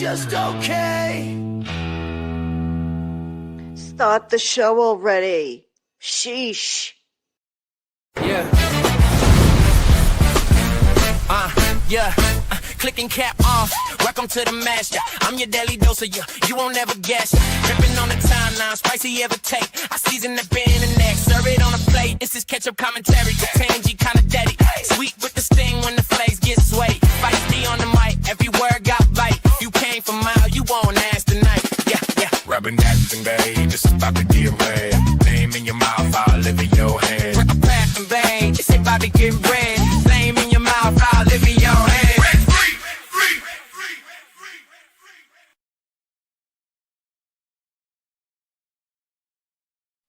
just okay. Start the show already. Sheesh. Yeah. Clicking cap off. Welcome to the master. I'm your daily dose of you won't ever guess. Dripping on the timeline, spicy ever take. I season the beer in the neck, serve it on a plate. This is ketchup commentary, the tangy kind of daddy. Sweet with the sting when the flakes get swayed. Feisty on the mic, every word got bite. You came from mile, you won't ask tonight. Yeah. Rubbing that thing, babe, this is about to get red. Name in your mouth, I'll live in your head. I'm passing, babe, it's about to get red. Flame in your mouth, I'll live in your head.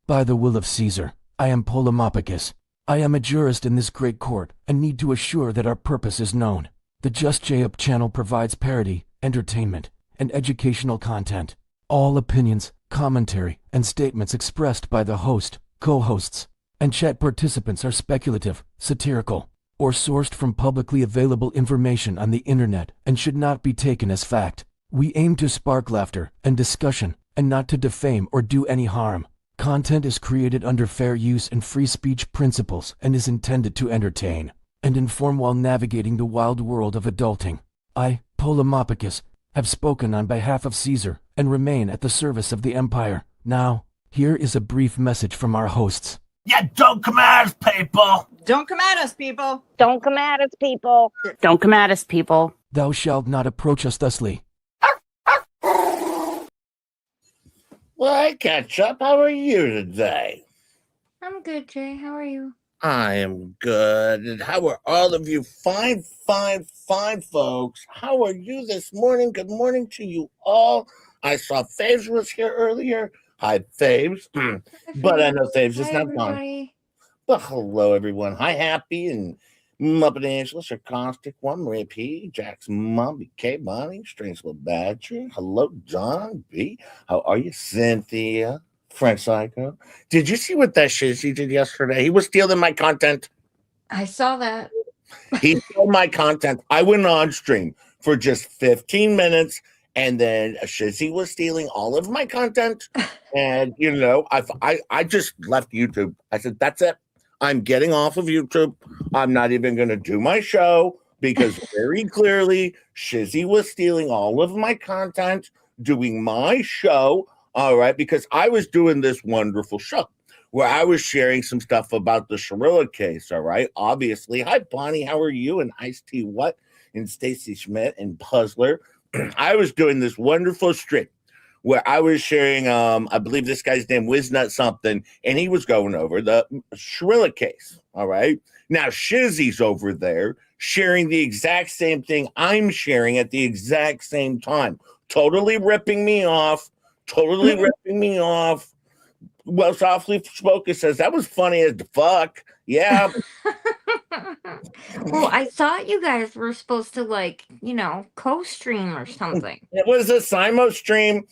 By the will of Caesar, I am Lmnop. I am a jurist in this great court and need to assure that our purpose is known. The Just J-Up channel provides parody, entertainment, and educational content. All opinions, commentary, and statements expressed by the host, co-hosts, and chat participants are speculative, satirical, or sourced from publicly available information on the internet and should not be taken as fact. We aim to spark laughter and discussion and not to defame or do any harm. Content is created under fair use and free speech principles and is intended to entertain and inform while navigating the wild world of adulting. I, Lmnop, have spoken on behalf of Caesar and remain at the service of the Empire. Now, here is a brief message from our hosts. Yeah, don't come at us, people. Don't come at us, people. Don't come at us, people. Don't come at us, people. Thou shalt not approach us thusly. Well, hey, Ketchup, how are you today? I'm good, Jay. How are you? I am good. And how are all of you fine folks? How are you this morning? Good morning to you all. I saw Faves was here earlier. Hi, Faves. But I know Faves is not gone. Well, hello, everyone. Hi, Happy and Muppet Angela, Sir Caustic One, Maria P, Jack's Mom, K Bonnie, Strange Little Badger. Hello, John B. How are you, Cynthia? French Psycho. Did you see what that shizzy did yesterday? He was stealing my content. I saw that. He stole my content. I went on stream for just 15 minutes, and then Shizzy was stealing all of my content. And, you know, I just left YouTube. I said, that's it. I'm getting off of YouTube. I'm not even going to do my show because very clearly Shizzy was stealing all of my content, doing my show. All right, because I was doing this wonderful show where I was sharing some stuff about the Shirilla case. All right, obviously. Hi, Bonnie. How are you? And Ice-T What? And Stacy Schmidt and Puzzler. I was doing this wonderful stream where I was sharing, I believe this guy's name Wiznut something, and he was going over the Shirilla case. All right. Now Shizzy's over there sharing the exact same thing I'm sharing at the exact same time, totally ripping me off. Well, Softly Spoken says that was funny as the fuck. Yeah. Well, I thought you guys were supposed to, like, you know, co-stream or something. It was a Simo stream.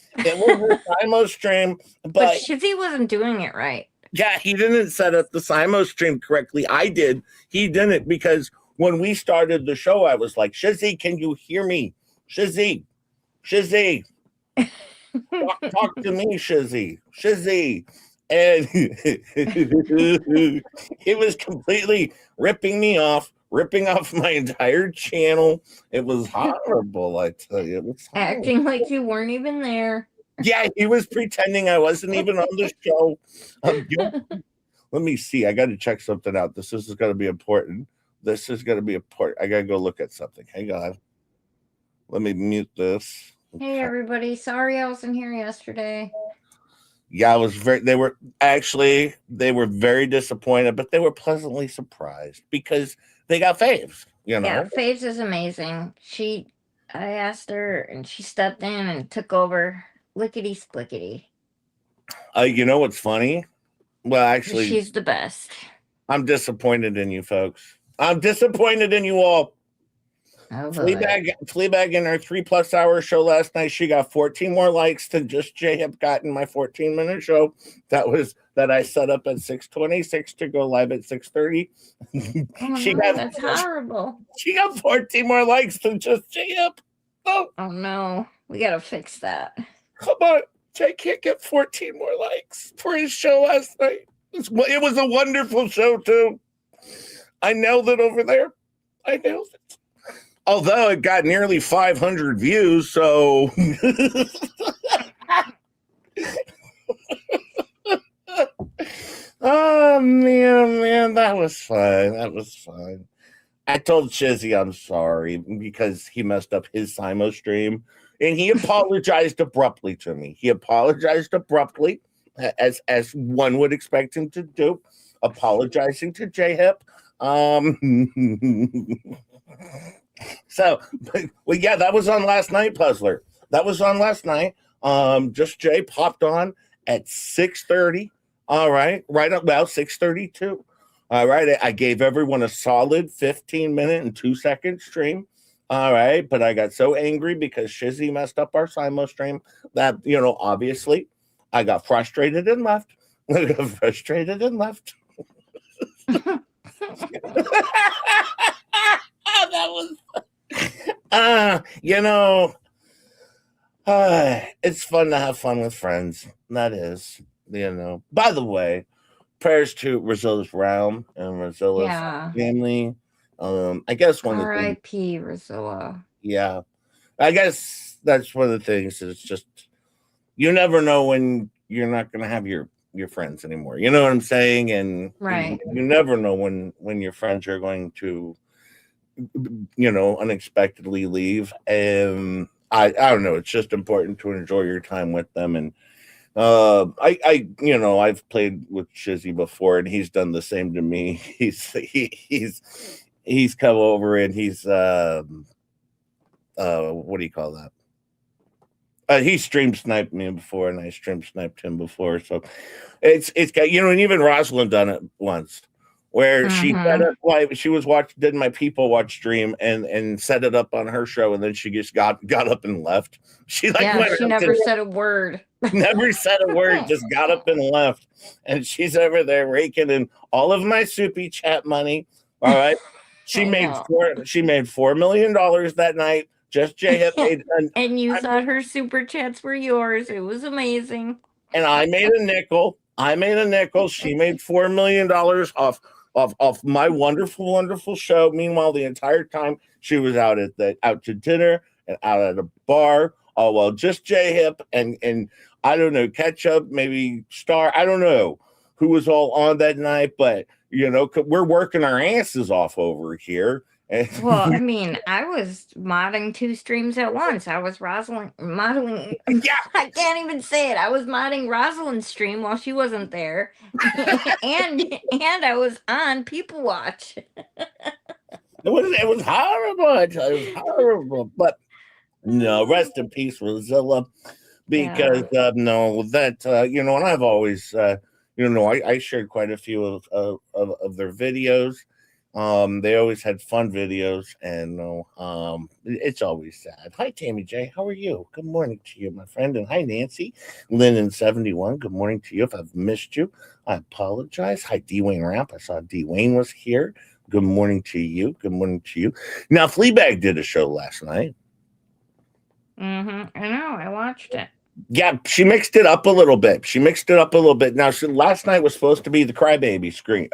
But Shizzy wasn't doing it right. Yeah, he didn't set up the Simo stream correctly. I did. He didn't, because when we started the show, I was like, Shizzy, can you hear me? Shizzy. Talk to me, Shizzy. And it was completely ripping off my entire channel. It was horrible, I tell you. It was horrible. Acting like you weren't even there. Yeah, he was pretending I wasn't even on the show. Let me see. I got to check something out. This is going to be important. I got to go look at something. Hang on. Let me mute this. Hey, everybody. Sorry I wasn't here yesterday. Yeah, they were very disappointed, but they were pleasantly surprised because they got Faves, you know? Yeah, Faves is amazing. I asked her and she stepped in and took over lickety splickety. You know what's funny? Well, actually, she's the best. I'm disappointed in you folks. I'm disappointed in you all. Oh, Fleabag in her 3+ hour show last night, she got 14 more likes than just Jay have gotten my 14-minute show. That I set up at 6:26 to go live at 6:30. That's horrible. She got 14 more likes than just Jay up. Oh no. We gotta fix that. Come on, Jay can't get 14 more likes for his show last night. It was a wonderful show too. I nailed it over there. I nailed it. Although it got nearly 500 views, so oh man, that was fun. That was fun. I told Chizzy I'm sorry because he messed up his Simo stream, and he apologized abruptly to me. He apologized abruptly, as one would expect him to do, apologizing to J-Hip. So, well, yeah, that was on last night, Puzzler. That was on last night. Just Jay popped on at 6:30. All right, right up, well, 6:32. All right, I gave everyone a solid 15-minute and 2-second stream. All right, but I got so angry because Shizzy messed up our Simo stream that, obviously I got frustrated and left. I got frustrated and left. That was, it's fun to have fun with friends. That is, By the way, prayers to Rozilla's realm and Rozilla's family. I guess one of the things, R.I.P. Rosilla. yeah, I guess that's one of the things. It's just you never know when you're not going to have your friends anymore. You know what I'm saying? And Right. you never know when your friends are going to, unexpectedly leave. And I don't know. It's just important to enjoy your time with them. And I've played with Shizzy before, and he's done the same to me. He's come over and he's what do you call that? He stream sniped me before, and I stream sniped him before. So it's got, and even Rosalind done it once, where she set up, like, she was did my people watch stream and set it up on her show, and then she just got up and left. She she never said a word. Never said a word, just got up and left. And she's over there raking in all of my soupy chat money. All right. She made $4 million that night. Just J-Hip made and you thought her super chats were yours. It was amazing. And I made a nickel. She made $4 million off my wonderful, wonderful show. Meanwhile, the entire time she was out to dinner and out at a bar. Oh, well, just J-Hip and I don't know, Ketchup, maybe Star. I don't know who was all on that night, but we're working our asses off over here. Well, I mean, I was modding 2 streams at once. I was modeling. Yeah. I can't even say it. I was modding Rosalind's stream while she wasn't there, and I was on People Watch. It was horrible. It was horrible. But no, rest in peace, Rosilla. Because and I've always I shared quite a few of their videos. They always had fun videos, and it's always sad. Hi, Tammy J. How are you? Good morning to you, my friend. And hi, Nancy. Linen71. Good morning to you. If I've missed you, I apologize. Hi, D. Wayne Ramp. I saw D. Wayne was here. Good morning to you. Good morning to you. Now, Fleabag did a show last night. I know. I watched it. Yeah, she mixed it up a little bit. Now, last night was supposed to be the Crybaby stream,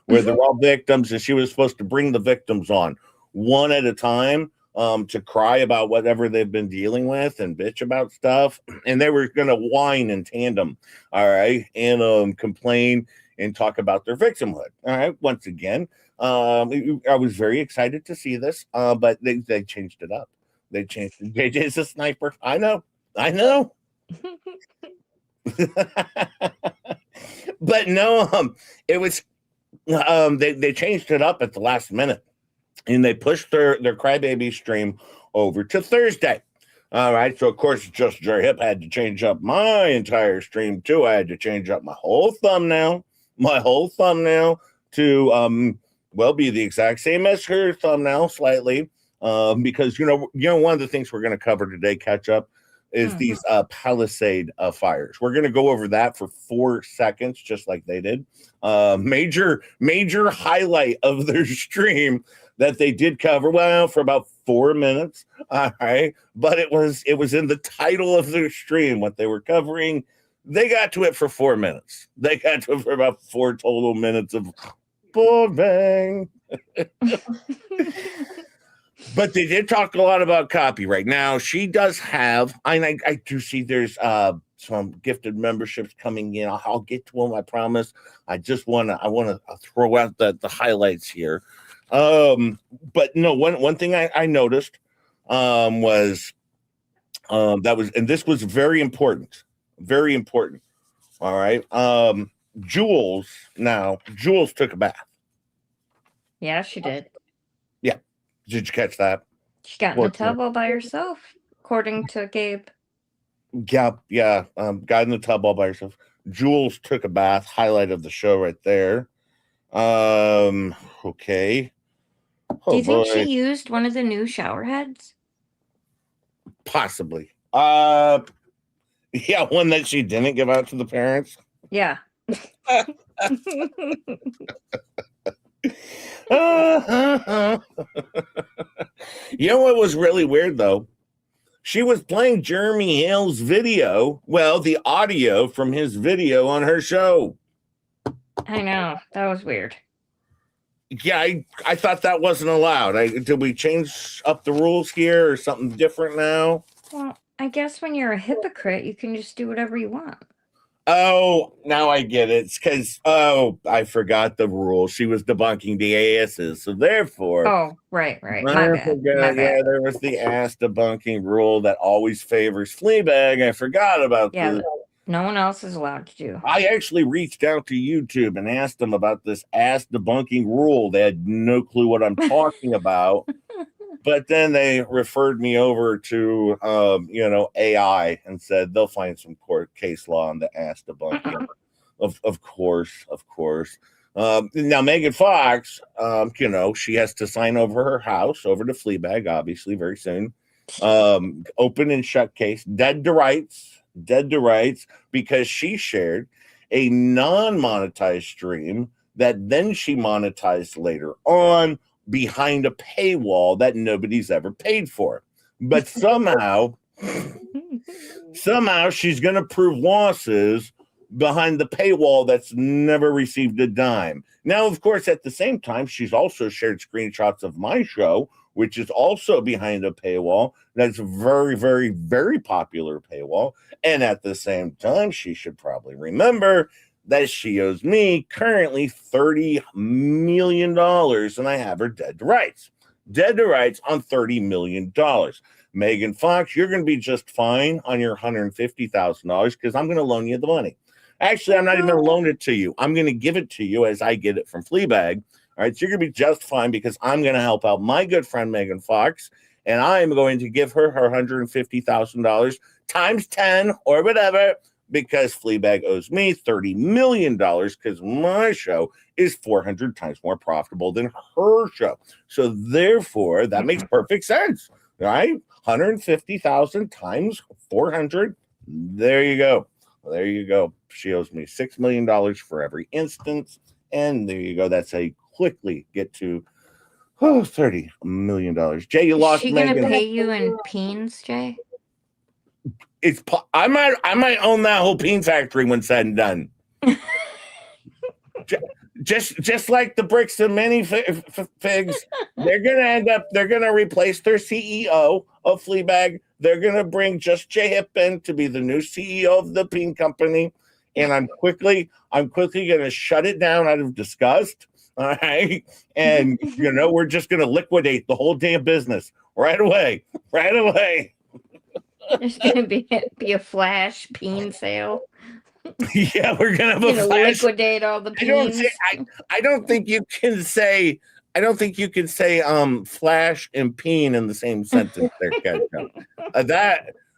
where they're all victims, and she was supposed to bring the victims on one at a time to cry about whatever they've been dealing with and bitch about stuff. And they were going to whine in tandem, all right, and complain and talk about their victimhood. All right, once again, I was very excited to see this, but they changed it up. They changed it. JJ's a sniper. I know. But no, it was they changed it up at the last minute, and they pushed their Crybaby stream over to Thursday. All right, so of course just J-Hip had to change up my entire stream too. I had to change up my whole thumbnail to be the exact same as her thumbnail slightly, because one of the things we're going to cover today, catch up, is these Palisade fires. We're going to go over that for 4 seconds, just like they did. Major highlight of their stream that they did cover, well, for about 4 minutes. All right. But it was in the title of their stream, what they were covering. They got to it for 4 minutes. They got to it for about 4 total minutes of bang. But they did talk a lot about copyright. Now, she does have, I do see there's some gifted memberships coming in. I'll get to them, I promise. I want to throw out the highlights here. But no, one thing I noticed was and this was very important. Very important. All right. Jules took a bath. Yeah, she did. Yeah. Did you catch that? She got in the tub all by herself, according to Gabe. Yeah. Got in the tub all by herself. Jules took a bath. Highlight of the show right there. Okay. Do you think she used one of the new shower heads? Possibly. Yeah, one that she didn't give out to the parents. Yeah. You know what was really weird though? She was playing Jeremy Hill's video, the audio from his video on her show. I know. That was weird. Yeah, I thought that wasn't allowed. Did we change up the rules here or something different now? Well, I guess when you're a hypocrite, you can just do whatever you want. Oh, now I get it. It's because, I forgot the rule. She was debunking the ASs. So therefore. Oh, right. My bad. Yeah, there was the ass debunking rule that always favors Fleabag. I forgot about this. No one else is allowed to do. I actually reached out to YouTube and asked them about this ass debunking rule. They had no clue what I'm talking about. But then they referred me over to, AI and said they'll find some court case law on the ass debunking. Of course. Now, Megan Fox, she has to sign over her house over to Fleabag, obviously, very soon. Open and shut case, dead to rights, because she shared a non-monetized stream that then she monetized later on behind a paywall that nobody's ever paid for. But somehow she's going to prove losses behind the paywall that's never received a dime. Now, of course, at the same time, she's also shared screenshots of my show, which is also behind a paywall. That's a very, very, very popular paywall. And at the same time, she should probably remember that she owes me currently $30 million, and I have her dead to rights on $30 million. Megan Fox, you're going to be just fine on your $150,000 because I'm going to loan you the money. Actually, I'm not even going to loan it to you. I'm going to give it to you as I get it from Fleabag. All right, so you're going to be just fine because I'm going to help out my good friend Megan Fox, and I am going to give her $150,000 times 10 or whatever, because Fleabag owes me $30 million because my show is 400 times more profitable than her show. So therefore, that makes perfect sense, right? 150,000 times 400. There you go. She owes me $6 million for every instance. And there you go. That's how you quickly get to $30 million. Jay, you lost Megan. Is she going to pay you in peens, Jay? I might own that whole peen factory when said and done. just like the bricks and mini figs, they're gonna replace their CEO of Fleabag. They're gonna bring just Jay Hip in to be the new CEO of the peen company, and I'm quickly gonna shut it down out of disgust. All right, and we're just gonna liquidate the whole damn business right away. There's gonna be a flash peen sale. Yeah, we're gonna have a flash. Liquidate all the peens. I don't think you can say flash and peen in the same sentence there,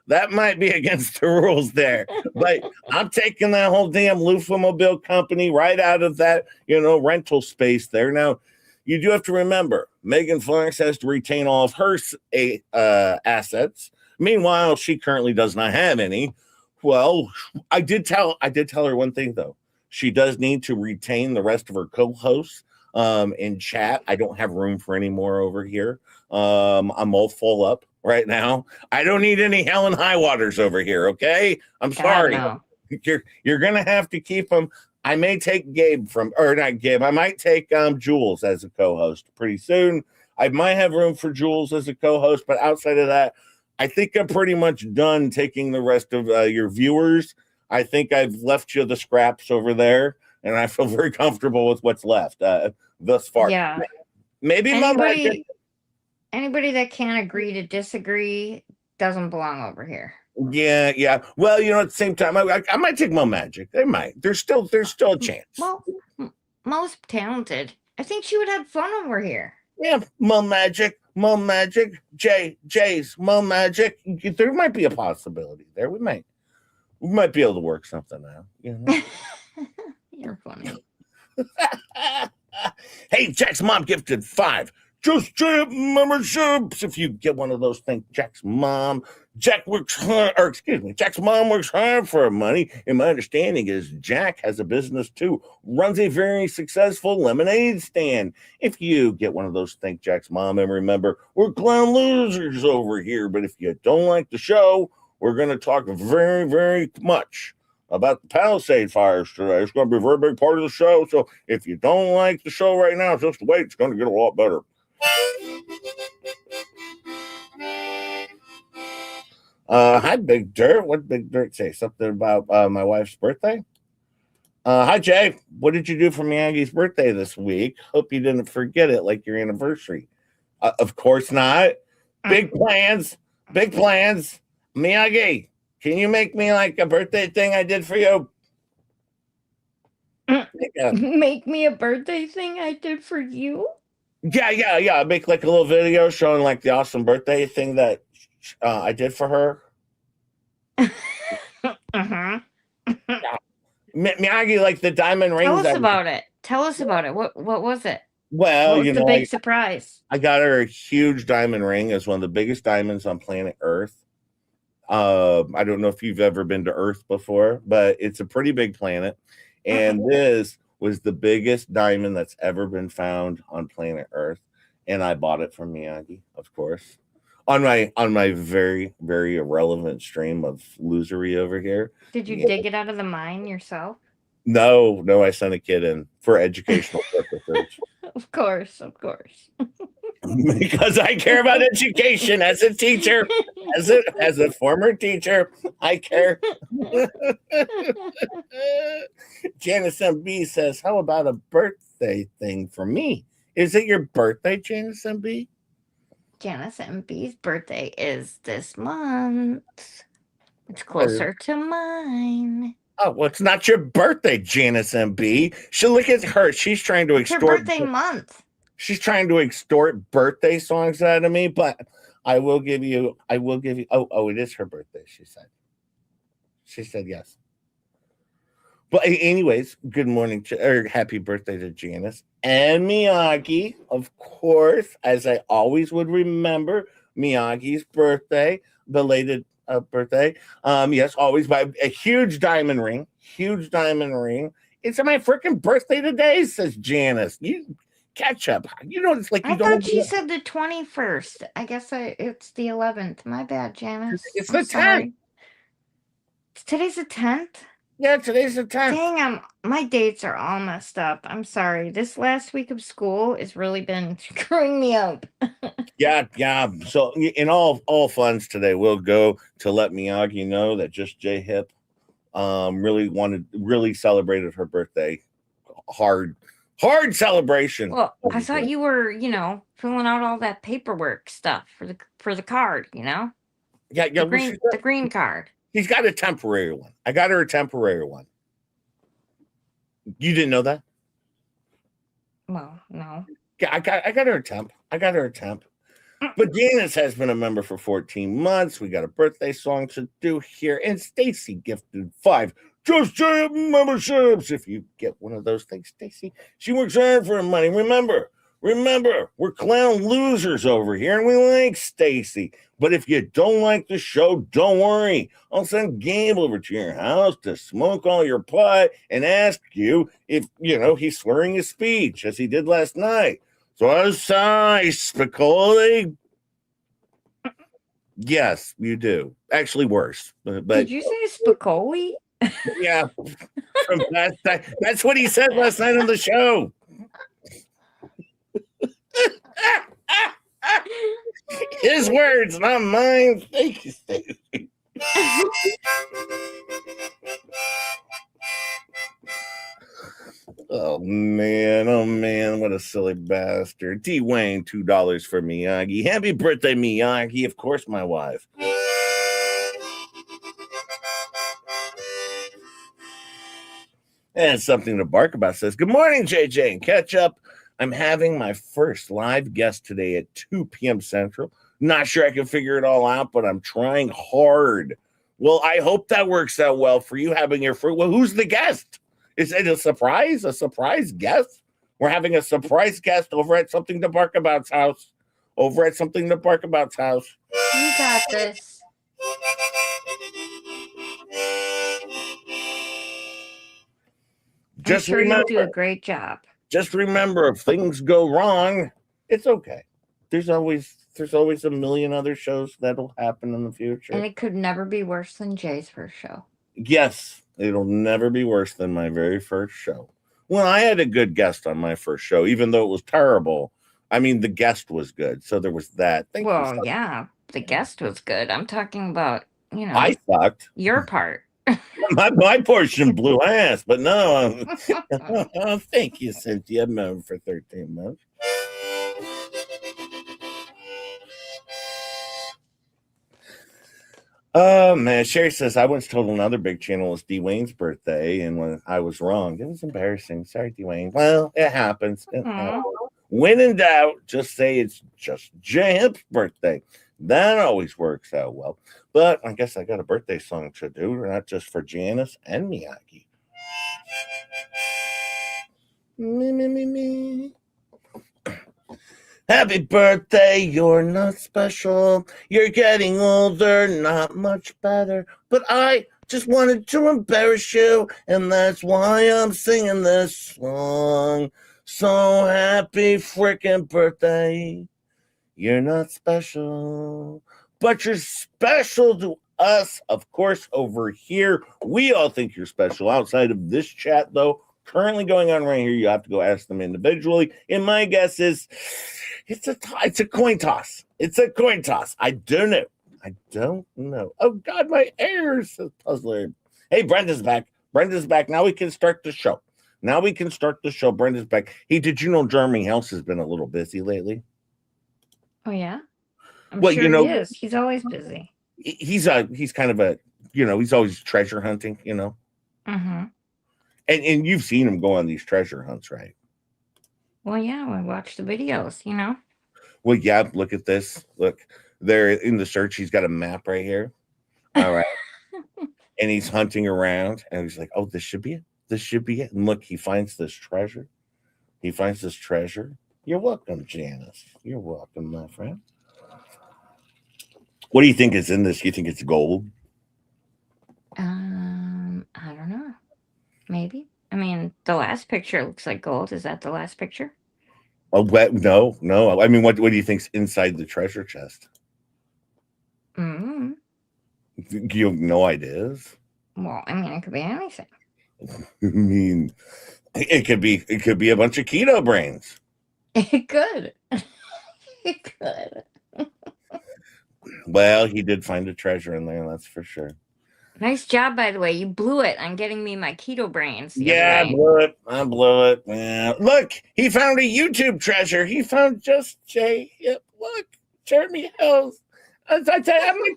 that might be against the rules there. But I'm taking that whole damn Lufamobile company right out of that, rental space there. Now, you do have to remember, Megan Fox has to retain all of her assets. Meanwhile, she currently does not have any. Well, I did tell her one thing though. She does need to retain the rest of her co-hosts in chat. I don't have room for any more over here. I'm all full up right now. I don't need any hell and high waters over here. Okay, I'm God, sorry. no. You're gonna have to keep them. I may take Gabe or not Gabe. I might take Jules as a co-host pretty soon. I might have room for Jules as a co-host, but outside of that, I think I'm pretty much done taking the rest of your viewers. I think I've left you the scraps over there, and I feel very comfortable with what's left thus far. Yeah. Maybe Anybody that can't agree to disagree doesn't belong over here. Yeah. Well, at the same time, I might take Mo Magic. They might. There's still a chance. Well, most talented. I think she would have fun over here. Yeah, Mo Magic, Jay's Mo Magic. There might be a possibility there. We might be able to work something out. You're funny. Hey, Jack's mom gifted 5 Just Jay memberships. If you get one of those, thank Jack's mom. Jack's mom works hard for her money. And my understanding is Jack has a business too, runs a very successful lemonade stand. If you get one of those, thank Jack's mom. And remember, we're clown losers over here. But if you don't like the show, we're going to talk very, very much about the Palisade fires today. It's going to be a very big part of the show. So if you don't like the show right now, just wait. It's going to get a lot better. Hi, Big Dirt. What did Big Dirt say? Something about my wife's birthday? Hi, Jay. What did you do for Miyagi's birthday this week? Hope you didn't forget it like your anniversary. Of course not. Big plans. Miyagi, can you make me like a birthday thing I did for you? Make me a birthday thing I did for you? Yeah. Make like a little video showing like the awesome birthday thing that I did for her. Uh-huh. Miyagi, like the diamond rings. Tell us about it. What was it? Well, what was the big surprise? I got her a huge diamond ring. It's one of the biggest diamonds on planet Earth. I don't know if you've ever been to Earth before, but it's a pretty big planet. And this was the biggest diamond that's ever been found on planet Earth. And I bought it from Miyagi, of course. On my very, very irrelevant stream of losery over here. Did you dig it out of the mine yourself? No, I sent a kid in for educational purposes. Of course. Because I care about education as a teacher, as a former teacher, I care. Janice MB says, "How about a birthday thing for me? Is it your birthday, Janice MB?" Janice MB's birthday is this month. It's closer to mine. Oh, well, it's not your birthday, Janice MB. Look at her. She's trying to extort. It's her birthday month. She's trying to extort birthday songs out of me, but I will give you. Oh, it is her birthday, she said. She said yes. But anyways, good morning or happy birthday to Janice and Miyagi, of course, as I always would remember Miyagi's birthday, belated birthday. Yes, always by a huge diamond ring. It's my freaking birthday today, says Janice. You catch up. It's like you I don't. thought she said the 21st. I guess it's the 11th. My bad, Janice. It's the 10th. Today's the 10th? Yeah, today's the 10th. Dang, my dates are all messed up. I'm sorry. This last week of school has really been screwing me up. Yeah. So in all funds today, we'll go to let Miyagi know that Just J Hip really celebrated her birthday. Hard celebration. Well, I thought you were, filling out all that paperwork stuff for the card, Yeah. The green card. He's got a temporary one. I got her a temporary one. You didn't know that? Well, no. Yeah, I got her a temp. But Janice has been a member for 14 months. We got a birthday song to do here. And Stacy gifted 5 Just Jam memberships. If you get one of those things, Stacy, she works hard for her money. Remember, Remember, we're clown losers over here, and we like Stacy. But if you don't like the show, don't worry. I'll send Gabe over to your house to smoke all your pot and ask you if, he's slurring his speech, as he did last night. So I'm sorry, Spicoli. Yes, you do. Actually, worse. But Did you say Spicoli? yeah, from last night. That's what he said last night on the show. His words, not mine. Thank you, Stacey. Oh man, what a silly bastard. T Wayne, $2 for Miyagi. Happy birthday, Miyagi. Of course, my wife. And something to bark about says, good morning, JJ and Catch Up. I'm having my first live guest today at 2 p.m. Central. Not sure I can figure it all out, but I'm trying hard. Well, I hope that works out well for you having your first. Well, who's the guest? Is it a surprise? A surprise guest? We're having a surprise guest over at Something to Bark About's house. Over at Something to Bark About's house. You got this. I'm sure you'll do a great job. Just remember, if things go wrong, it's okay. There's always a million other shows that'll happen in the future. And it could never be worse than Jay's first show. Yes, it'll never be worse than my very first show. Well, I had a good guest on my first show, even though it was terrible. I mean, the guest was good, so there was that. Well, yeah, the guest was good. I'm talking about, I sucked. your part. My portion blew ass, but no. Thank you, Cynthia. I'm over for 13 months. Oh man, Sherry says I once told another big channel it was D. Wayne's birthday, and when I was wrong, it was embarrassing. Sorry, D. Wayne. Well, it happens. When in doubt, just say it's just J-Hip's birthday. That always works out well. But I guess I got a birthday song to do, not just for Janice and Miyagi. Me. Happy birthday, you're not special. You're getting older, not much better. But I just wanted to embarrass you, and that's why I'm singing this song. So happy freaking birthday. You're not special, but you're special to us, of course, over here. We all think you're special. Outside of this chat, though, currently going on right here, you have to go ask them individually. And my guess is it's a coin toss. It's a coin toss. I don't know. Oh, God, my ears, says Puzzler. Hey, Brenda's back. Now we can start the show. Brenda's back. Hey, did you know Jeremy House has been a little busy lately? Oh, yeah? I'm sure he is. He's always busy. He's kind of a, he's always treasure hunting, Mm-hmm. And you've seen him go on these treasure hunts, right? Well, yeah, we watch the videos, Well, yeah, look at this. Look, there in the search, he's got a map right here. All right. And he's hunting around, and he's like, oh, this should be it. And look, he finds this treasure. You're welcome, Janice. You're welcome, my friend. What do you think is in this? You think it's gold? I don't know. Maybe. I mean, the last picture looks like gold. Is that the last picture? Oh, no. I mean, what do you think's inside the treasure chest? Mm-hmm. You have no ideas? Well, I mean, it could be anything. I mean, it could be a bunch of keto brains. It could. It could. Well, he did find a treasure in there, that's for sure. Nice job, by the way. You blew it on getting me my keto brains. Yeah, I blew it. Yeah. Look, he found a YouTube treasure. He found just Jay. Yep, look, Jeremy Hills. I'm like,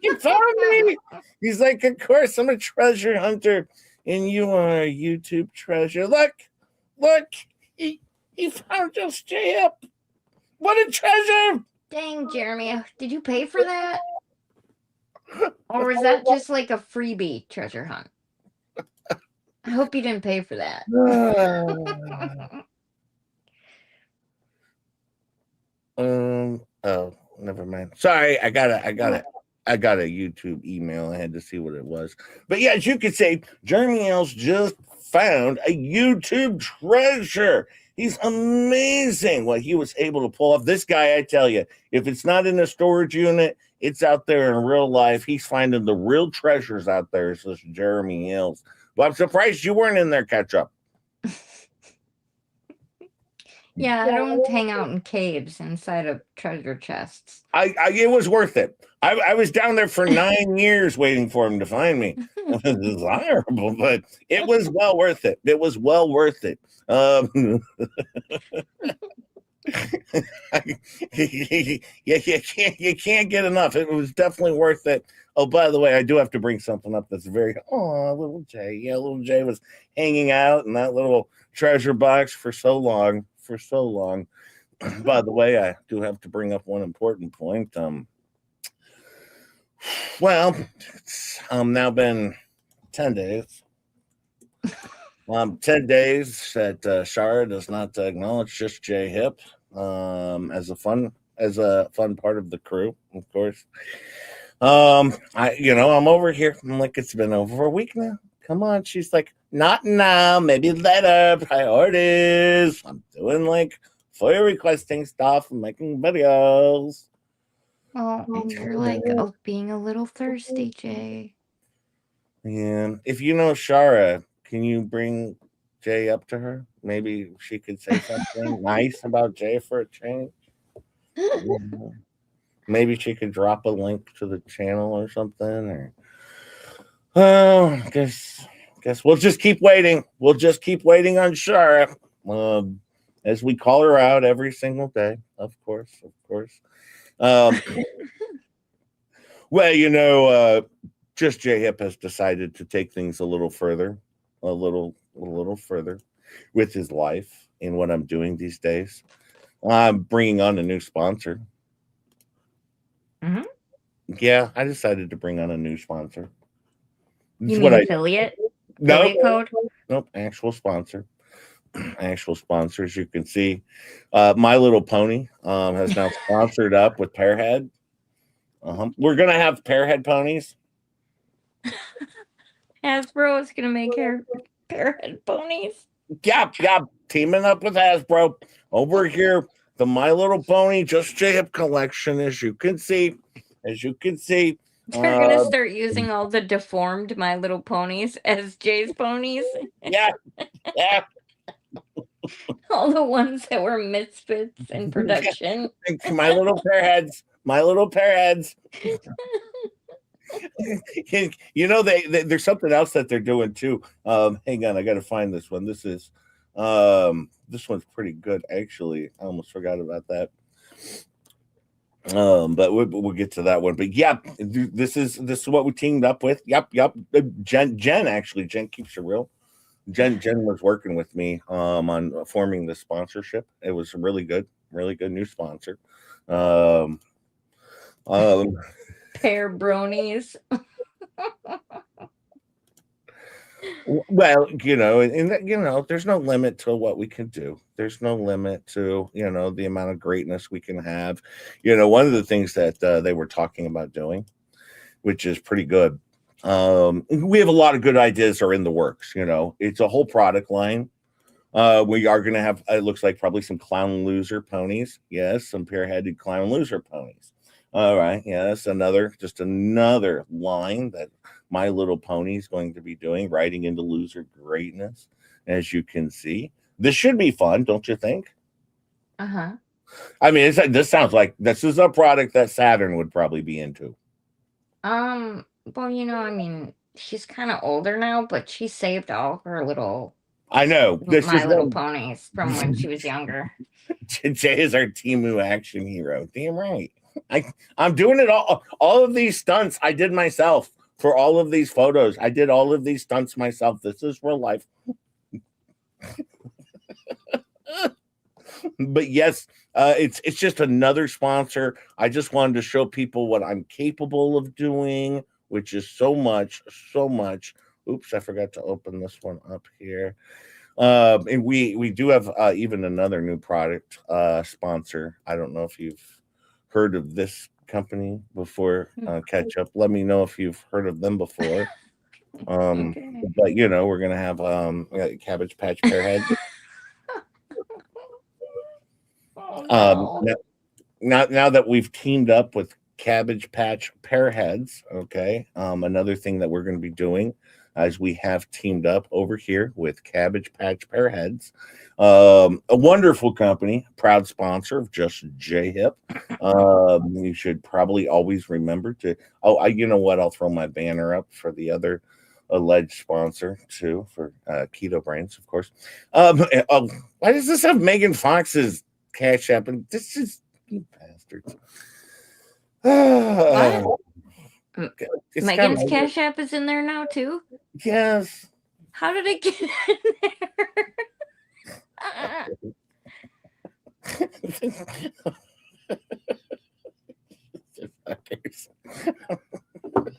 you found me. He's like, of course, I'm a treasure hunter, and you are a YouTube treasure. Look, he found just Jay. What a treasure! Dang, Jeremy, did you pay for that? Or was that just like a freebie treasure hunt? I hope you didn't pay for that. Oh, never mind. Sorry, I got a YouTube email. I had to see what it was. But yeah, as you could say, Jeremy L's just found a YouTube treasure. He's amazing what he was able to pull off. This guy, I tell you, if it's not in a storage unit, it's out there in real life. He's finding the real treasures out there. So it's Jeremy Hills. But I'm surprised you weren't in there, Ketchup. Yeah, I don't hang out in caves inside of treasure chests. It was worth it. I was down there for 9 years waiting for him to find me. It was desirable, but it was well worth it. It was well worth it. You can't get enough. It was definitely worth it. Oh, by the way, I do have to bring something up that's very little Jay. Yeah, little Jay was hanging out in that little treasure box for so long. By the way, I do have to bring up one important point. Well, it's now been 10 days. 10 days that Shara does not acknowledge just Jay Hip as a fun part of the crew, of course. I'm over here. I'm like, it's been over a week now. Come on. She's like, not now, maybe later. Priorities. I'm doing like FOIA requesting stuff and making videos. Well, you're like being a little thirsty, Jay. And if you know Shara, can you bring Jay up to her? Maybe she could say something nice about Jay for a change. Maybe she could drop a link to the channel or something. Or I guess we'll just keep waiting. We'll just keep waiting on Shara. As we call her out every single day, of course. Well, just J Hip has decided to take things a little further with his life in what I'm doing these days. I'm bringing on a new sponsor. Mm-hmm. Yeah, I decided to bring on a new sponsor. You mean affiliate? Affiliate code? Nope, actual sponsor. Actual sponsors. You can see My Little Pony has now sponsored up with Pearhead. We're gonna have Pearhead ponies. Hasbro is gonna make Pearhead ponies. Yeah, teaming up with Hasbro over here. The My Little Pony Just J Hip collection, as you can see. They're gonna start using all the deformed My Little Ponies as Jay's ponies. Yeah. All the ones that were misfits in production. My little Pearheads. There's something else that they're doing too. Hang on, I gotta find this one. This one's pretty good actually. I almost forgot about that. But we'll get to that one. But yeah, this is what we teamed up with. Yep. Jen keeps it real. Jen was working with me on forming the sponsorship. It was a really good new sponsor. Pear bronies. Well, there's no limit to what we can do. There's no limit to, the amount of greatness we can have. One of the things that they were talking about doing, which is pretty good. We have a lot of good ideas are in the works. It's a whole product line. We are going to have, it looks like probably some clown loser ponies. Yes, some pair-headed clown loser ponies. All right. Yes, another line that My Little Pony is going to be doing, riding into loser greatness, as you can see. This should be fun, don't you think? Uh-huh. I mean, this sounds like this is a product that Saturn would probably be into. Well, she's kind of older now, but she saved all her little My Little Ponies from when she was younger. Jay is our Temu action hero. Damn right. I'm doing it all of these stunts I did myself for all of these photos. I did all of these stunts myself. This is real life. But yes, it's just another sponsor. I just wanted to show people what I'm capable of doing, which is so much. Oops, I forgot to open this one up here. And we do have even another new product sponsor. I don't know if you've heard of this company before. Ketchup. Let me know if you've heard of them before. Okay. But we're gonna have Cabbage Patch Pearhead. Oh, Um, no. now that we've teamed up with Cabbage Patch Pearheads, okay. Another thing that we're going to be doing is we have teamed up over here with Cabbage Patch Pearheads, a wonderful company, proud sponsor of Just J Hip. You should probably always remember to. Oh, you know what? I'll throw my banner up for the other alleged sponsor too for Keto Brains, of course. Why does this have Megan Fox's Cash App? And this is you bastards. What? It's Megan's got Cash App is in there now too? Yes. How did it get in there?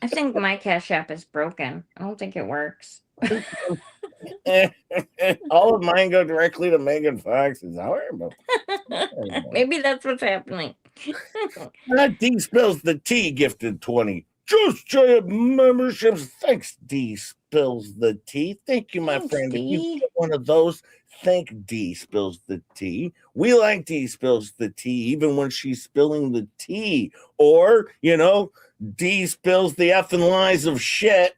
I think my Cash App is broken. I don't think it works. All of mine go directly to Megan Fox's. However, Maybe that's what's happening. D spills the tea gifted 20. Just J memberships. Thanks, D spills the tea. Thank you, my Thanks, friend. If you D. get one of those, thank D spills the tea. We like D spills the tea, even when she's spilling the tea. Or, D spills the effing lies of shit.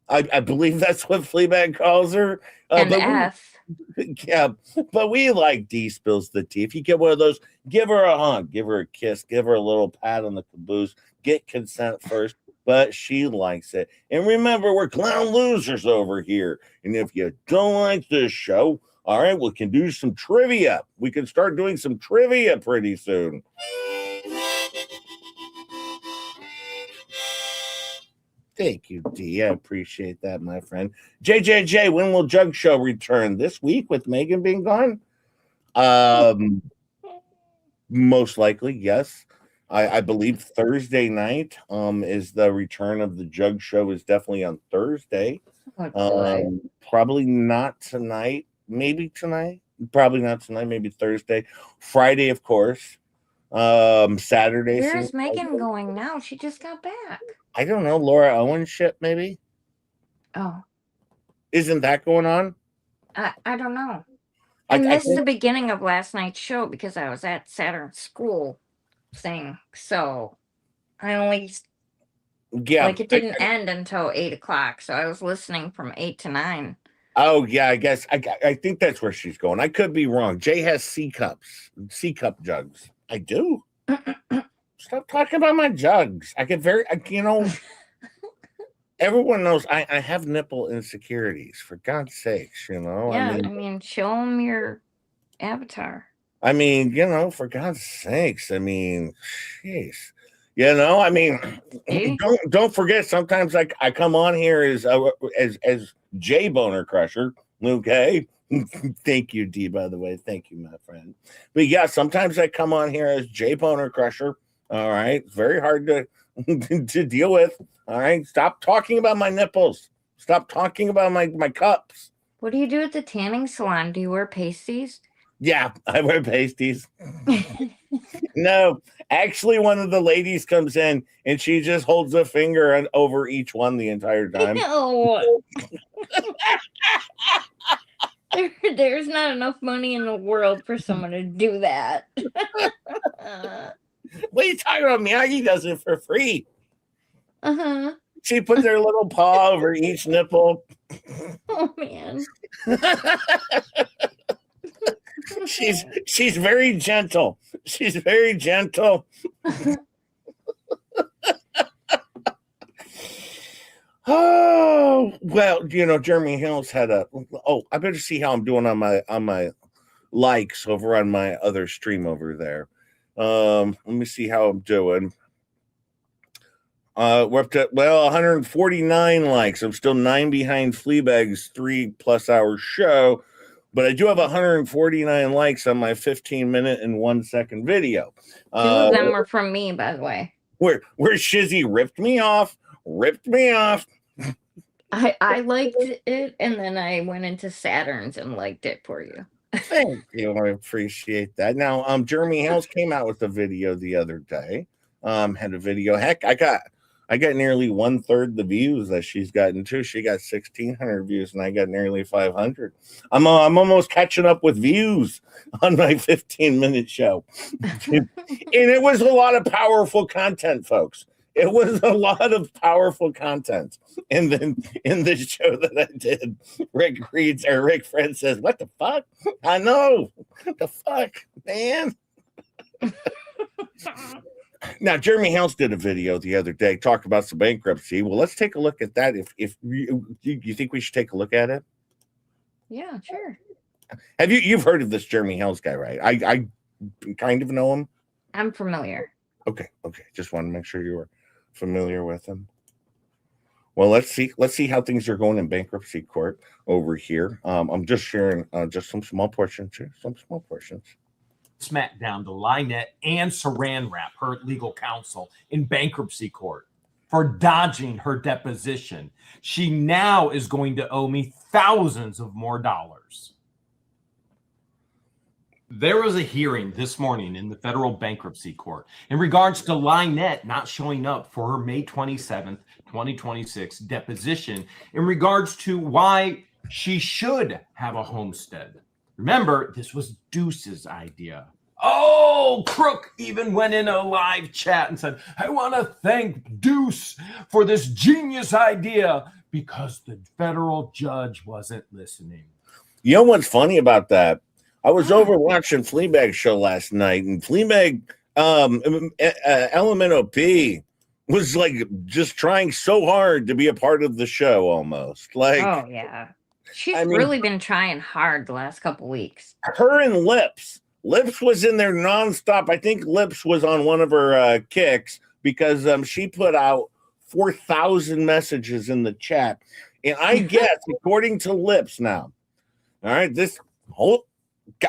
I believe that's what Fleabag calls her. And F. Yeah, but we like D spills the tea. If you get one of those, give her a hug, give her a kiss, give her a little pat on the caboose. Get consent first, but she likes it. And remember, we're clown losers over here. And if you don't like this show, all right, we can do some trivia. We can start doing some trivia pretty soon. Thank you, D. I appreciate that, my friend. JJJ, when will Jug Show return? This week with Megan being gone? Most likely, yes. I believe Thursday night is the return of the Jug Show is definitely on Thursday. Probably not tonight. Maybe tonight. Probably not tonight. Maybe Thursday. Friday, of course. Saturday. Where's Megan going now? She just got back. I don't know. Laura Owen shit, maybe? Oh. Isn't that going on? I don't know. I missed the beginning of last night's show because I was at Saturn's school thing. So I only it didn't end until 8 o'clock. So I was listening from 8 to 9. Oh yeah, I guess I think that's where she's going. I could be wrong. Jay has C cup jugs. I do. Stop talking about my jugs. I get everyone knows I have nipple insecurities, for God's sakes, Yeah, I mean, show them your avatar. I mean, for God's sakes, I mean, jeez. I mean, don't forget, sometimes I come on here as J Boner Crusher, okay? Thank you, D, by the way. Thank you, my friend. But yeah, sometimes I come on here as J Boner Crusher. All right. It's very hard to deal with. All right. Stop talking about my nipples. Stop talking about my cups. What do you do at the tanning salon? Do you wear pasties? Yeah, I wear pasties. No, actually, one of the ladies comes in and she just holds a finger over each one the entire time. No. There's not enough money in the world for someone to do that. What are you talking about? Miyagi does it for free. Uh-huh. She puts her little paw over each nipple. Oh, man. She's very gentle. She's very gentle. Oh, well, Jeremy Hills had I better see how I'm doing on my likes over on my other stream over there. Let me see how I'm doing. We're up to 149 likes. I'm still 9 behind Fleabag's 3+ hour show, but I do have 149 likes on my 15-minute and 1-second video. 2 of them were from me, by the way. Where Shizzy ripped me off. I liked it, and then I went into Saturn's and liked it for you. Thank you. I appreciate that. Now, Jeremy Hales came out with a video the other day. Had a video. Heck, I got nearly 1/3 the views that she's gotten too. She got 1,600 views, and I got nearly 500. I'm almost catching up with views on my 15-minute show, and it was a lot of powerful content, folks. It was a lot of powerful content. And then in the show that I did, Rick Fred says, "What the fuck? I know. What the fuck, man?" Now, Jeremy Hales did a video the other day, talked about some bankruptcy. Well, let's take a look at that. If you think we should take a look at it? Yeah, sure. Have you've heard of this Jeremy Hales guy, right? I kind of know him. I'm familiar. Okay. Just want to make sure you were familiar with him. Well, let's see how things are going in bankruptcy court over here. I'm just sharing just some small portions here. Smackdown to Lynette and Saran Wrap, her legal counsel, in bankruptcy court for dodging her deposition. She now is going to owe me thousands of more dollars. There was a hearing this morning in the federal bankruptcy court in regards to Lynette not showing up for her May 27th, 2026 deposition in regards to why she should have a homestead. Remember, this was Deuce's idea. Oh, Crook even went in a live chat and said, "I want to thank Deuce for this genius idea," because the federal judge wasn't listening. You know what's funny about that? I was over watching Fleabag's show last night, and Fleabag, Lmnop was like just trying so hard to be a part of the show almost. Like, oh, yeah. She's really been trying hard the last couple weeks. Her and Lips was in there nonstop. I think Lips was on one of her kicks because she put out 4,000 messages in the chat. And I guess, according to Lips now, all right,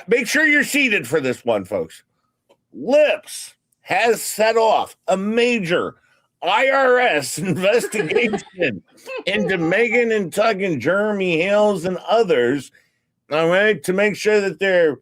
make sure you're seated for this one, folks. Lips has set off a major IRS investigation into Megan and Tug and Jeremy Hales and others, all right, to make sure that they're,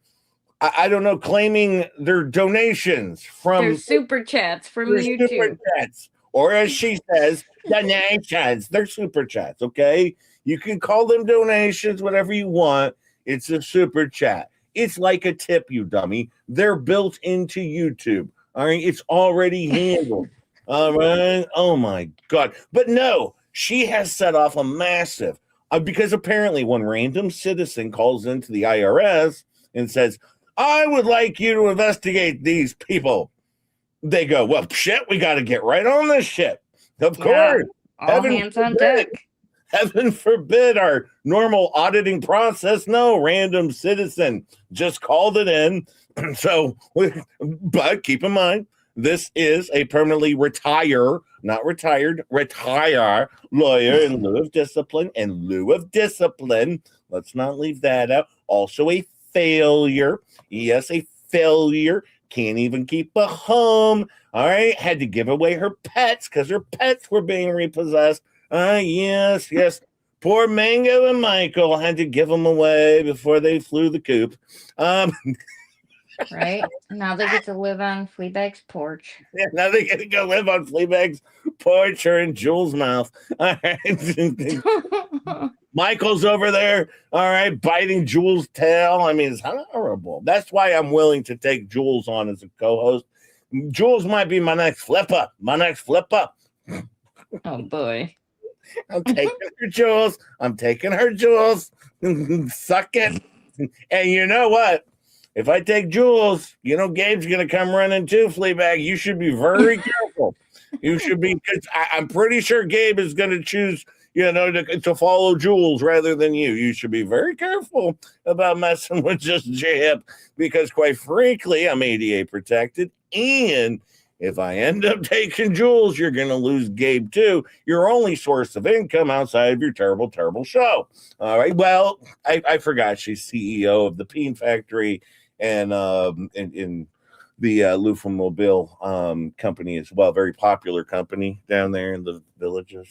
I don't know, claiming their donations from their super chats from YouTube. Super chats, or as she says, donations. They're super chats, okay? You can call them donations, whatever you want. It's a super chat. It's like a tip, you dummy. They're built into YouTube. All right, it's already handled. All right. Oh my God. But no, she has set off a massive because apparently one random citizen calls into the IRS and says, "I would like you to investigate these people." They go, "Well, shit, we got to get right on this shit." Of course. All hands on deck. Heaven forbid our normal auditing process. No, random citizen just called it in. So, but keep in mind, this is a permanently retire lawyer in lieu of discipline. Let's not leave that out. Also a failure. Yes, a failure. Can't even keep a home. All right. Had to give away her pets because her pets were being repossessed. Yes. Poor Mango and Michael had to give them away before they flew the coop. Right? Now they get to live on Fleabag's porch. Yeah, now they get to go live on Fleabag's porch or in Jules' mouth. All right. Michael's over there, all right, biting Jules' tail. I mean, it's horrible. That's why I'm willing to take Jules on as a co-host. Jules might be my next flipper. Oh, boy. I'm taking her, Jules. Suck it. And you know what? If I take Jules, you know Gabe's going to come running too, Fleabag. You should be very careful. You should be, because I'm pretty sure Gabe is going to choose, to follow Jules rather than you. You should be very careful about messing with just Jip, because quite frankly, I'm ADA protected. And if I end up taking Jules, you're going to lose Gabe too, your only source of income outside of your terrible, terrible show. All right. Well, I forgot she's CEO of the Peen Factory and in the Lufamobile company as well. Very popular company down there in the villages.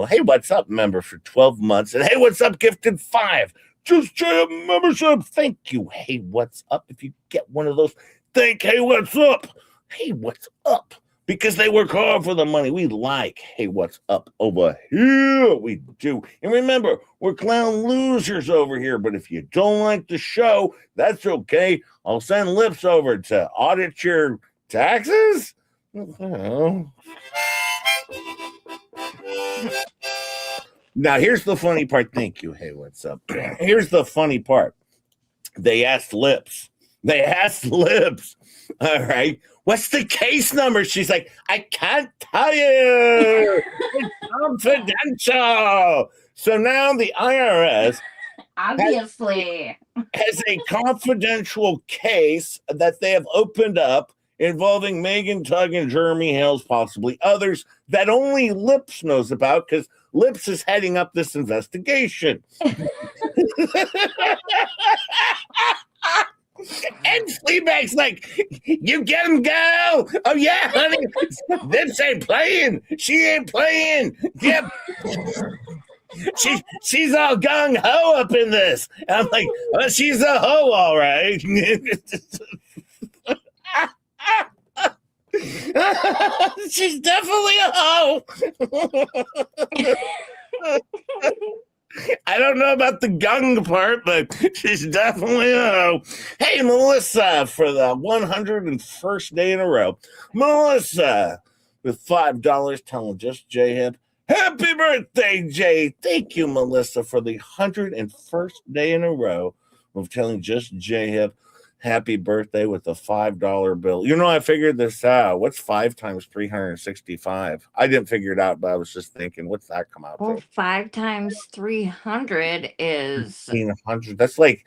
Hey, what's up, member for 12 months? And hey, what's up, Gifted 5? Just J membership. Thank you. Hey, what's up? If you get one of those, hey, what's up? Hey, what's up? Because they work hard for the money. We like, hey, what's up over here? We do. And remember, we're clown losers over here. But if you don't like the show, that's okay. I'll send Lips over to audit your taxes. Now, here's the funny part. Thank you. Hey, what's up? Here's the funny part. They asked Lips. All right. What's the case number? She's like, I can't tell you. It's confidential. So now the IRS obviously has a confidential case that they have opened up involving Megan Tugg and Jeremy Hales, possibly others, that only Lips knows about because Lips is heading up this investigation. And Fleabag's like, you get him, girl. Oh, yeah, honey. Lips ain't playing. She ain't playing. Yep. She's all gung-ho up in this. And I'm like, well, she's a hoe, all right. She's definitely a hoe. I don't know about the gung part, but she's definitely a hoe. Hey, Melissa, for the 101st day in a row. Melissa, with $5 telling Just J Hip, happy birthday, Jay. Thank you, Melissa, for the 101st day in a row of telling Just J Hip happy birthday with a $5 bill. You know, I figured this out. What's 5 times 365? I didn't figure it out, but I was just thinking, what's that come out well, to? 5 times 300 is 1,500. That's like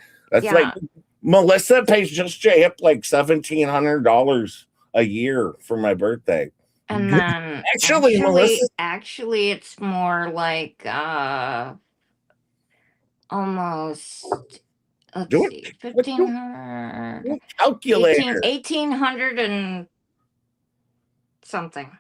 Melissa pays Just J Hip like $1,700 a year for my birthday. And then actually it's more like almost, let's see, 1,500 calculator 1,800 and something.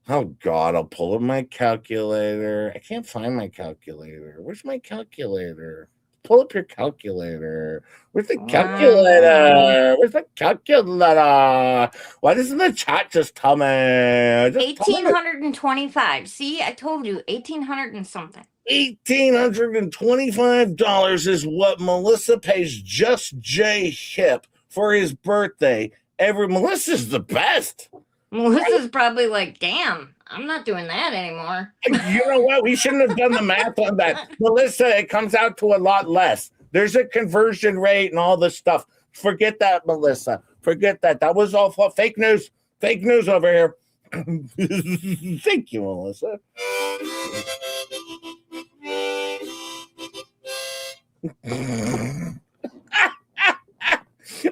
Oh God, I'll pull up my calculator. I can't find my calculator. Where's my calculator? Pull up your calculator. Where's the calculator? Where's the calculator? Why doesn't the chat just tell me? 1,825. See, I told you, 1,800 and something. $1,825 is what Melissa pays Just J Hip for his birthday. Melissa's the best. Melissa's probably like, damn, I'm not doing that anymore. You know what? We shouldn't have done the math on that. Melissa, it comes out to a lot less. There's a conversion rate and all this stuff. Forget that, Melissa. Forget that. That was all fake news. Fake news over here. Thank you, Melissa.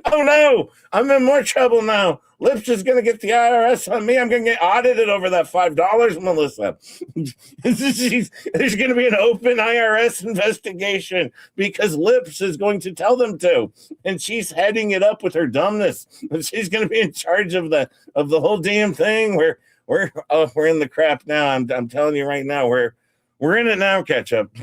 Oh no, I'm in more trouble now. Lips is going to get the IRS on me. I'm going to get audited over that $5, Melissa. There's going to be an open IRS investigation because Lips is going to tell them to, and she's heading it up with her dumbness. She's going to be in charge of the whole damn thing. We're in the crap now. I'm telling you right now, we're in it now. Ketchup.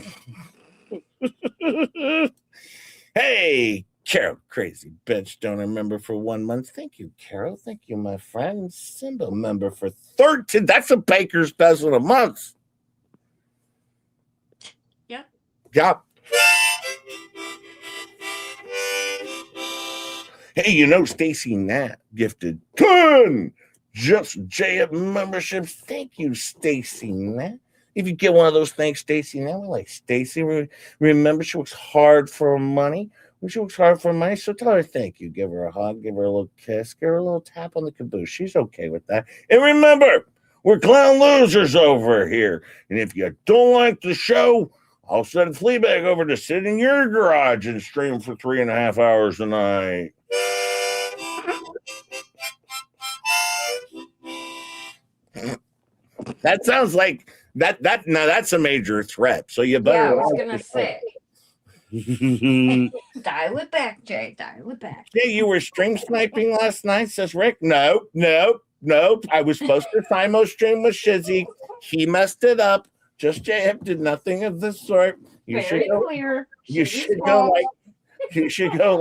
Hey. Carol, crazy bitch, don't remember for 1 month. Thank you, Carol. Thank you, my friend. Simba member for 13. That's a baker's dozen a month. Yeah. Yeah. Hey, you know, Stacy Nat gifted 10 Just J memberships. Thank you, Stacy Nat. If you get one of those, thanks, Stacy Nat. We like Stacy. Remember, she works hard for money. She works hard for money, so tell her thank you. Give her a hug, give her a little kiss, give her a little tap on the caboose. She's okay with that. And remember, we're clown losers over here. And if you don't like the show, I'll send Fleabag over to sit in your garage and stream for 3.5 hours a night. That sounds like that. Now that's a major threat. So you better. Yeah, I was gonna say. Dial it back, Jay. Dial it back. Yeah, you were stream sniping last night, says Rick. Nope. I was supposed to Simo stream with Shizzy. He messed it up. Just J Hip did nothing of the sort. You Very should go. clear. You She's should go wrong. you should go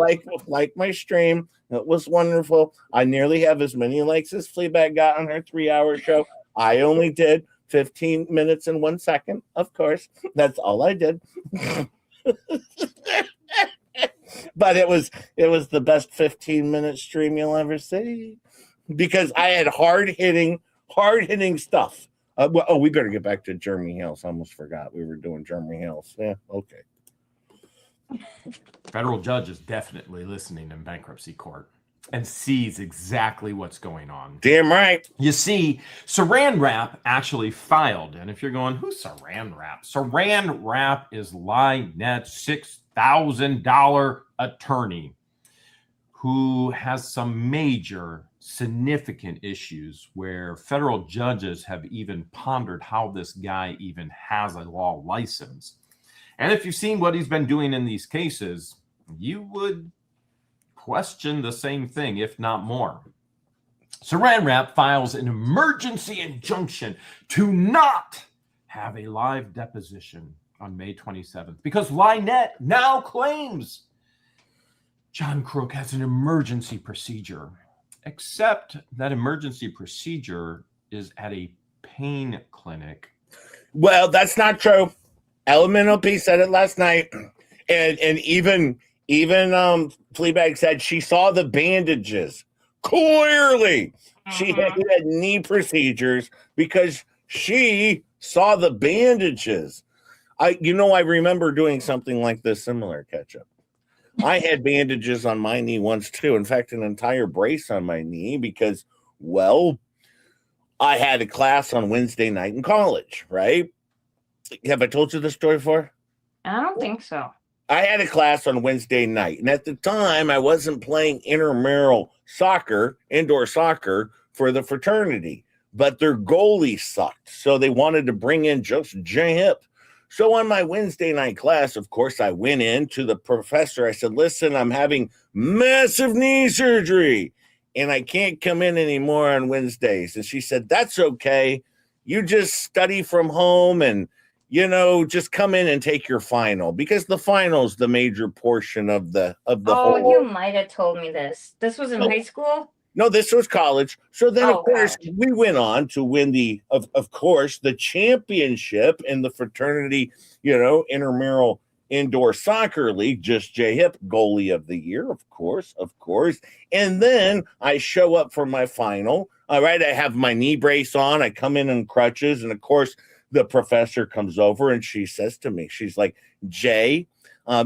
like my stream. It was wonderful. I nearly have as many likes as Fleabag got on her 3-hour show. I only did 15 minutes and 1 second, of course. That's all I did. But it was the best 15-minute stream you'll ever see because I had hard hitting stuff. We better get back to Jeremy Hills. I almost forgot we were doing Jeremy Hills. Yeah, okay. Federal judge is definitely listening in bankruptcy court and sees exactly what's going on. Damn right. You see, Saran Wrap actually filed, and if you're going, who's Saran Wrap? Saran Wrap is Lynette's $6,000 attorney who has some major significant issues where federal judges have even pondered how this guy even has a law license. And if you've seen what he's been doing in these cases, you would question the same thing, if not more. Saran Wrap files an emergency injunction to not have a live deposition on May 27th because Lynette now claims John Crook has an emergency procedure, except that emergency procedure is at a pain clinic. Well, that's not true. Lmnop said it last night, and even Fleabag said she saw the bandages clearly. She had knee procedures because she saw the bandages. I remember doing something like this similar, Ketchup. I had bandages on my knee once too. In fact, an entire brace on my knee because, well, I had a class on Wednesday night in college, right? Have I told you the story before? I don't think so. I had a class on Wednesday night, and at the time, I wasn't playing intramural soccer, indoor soccer, for the fraternity, but their goalie sucked, so they wanted to bring in just J-Hip. So on my Wednesday night class, of course, I went in to the professor. I said, listen, I'm having massive knee surgery, and I can't come in anymore on Wednesdays. And she said, that's okay. You just study from home and just come in and take your final because the final is the major portion of the whole. You might have told me this. This was in high school? No, this was college. So then, of course, we went on to win of course, the championship in the fraternity, intramural indoor soccer league, just J-Hip goalie of the year, of course. And then I show up for my final. All right, I have my knee brace on. I come in crutches. And of course, the professor comes over and she says to me, she's like, Jay,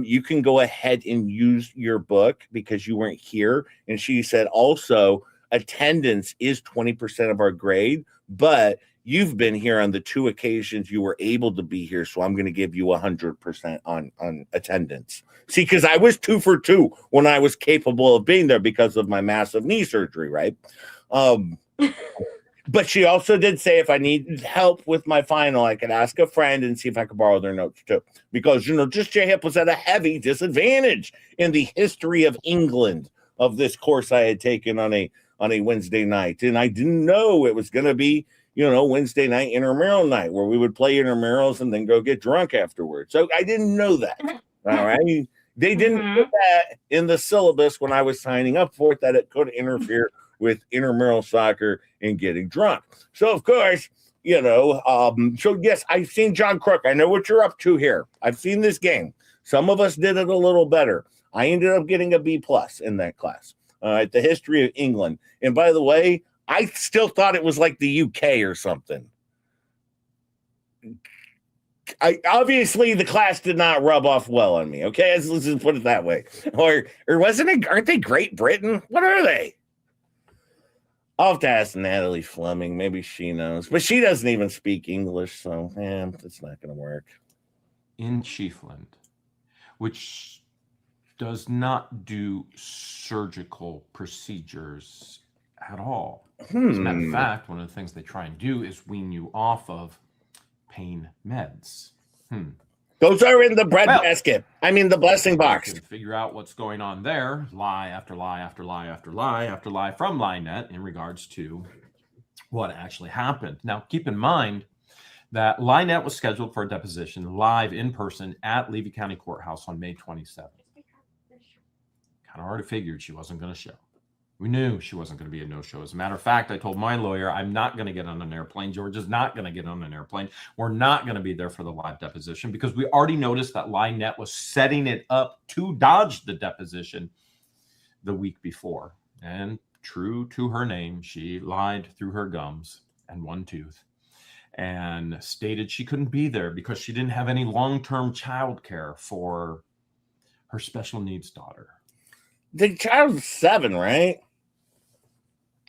you can go ahead and use your book because you weren't here. And she said, also, attendance is 20% of our grade, but you've been here on the 2 occasions you were able to be here. So I'm going to give you 100% on attendance. See, because I was 2 for 2 when I was capable of being there because of my massive knee surgery, right? But she also did say if I needed help with my final, I could ask a friend and see if I could borrow their notes too. Because, just J-Hip was at a heavy disadvantage in the history of England of this course I had taken on a Wednesday night. And I didn't know it was going to be, Wednesday night intramural night where we would play intramurals and then go get drunk afterwards. So I didn't know that. All right. They didn't put that in the syllabus when I was signing up for it, that it could interfere with intramural soccer and getting drunk. So, of course, so yes, I've seen John Crook. I know what you're up to here. I've seen this game. Some of us did it a little better. I ended up getting a B+ in that class. All right, the history of England. And by the way, I still thought it was like the UK or something. Obviously the class did not rub off well on me. Okay, let's just put it that way. Or wasn't it? Aren't they Great Britain? What are they? I'll have to ask Natalie Fleming. Maybe she knows. But she doesn't even speak English, so it's not going to work. In Chiefland, which does not do surgical procedures at all. As a matter of fact, one of the things they try and do is wean you off of pain meds. Those are in the bread basket. I mean, the blessing box. Figure out what's going on there. Lie after lie after lie after lie after lie from Lynette in regards to what actually happened. Now, keep in mind that Lynette was scheduled for a deposition live in person at Levy County Courthouse on May 27th. Kind of already figured she wasn't going to show. We knew she wasn't going to be a no-show. As a matter of fact, I told my lawyer, I'm not going to get on an airplane. George is not going to get on an airplane. We're not going to be there for the live deposition because we already noticed that Lynette was setting it up to dodge the deposition the week before. And true to her name, she lied through her gums and one tooth and stated she couldn't be there because she didn't have any long-term child care for her special needs daughter. The child's 7, right?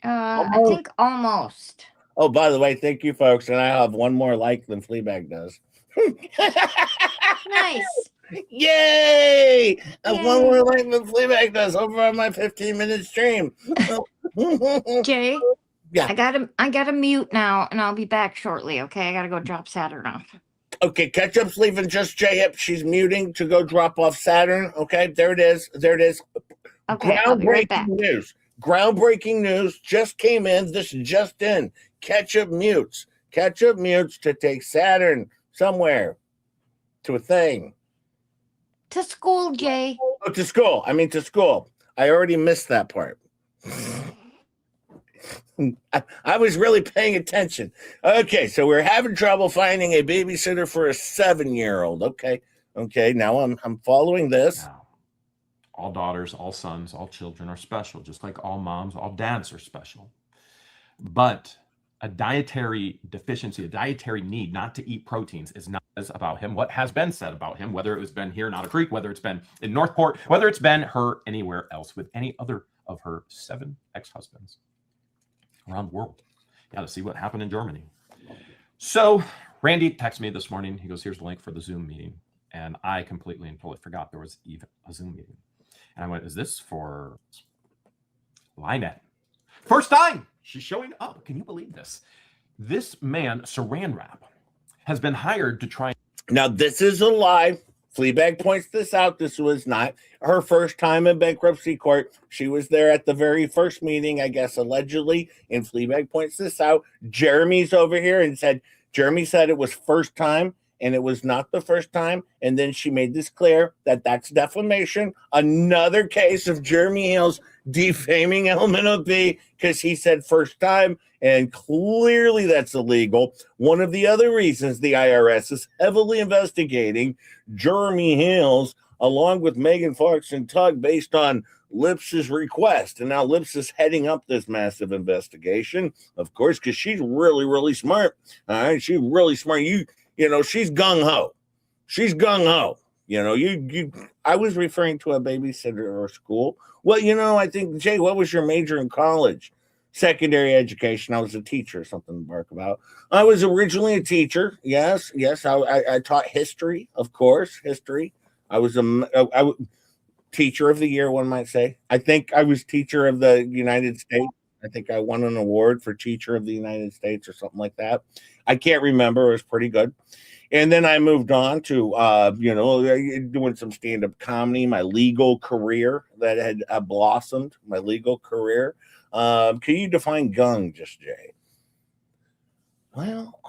I think almost. Oh, by the way, thank you, folks. And I have one more like than Fleabag does. Nice. Yay! One more like than Fleabag does over on my 15-minute stream. Jay, Yeah. I gotta mute now, and I'll be back shortly. Okay, I gotta go drop Saturn off. Okay, Ketchup's leaving just J-Hip. She's muting to go drop off Saturn. Okay, there it is. There it is. Okay, I'll be right back. News. Groundbreaking news just came in. This is just in. Ketchup mutes. Ketchup mutes to take Saturn somewhere to a thing. To school, Jay. Oh, to school. I mean, to school. I already missed that part. I was really paying attention. Okay, so we're having trouble finding a babysitter for a 7-year-old. Okay, now I'm following this. Now, all daughters, all sons, all children are special, just like all moms, all dads are special. But a dietary deficiency, a dietary need not to eat proteins is not as about him. What has been said about him, whether it was been here in Otter Creek, whether it's been in Northport, whether it's been her anywhere else with any other of her 7 ex-husbands around the world. Yeah, to see what happened in Germany. So Randy texted me this morning. He goes, here's the link for the Zoom meeting. And I completely and totally forgot there was even a Zoom meeting. And I went, is this for Lynette? First time she's showing up. Can you believe this? This man, Saran Wrap, has been hired to try. Now, this is a lie. Fleabag points this out. This was not her first time in bankruptcy court. She was there at the very first meeting, I guess, allegedly. And Fleabag points this out. Jeremy's over here and said, Jeremy said it was first time and it was not the first time. And then she made this clear that that's defamation. Another case of Jeremy Hales defaming Lmnop because he said first time. And clearly that's illegal. One of the other reasons the IRS is heavily investigating Jeremy Hales along with Megan Fox and Tug based on Lips's request. And now Lips is heading up this massive investigation, of course, because she's really, really smart. All right, she's really smart. You know, she's gung-ho. She's gung-ho. You know, I was referring to a babysitter or school. Well, you know, I think, Jay, what was your major in college? Secondary education. I was a teacher, something to bark about. I was originally a teacher. Yes. I taught history, of course, history. I was teacher of the year, one might say. I think I was teacher of the United States. I think I won an award for teacher of the United States or something like that. I can't remember. It was pretty good. And then I moved on to, doing some stand-up comedy, my legal career that had blossomed, my legal career. Can you define gung, just Jay? Well,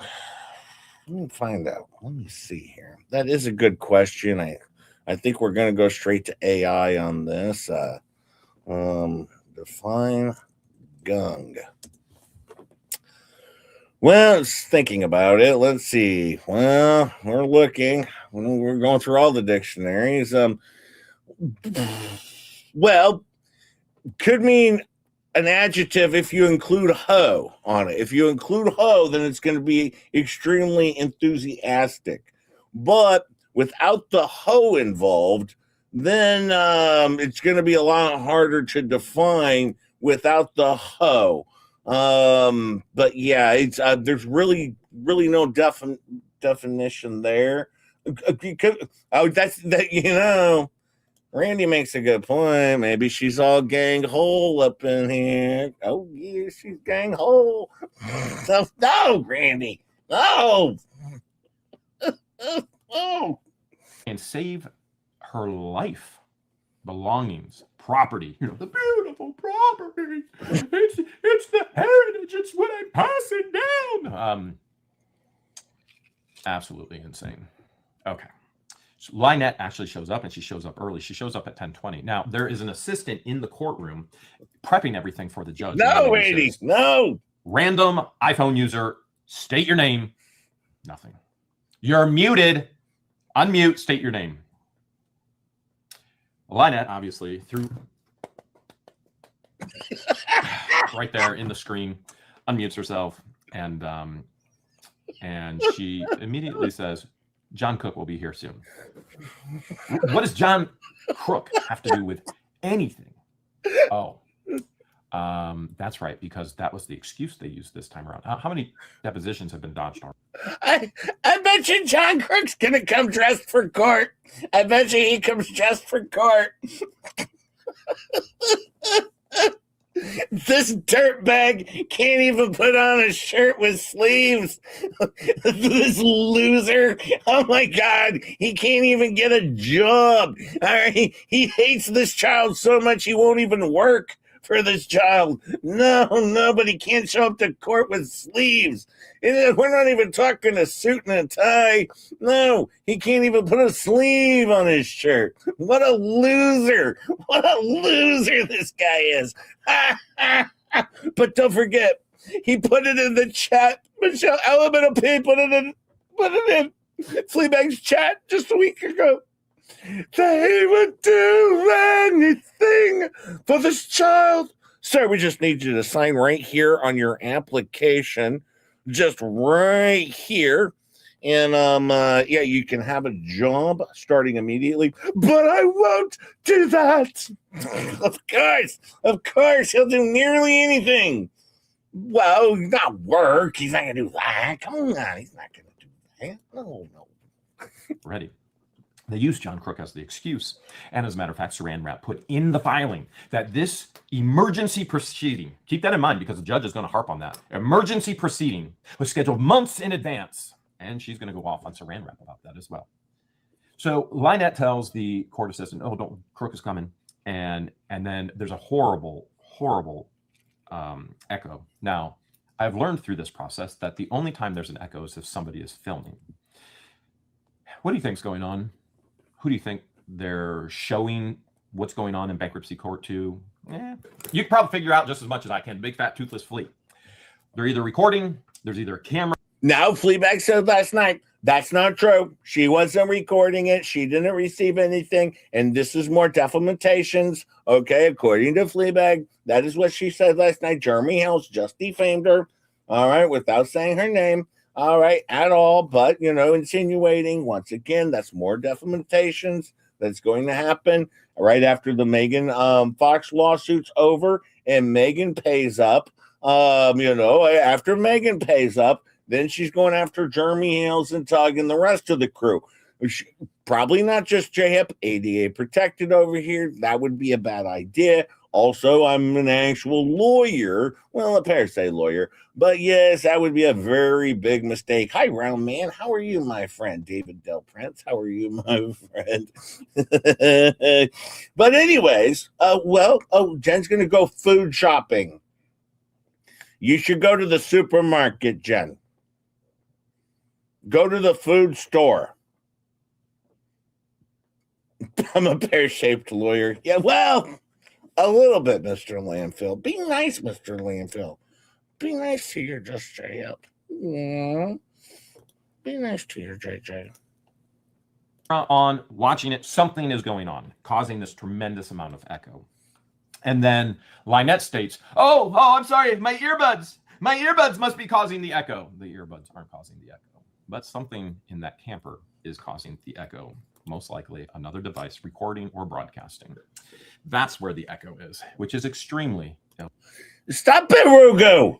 let me find out. Let me see here. That is a good question. I think we're going to go straight to AI on this. Define gung. Well, just thinking about it. Let's see. Well, we're looking. We're going through all the dictionaries. Well, could mean an adjective if you include ho on it. If you include ho, then it's going to be extremely enthusiastic. But without the ho involved, then it's going to be a lot harder to define without the ho. But yeah, it's there's really no definition there. That's that, you know. Randy makes a good point. Maybe she's all gang hole up in here. Oh, yeah, she's gang hole. No, Randy. No. And save her life, belongings, property. You know, the beautiful property. It's the heritage. It's what I'm passing down. Absolutely insane. Okay. So Lynette actually shows up, and she shows up early. She shows up at 10:20. Now, there is an assistant in the courtroom prepping everything for the judge. No, ladies, no. Random iPhone user, state your name. Nothing. You're muted. Unmute, state your name. Lynette, obviously, through right there in the screen, unmutes herself, and she immediately says, John Cook will be here soon. What does John Crook have to do with anything? Oh, that's right, because that was the excuse they used this time around. How many depositions have been dodged already? I bet you John Crook's gonna come dressed for court. I bet you he comes dressed for court. This dirtbag can't even put on a shirt with sleeves. This loser, oh my God, he can't even get a job. All right, he hates this child so much he won't even work for this child. No, nobody can't show up to court with sleeves. We're not even talking a suit and a tie. No, he can't even put a sleeve on his shirt. What a loser. What a loser this guy is. But don't forget, he put it in the chat. Michelle Lmnop put it in Fleabag's chat just a week ago. They would do anything for this child. Sir, we just need you to sign right here on your application. Just right here. And yeah, you can have a job starting immediately. But I won't do that. Of course, he'll do nearly anything. Well, not work. He's not gonna do that. Come on, he's not gonna do that. No. Ready. They used John Crook as the excuse. And as a matter of fact, Saran Wrap put in the filing that this emergency proceeding, keep that in mind because the judge is going to harp on that, emergency proceeding was scheduled months in advance. And she's going to go off on Saran Wrap about that as well. So Lynette tells the court assistant, oh, don't, Crook is coming. And then there's a horrible echo. Now, I've learned through this process that the only time there's an echo is if somebody is filming. What do you think's going on? Who do you think they're showing what's going on in bankruptcy court to? You can probably figure out just as much as I can. Big fat toothless flea. They're either recording, there's either a camera. Now, Fleabag said last night, that's not true. She wasn't recording it. She didn't receive anything. And this is more defamations. Okay, according to Fleabag, that is what she said last night. Jeremy Helms just defamed her. All right, without saying her name. All right, at all, but, insinuating, once again, that's more defamations that's going to happen right after the Megan Fox lawsuit's over and Megan pays up. After Megan pays up, then she's going after Jeremy Hales and Tug and the rest of the crew. Probably not just J-Hip, ADA protected over here. That would be a bad idea. Also, I'm an actual lawyer. Well, a per se lawyer. But yes, that would be a very big mistake. Hi, Round Man. How are you, my friend? David Del Prince. How are you, my friend? But anyways, Jen's going to go food shopping. You should go to the supermarket, Jen. Go to the food store. I'm a pear-shaped lawyer. Yeah, well, a little bit, Mr. Landfill. Be nice, Mr. Landfill. Be nice to your Just J-Up. Yeah. Be nice to your JJ. On watching it, something is going on, causing this tremendous amount of echo. And then Lynette states, oh, I'm sorry, my earbuds must be causing the echo. The earbuds aren't causing the echo, but something in that camper is causing the echo. Most likely another device recording or broadcasting. That's where the echo is, which is extremely ill. Stop it, Rugu!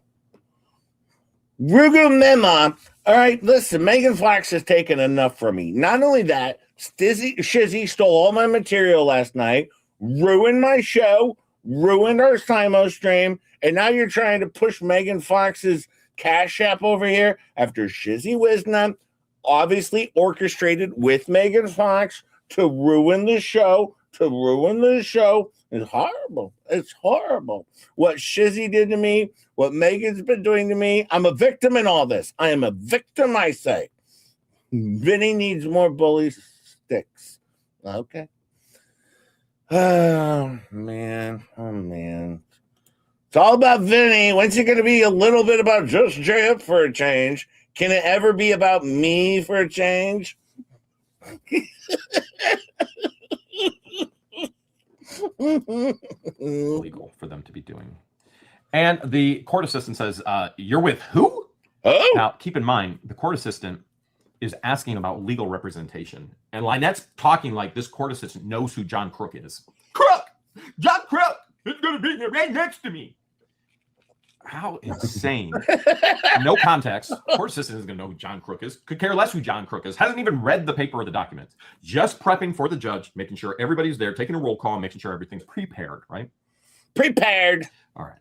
Rugu Mema. All right, listen, Megan Fox has taken enough from me. Not only that, Shizzy stole all my material last night, ruined my show, ruined our Simo stream, and now you're trying to push Megan Fox's Cash App over here after Shizzy Wisdom obviously orchestrated with Megan Fox to ruin the show. It's horrible. It's horrible. What Shizzy did to me, what Megan's been doing to me. I'm a victim in all this. I am a victim, I say. Vinny needs more bully sticks. Okay. Oh man. It's all about Vinny. When's it going to be a little bit about just Jay for a change? Can it ever be about me for a change? Illegal for them to be doing. And the court assistant says, you're with who? Oh. Now, keep in mind, the court assistant is asking about legal representation. And Lynette's talking like this court assistant knows who John Crook is. Crook! John Crook is going to be right next to me. How insane. No context. Court assistant isn't going to know who John Crook is. Could care less who John Crook is. Hasn't even read the paper or the documents. Just prepping for the judge, making sure everybody's there, taking a roll call, making sure everything's prepared, right? Prepared. All right.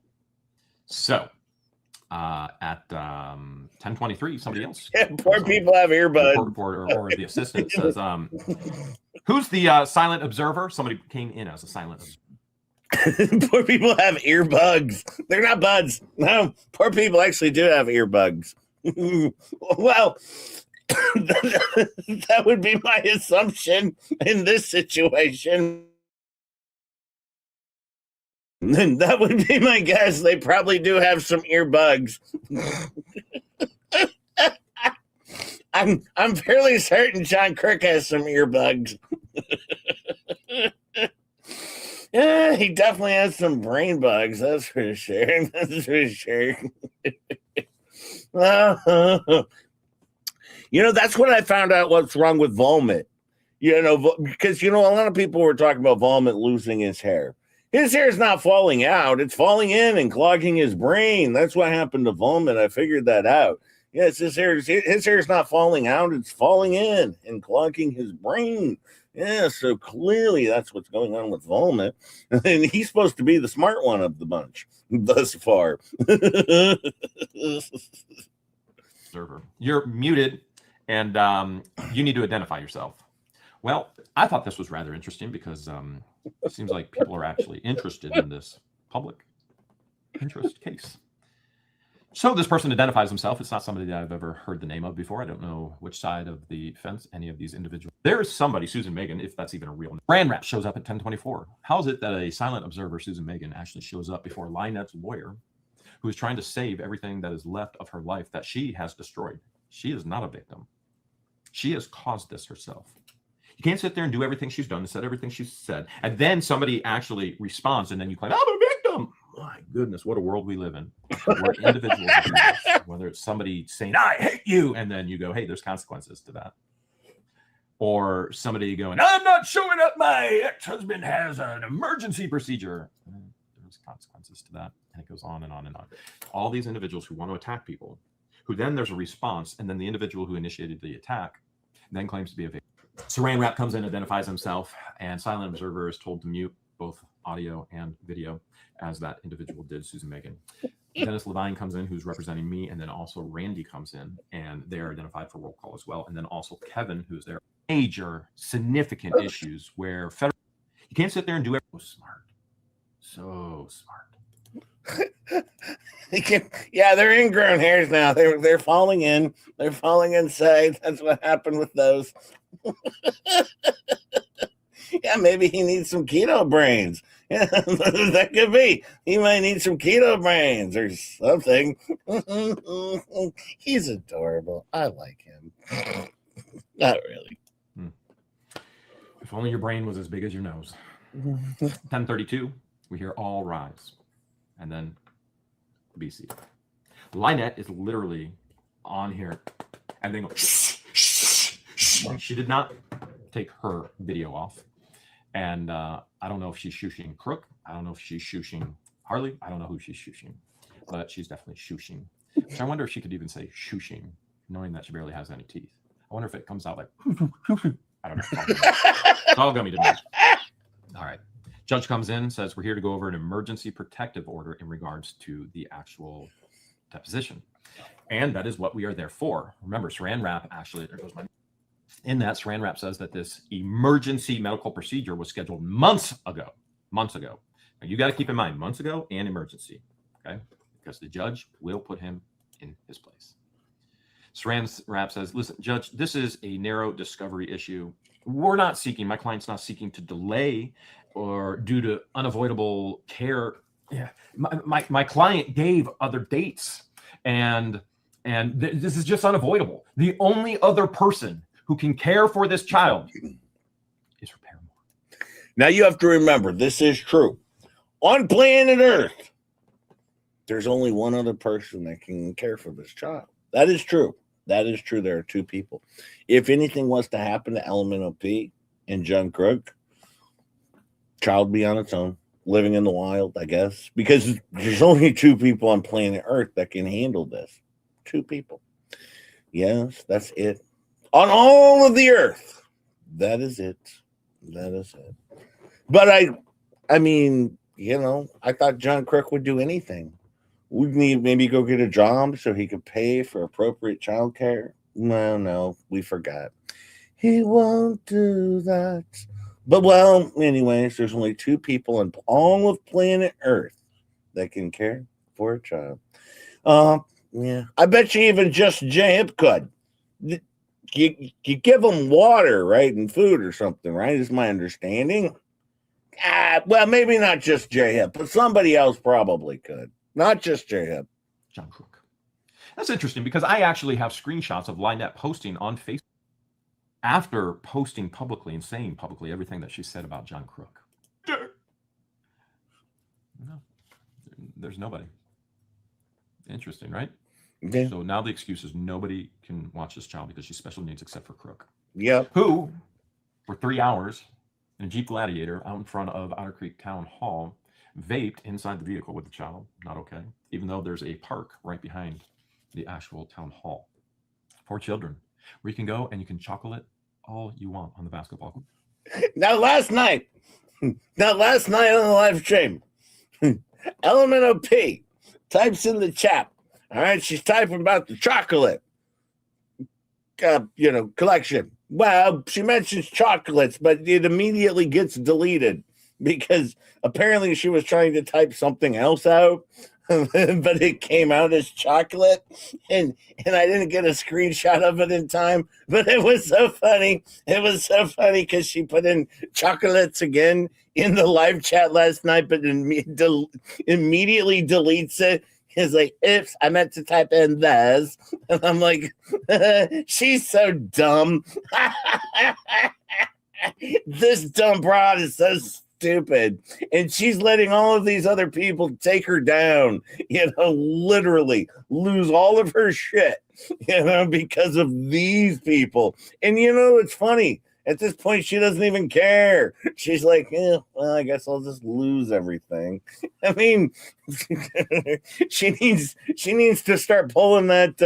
So at 10:23, somebody else. Yeah, poor people have earbuds. Or the assistant says, who's the silent observer? Somebody came in as a silent observer. Poor people have earbuds. They're not buds. No, poor people actually do have earbuds. Well, that would be my assumption in this situation. That would be my guess. They probably do have some earbuds. I'm fairly certain John Crook has some earbuds. Yeah, he definitely has some brain bugs. That's for sure. That's for sure. That's when I found out what's wrong with Volmit. Because, a lot of people were talking about Volmit losing his hair. His hair is not falling out. It's falling in and clogging his brain. That's what happened to Volmit. I figured that out. Yes, his hair is not falling out. It's falling in and clogging his brain. Yeah, so clearly that's what's going on with Volmit. And he's supposed to be the smart one of the bunch thus far. Server. You're muted, and you need to identify yourself. Well, I thought this was rather interesting because it seems like people are actually interested in this public interest case. So this person identifies himself. It's not somebody that I've ever heard the name of before. I don't know which side of the fence any of these individuals. There is somebody, Susan Megan, if that's even a real name. Brand Rap shows up at 10:24. How is it that a silent observer, Susan Megan, actually shows up before Lynette's lawyer, who is trying to save everything that is left of her life that she has destroyed? She is not a victim. She has caused this herself. You can't sit there and do everything she's done and said everything she's said, and then somebody actually responds, and then you claim, I'm a victim. My goodness, what a world we live in. Where individuals do this, whether it's somebody saying, I hate you, and then you go, hey, there's consequences to that. Or somebody going, I'm not showing up, my ex-husband has an emergency procedure. There's consequences to that. And it goes on and on and on. All these individuals who want to attack people, who then there's a response, and then the individual who initiated the attack then claims to be a victim. Saran Wrap comes in, identifies himself, and silent observer is told to mute both audio and video, as that individual did, Susan Megan. Dennis Levine comes in, who's representing me, and then also Randy comes in, and they are identified for roll call as well. And then also Kevin, who's there. Major, significant issues where federal, you can't sit there and do it. So smart. Yeah, they're ingrown hairs now. They're falling in. They're falling inside. That's what happened with those. Yeah, maybe he needs some keto brains. Yeah, that could be. He might need some keto brains or something. He's adorable. I like him. Not really. If only your brain was as big as your nose. 10:32, we hear all rise. And then BC. Lynette is literally on here and then go, shh, shh, shh. She did not take her video off. And I don't know if she's shushing Crook. I don't know if she's shushing Harley. I don't know who she's shushing, but she's definitely shushing. So I wonder if she could even say shushing, knowing that she barely has any teeth. I wonder if it comes out like, I don't know. It's all gummy to me. All right. Judge comes in, says, we're here to go over an emergency protective order in regards to the actual deposition. And that is what we are there for. Remember, Saran Wrap, actually, there goes my... In that, Saran Wrap says that this emergency medical procedure was scheduled months ago. Months ago. Now, you got to keep in mind, months ago and emergency, okay? Because the judge will put him in his place. Saran Wrap says, listen, Judge, this is a narrow discovery issue. We're not seeking, my client's not seeking to delay or due to unavoidable care. Yeah, my client gave other dates, and this is just unavoidable. The only other person who can care for this child is her paramour. Now you have to remember, this is true. On planet Earth, there's only one other person that can care for this child. That is true. That is true. There are two people. If anything was to happen to Lmnop and John Crook, child be on its own, living in the wild, I guess, because there's only two people on planet Earth that can handle this. Two people. Yes, that's it. On all of the Earth, that is it. That is it. But I mean, you know, I thought John Crook would do anything. We'd need maybe go get a job so he could pay for appropriate child care. No, we forgot. He won't do that. But, well, anyways, there's only two people on all of planet Earth that can care for a child. Yeah. I bet you even just J-Hip could. You give them water, right, and food or something, right, is my understanding. Well, maybe not just J-Hip, but somebody else probably could. Not just J-Hip. John Crook. That's interesting because I actually have screenshots of Lynette posting on Facebook after posting publicly and saying publicly everything that she said about John Crook. No, there's nobody. Interesting, right? Okay. So now the excuse is nobody can watch this child because she's special needs except for Crook. Yep. Who, for 3 hours in a Jeep Gladiator out in front of Otter Creek Town Hall, vaped inside the vehicle with the child. Not okay. Even though there's a park right behind the actual town hall for children where you can go and you can chocolate all you want on the basketball court. Now last night on the live stream, Lmnop types in the chat. All right, she's typing about the chocolate, collection. Well, she mentions chocolates, but it immediately gets deleted because apparently she was trying to type something else out, but it came out as chocolate, and I didn't get a screenshot of it in time, but it was so funny. It was so funny because she put in chocolates again in the live chat last night, but immediately deletes it. He's like, oops, I meant to type in those. And I'm like, she's so dumb. This dumb broad is so stupid. And she's letting all of these other people take her down, literally lose all of her shit, because of these people. And it's funny. At this point, she doesn't even care. She's like, well, I guess I'll just lose everything. I mean, she needs to start pulling that,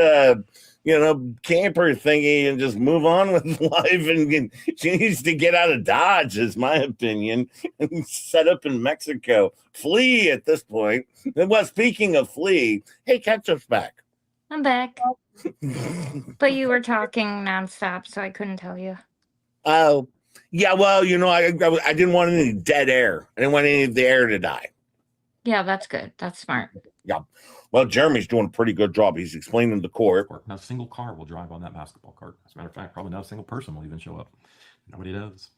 camper thingy and just move on with life. And she needs to get out of Dodge, is my opinion, and set up in Mexico. Flee at this point. Well, speaking of flee, hey, Ketchup's back. I'm back. But you were talking nonstop, so I couldn't tell you. Oh, yeah. Well, I didn't want any dead air. I didn't want any of the air to die. Yeah, that's good. That's smart. Yeah. Well, Jeremy's doing a pretty good job. He's explaining the court. Not a single car will drive on that basketball court. As a matter of fact, probably not a single person will even show up. Nobody does.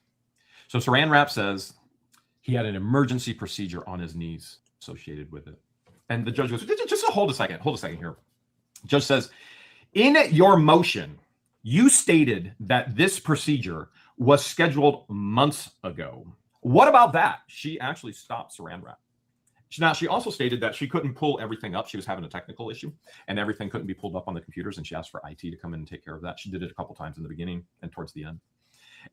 So Saran Wrap says he had an emergency procedure on his knees associated with it. And the judge goes, just hold a second here. The judge says, in your motion, you stated that this procedure was scheduled months ago. What about that? She actually stopped Saran Wrap. Now, she also stated that she couldn't pull everything up. She was having a technical issue, and everything couldn't be pulled up on the computers, and she asked for IT to come in and take care of that. She did it a couple times in the beginning and towards the end.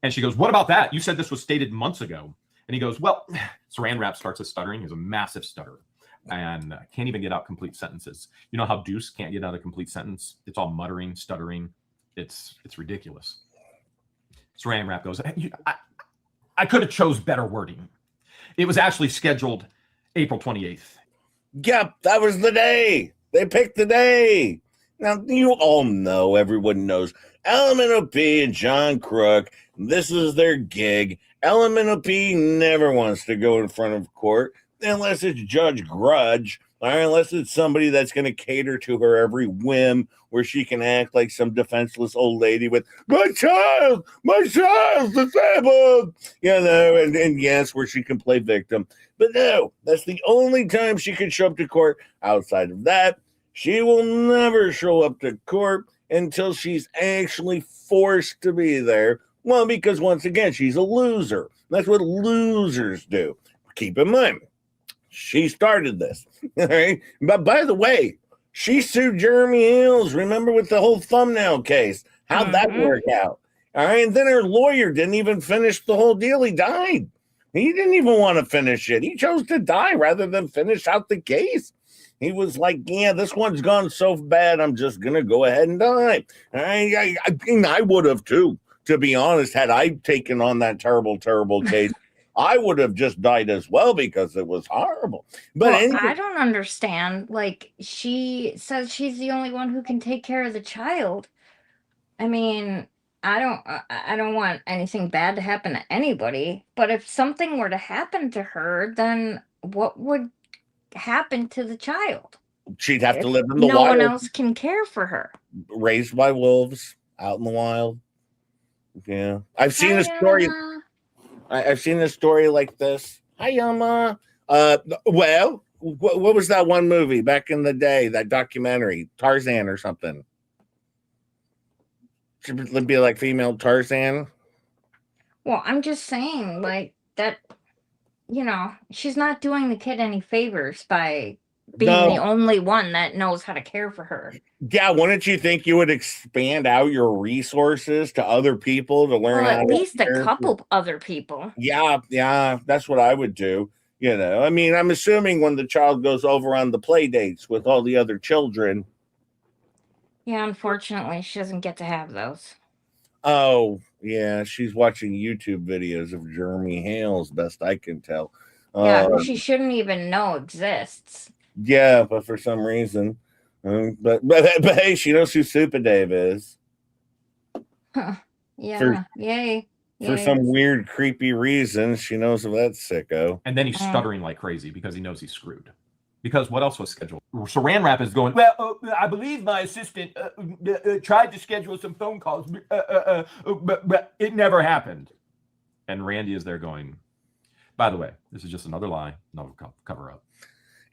And she goes, what about that? You said this was stated months ago. And he goes, well, Saran Wrap starts with stuttering. He's a massive stutterer and can't even get out complete sentences. You know how Deuce can't get out a complete sentence? It's all muttering, stuttering. It's ridiculous. Saran Wrap goes, I could have chose better wording. It was actually scheduled April 28th. Yep, that was the day. They picked the day. Now, you all know, everyone knows, Lmnop and John Crook, this is their gig. Lmnop never wants to go in front of court unless it's Judge Grudge, All right, unless it's somebody that's going to cater to her every whim, where she can act like some defenseless old lady with my child's disabled, and yes, where she can play victim. But no, that's the only time she can show up to court. Outside of that, she will never show up to court until she's actually forced to be there. Well, because once again, she's a loser. That's what losers do. Keep in mind, she started this. All right. But by the way, she sued Jeremy Hills. Remember with the whole thumbnail case? How'd that work out? All right. And then her lawyer didn't even finish the whole deal. He died. He didn't even want to finish it. He chose to die rather than finish out the case. He was like, yeah, this one's gone so bad, I'm just going to go ahead and die. I mean, I would have too, to be honest. Had I taken on that terrible, terrible case, I would have just died as well because it was horrible. But well, anyway, I don't understand. Like, she says she's the only one who can take care of the child. I mean, I don't want anything bad to happen to anybody, but if something were to happen to her, then what would happen to the child? She'd have to live in the no wild. one else can care for her. Raised by wolves out in the wild. Yeah. I've seen a story. I've seen a story like this. Hi, Yama. Well, what was that one movie back in the day? That documentary, Tarzan or something. Should it be like female Tarzan? Well, I'm just saying, like, that, she's not doing the kid any favors by being the only one that knows how to care for her. Yeah, wouldn't you think you would expand out your resources to other people to learn at least a couple other people? Yeah, that's what I would do. I mean, I'm assuming when the child goes over on the play dates with all the other children. Yeah, unfortunately, she doesn't get to have those. Oh, yeah, she's watching YouTube videos of Jeremy Hales, best I can tell. Yeah, who she shouldn't even know exists. Yeah, but for some reason. But hey, she knows who Super Dave is. Huh. Yeah, yay. For some weird, creepy reason, she knows of that sicko. And then he's stuttering like crazy because he knows he's screwed. Because what else was scheduled? Saran Wrap is going, well, I believe my assistant tried to schedule some phone calls, but it never happened. And Randy is there going, by the way, this is just another lie, another cover up.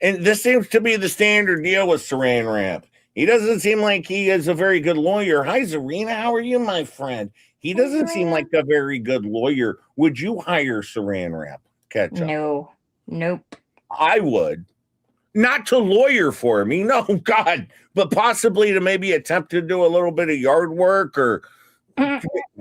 And this seems to be the standard deal with Saran Wrap. He doesn't seem like he is a very good lawyer. Hi, Zarina. How are you, my friend? He doesn't seem like a very good lawyer. Would you hire Saran Wrap? Ketchup? No. Nope. I would. Not to lawyer for me. No, God. But possibly to maybe attempt to do a little bit of yard work or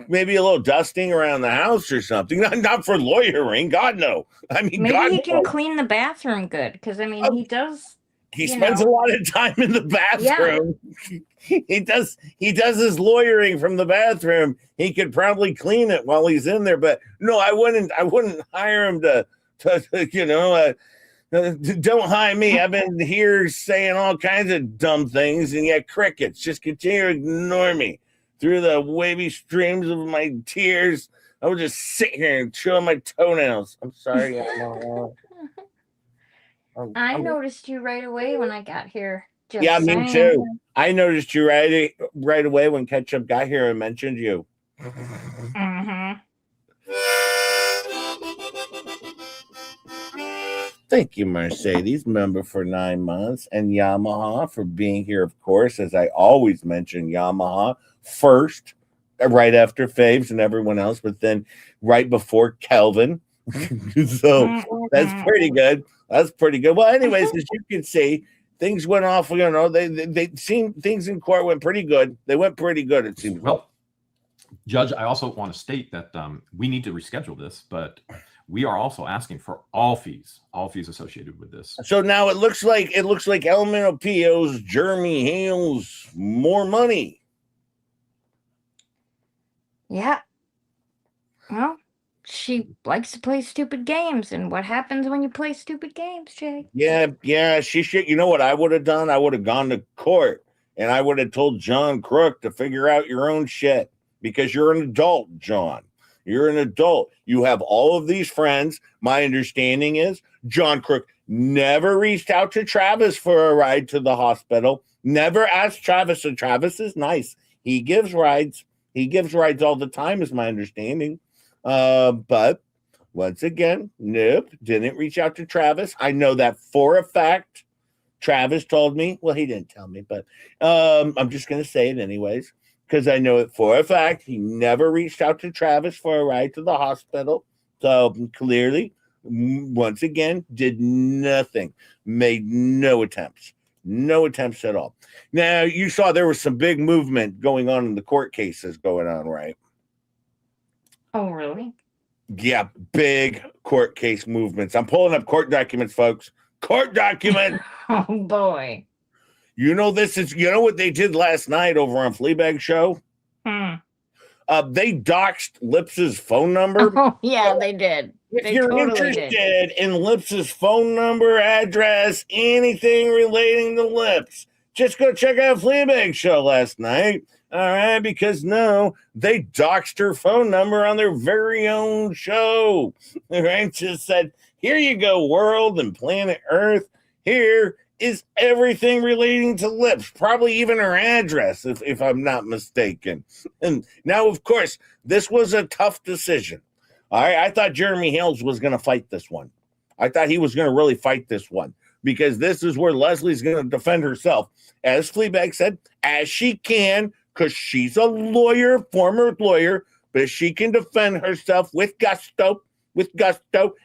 maybe a little dusting around the house or something. Not for lawyering. God, no. I mean, maybe God, he can clean the bathroom good because, I mean, he does. He spends a lot of time in the bathroom. Yeah. He does his lawyering from the bathroom. He could probably clean it while he's in there. But no, I wouldn't hire him to don't hire me. I've been here saying all kinds of dumb things, and yet crickets just continue to ignore me through the wavy streams of my tears. I would just sit here and chew on my toenails. I'm sorry. I noticed you right away when I got here. Yeah, me too. I noticed you right away when Ketchup got here and mentioned you. Mm-hmm. Thank you, Mercedes, member for 9 months, and Yamaha for being here, of course, as I always mention Yamaha first, right after Faves and everyone else, but then right before Kelvin. So that's pretty good. That's pretty good. Well, anyways, as you can see, things went off. They seemed things in court went pretty good. They went pretty good. It seems. Well, Judge, I also want to state that we need to reschedule this, but we are also asking for all fees associated with this. So now it looks like Lmnop owes Jeremy Hales more money. Yeah. Well, she likes to play stupid games, and what happens when you play stupid games, Jay? Yeah, she should. You know what I would have done? I would have gone to court, and I would have told John Crook to figure out your own shit because you're an adult, John. You're an adult. You have all of these friends. My understanding is John Crook never reached out to Travis for a ride to the hospital. Never asked Travis. And Travis is nice. He gives rides. He gives rides all the time, is my understanding. But once again, nope, didn't reach out to Travis. I know that for a fact. Travis told me. Well, he didn't tell me, but I'm just going to say it anyways, because I know it for a fact. He never reached out to Travis for a ride to the hospital. So clearly, once again, did nothing, made no attempts at all. Now, you saw there was some big movement going on in the court cases going on, right? Oh, really? Yeah, big court case movements. I'm pulling up court documents, folks. Court document. Oh, boy. You know what they did last night over on Fleabag Show? They doxed Lips's phone number. Oh, yeah, they did. If you're interested in Lips's phone number, address, anything relating to Lips, just go check out Fleabag Show last night. All right, because no, they doxed her phone number on their very own show. All right, just said, here you go, world and planet Earth. Here is everything relating to Lips, probably even her address, if I'm not mistaken. And now, of course, this was a tough decision. All right, I thought Jeremy Hales was going to fight this one. I thought he was going to really fight this one, because this is where Leslie's going to defend herself, as Fleabag said, as she can, because she's a lawyer, former lawyer, but she can defend herself with gusto,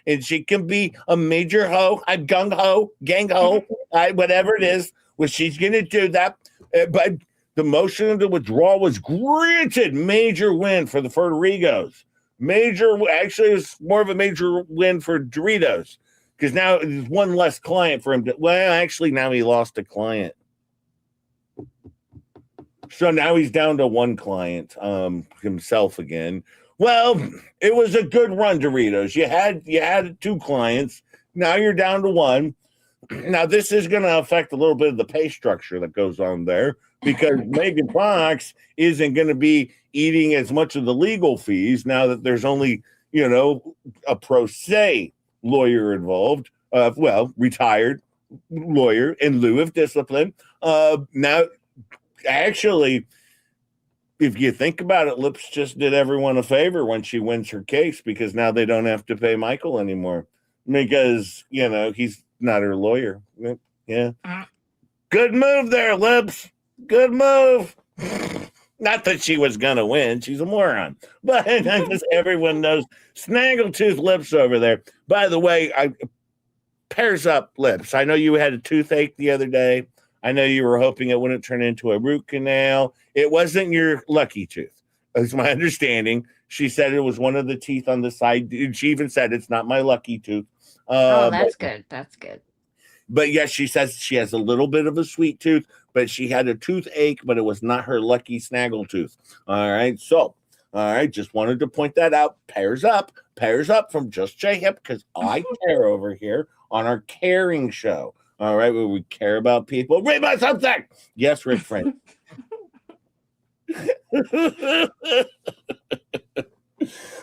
and she can be a major hoe, a gung ho, gang ho, whatever it is. Well, she's going to do that. But the motion to withdraw was granted. Major win for the Federigos. Actually, it was more of a major win for Doritos, because now there's one less client for him. Actually, now he lost a client. So now he's down to one client, himself again. Well, it was a good run, Doritos. You had two clients. Now you're down to one. Now this is going to affect a little bit of the pay structure that goes on there, because Megan Fox isn't going to be eating as much of the legal fees now that there's only, a pro se lawyer involved. Retired lawyer in lieu of discipline. Now, actually, if you think about it, Lips just did everyone a favor when she wins her case, because now they don't have to pay Michael anymore, because, he's not her lawyer. Yeah. Good move there, Lips. Good move. Not that she was going to win. She's a moron. But everyone knows Snaggletooth Lips over there. By the way, pairs up, Lips. I know you had a toothache the other day. I know you were hoping it wouldn't turn into a root canal. It wasn't your lucky tooth. That's my understanding. She said it was one of the teeth on the side. She even said it's not my lucky tooth. That's good. That's good. But yes, she says she has a little bit of a sweet tooth, but she had a toothache, but it was not her lucky snaggletooth. All right. So, all right. Just wanted to point that out. Pairs up from Just J Hip, because I care over here on our caring show. All right. Where we care about people. Read my something. Yes, Rick Frank.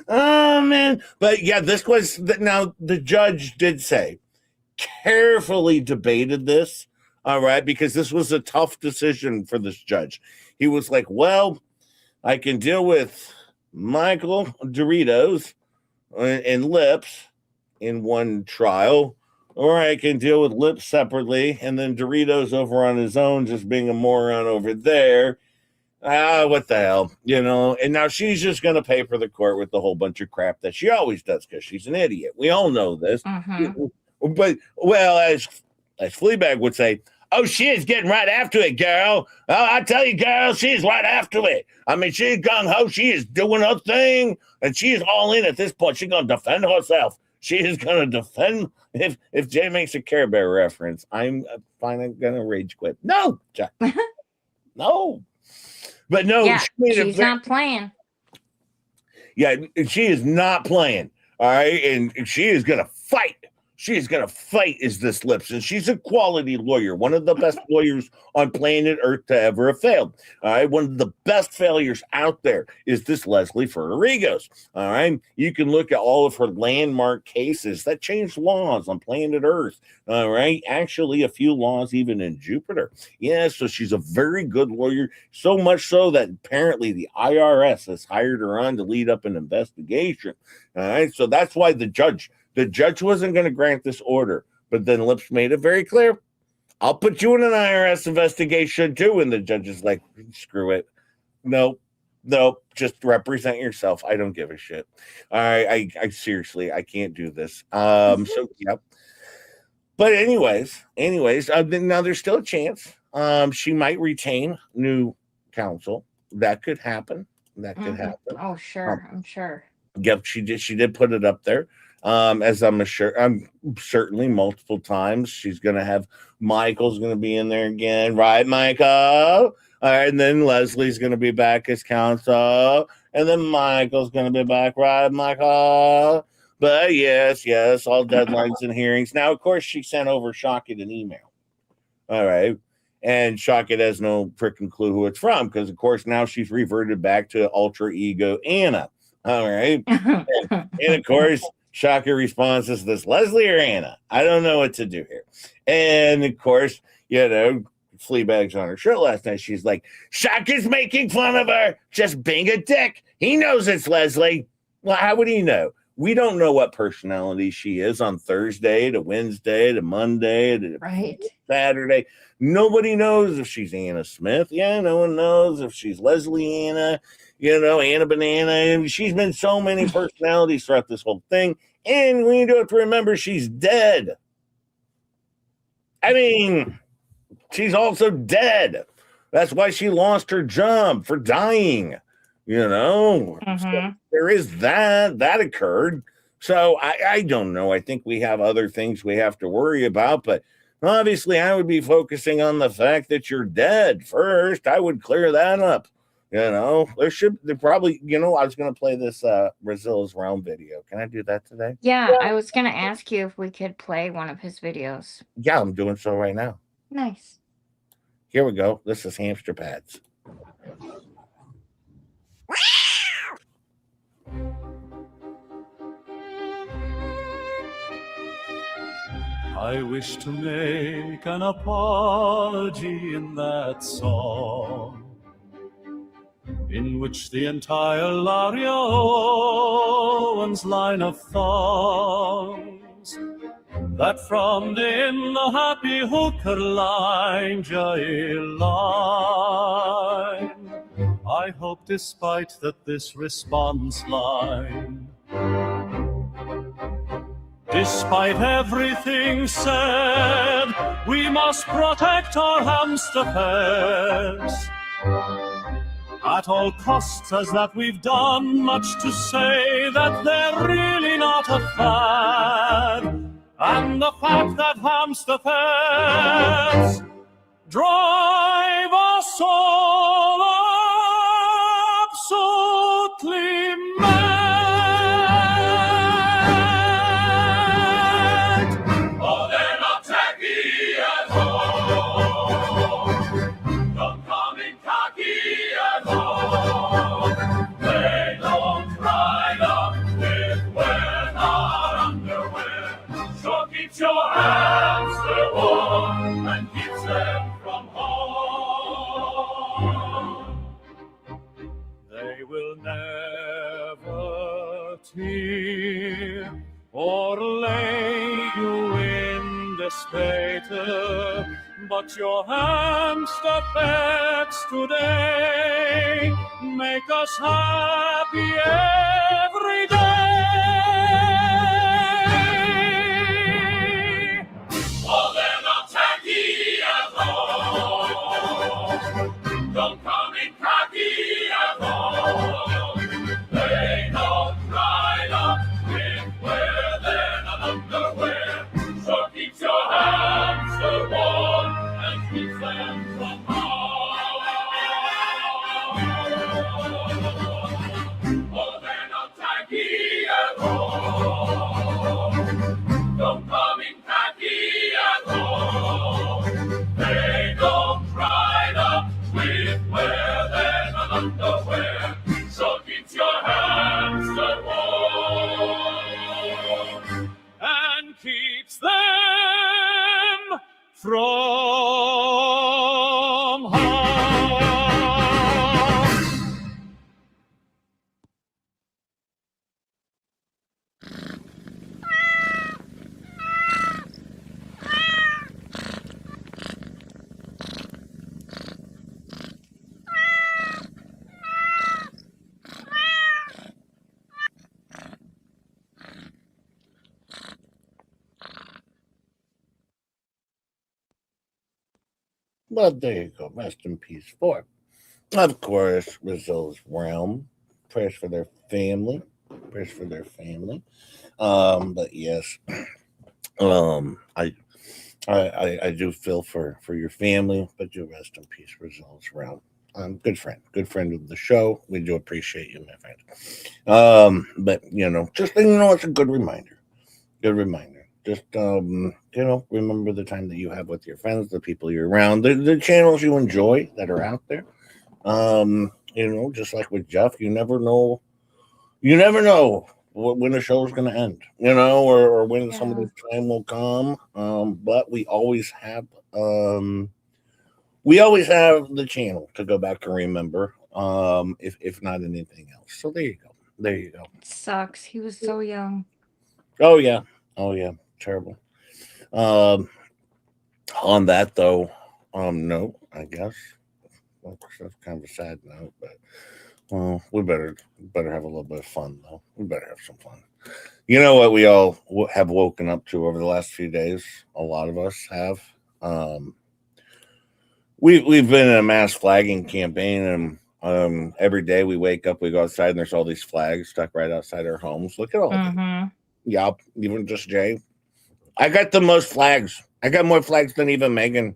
Oh, man. But yeah, this was now the judge did say, carefully debated this, all right, because this was a tough decision for this judge. He was like, well, I can deal with Michael Doritos and Lips in one trial, or I can deal with Lips separately, and then Doritos over on his own, just being a moron over there. What the hell, and now she's just going to pay for the court with the whole bunch of crap that she always does, because she's an idiot. We all know this. But, well, as Fleabag would say, oh, she is getting right after it, girl. Oh, I tell you, girl, she is right after it. I mean, she's gung-ho. She is doing her thing, and she is all in at this point. She's going to defend herself. She is going to defend. If Jay makes a Care Bear reference, I'm finally going to rage quit. No, Jack. No. But no. Yeah, she's not playing. Yeah, she is not playing. All right, and she is going to fight. She is going to fight is this Lips, and she's a quality lawyer, one of the best lawyers on planet Earth to ever have failed. All right, one of the best failures out there is this Leslie Federigo's. All right, you can look at all of her landmark cases that changed laws on planet Earth. All right, actually, a few laws even in Jupiter. Yeah, so she's a very good lawyer, so much so that apparently the IRS has hired her on to lead up an investigation. All right, so that's why the judge wasn't going to grant this order, but then Lips made it very clear, I'll put you in an IRS investigation too. And the judge is like, screw it. No, just represent yourself. I don't give a shit. All right, I seriously, I can't do this. So yeah. But anyways, now there's still a chance. She might retain new counsel. That could happen. Could happen. Oh, sure. I'm sure. Yep, she did put it up there. As I'm certainly multiple times. She's gonna have Michael's gonna be in there again, right, Michael? All right, and then Leslie's gonna be back as counsel, and then Michael's gonna be back, right, Michael? But yes, all deadlines and hearings. Now, of course, she sent over Shockett an email. All right. And Shockett has no freaking clue who it's from, because of course now she's reverted back to alter ego Anna. All right. and of course, Shockett responds, is this Leslie or Anna? I don't know what to do here. And of course, Fleabag's on her show last night. She's like, Shockett's making fun of her, just being a dick. He knows it's Leslie. Well, how would he know? We don't know what personality she is on Thursday to Wednesday to Monday to Saturday. Nobody knows if she's Anna Smith. Yeah, no one knows if she's Leslie Anna, Anna Banana. And she's been so many personalities throughout this whole thing. And we do have to remember she's dead. I mean, she's also dead. That's why she lost her job for dying. So there is that occurred. So I don't know. I think we have other things we have to worry about, but obviously I would be focusing on the fact that you're dead first. I would clear that up. There probably, I was going to play this Brazil's Realm video. Can I do that today? Yeah, I was going to ask you if we could play one of his videos. Yeah, I'm doing so right now. Nice. Here we go. This is Hamster Pads. I wish to make an apology in that song, in which the entire Larry Owens line of thongs that frowned in the happy hooker line, jail line. I hope despite that this response line, despite everything said, we must protect our hamster pets at all costs, as that we've done much to say that they're really not a fad. And the fact that hamster pets drive us all absolutely mad. Oh, they're not tacky at all. Don't come in cocky at all. They don't ride up with wear not underwear. So keeps your hamster warm and keeps them from harm. They will never tear or lay you in despair, but your hamster pets today make us happy every day. Oh, they're not tacky at all. Don't come in cocky at all. They don't ride up with where they're not underwear. So keeps your hamster warm and keeps them from harm. Oh, they're not tacky from home. But there you go. Rest in peace for, of course, Rizzo's realm. Prayers for their family. Prayers for their family. But yes, I do feel for your family, but do rest in peace, Rizzo's realm. Good friend of the show. We do appreciate you, my friend. But just it's a good reminder. Good reminder. Just remember the time that you have with your friends, the people you're around, the channels you enjoy that are out there. Just like with Jeff, you never know when the show's going to end, or when somebody's time will come. But we always have the channel to go back and remember. If not anything else. So there you go. It sucks. He was so young. Oh yeah. Terrible. On that though, no, I guess. Well, that's kind of a sad note, but we better have a little bit of fun though. We better have some fun. You know what we all have woken up to over the last few days? A lot of us have. We've been in a mass flagging campaign, and every day we wake up, we go outside, and there's all these flags stuck right outside our homes. Look at all of them. Yup, even just Jay. I got the most flags. I got more flags than even Megan.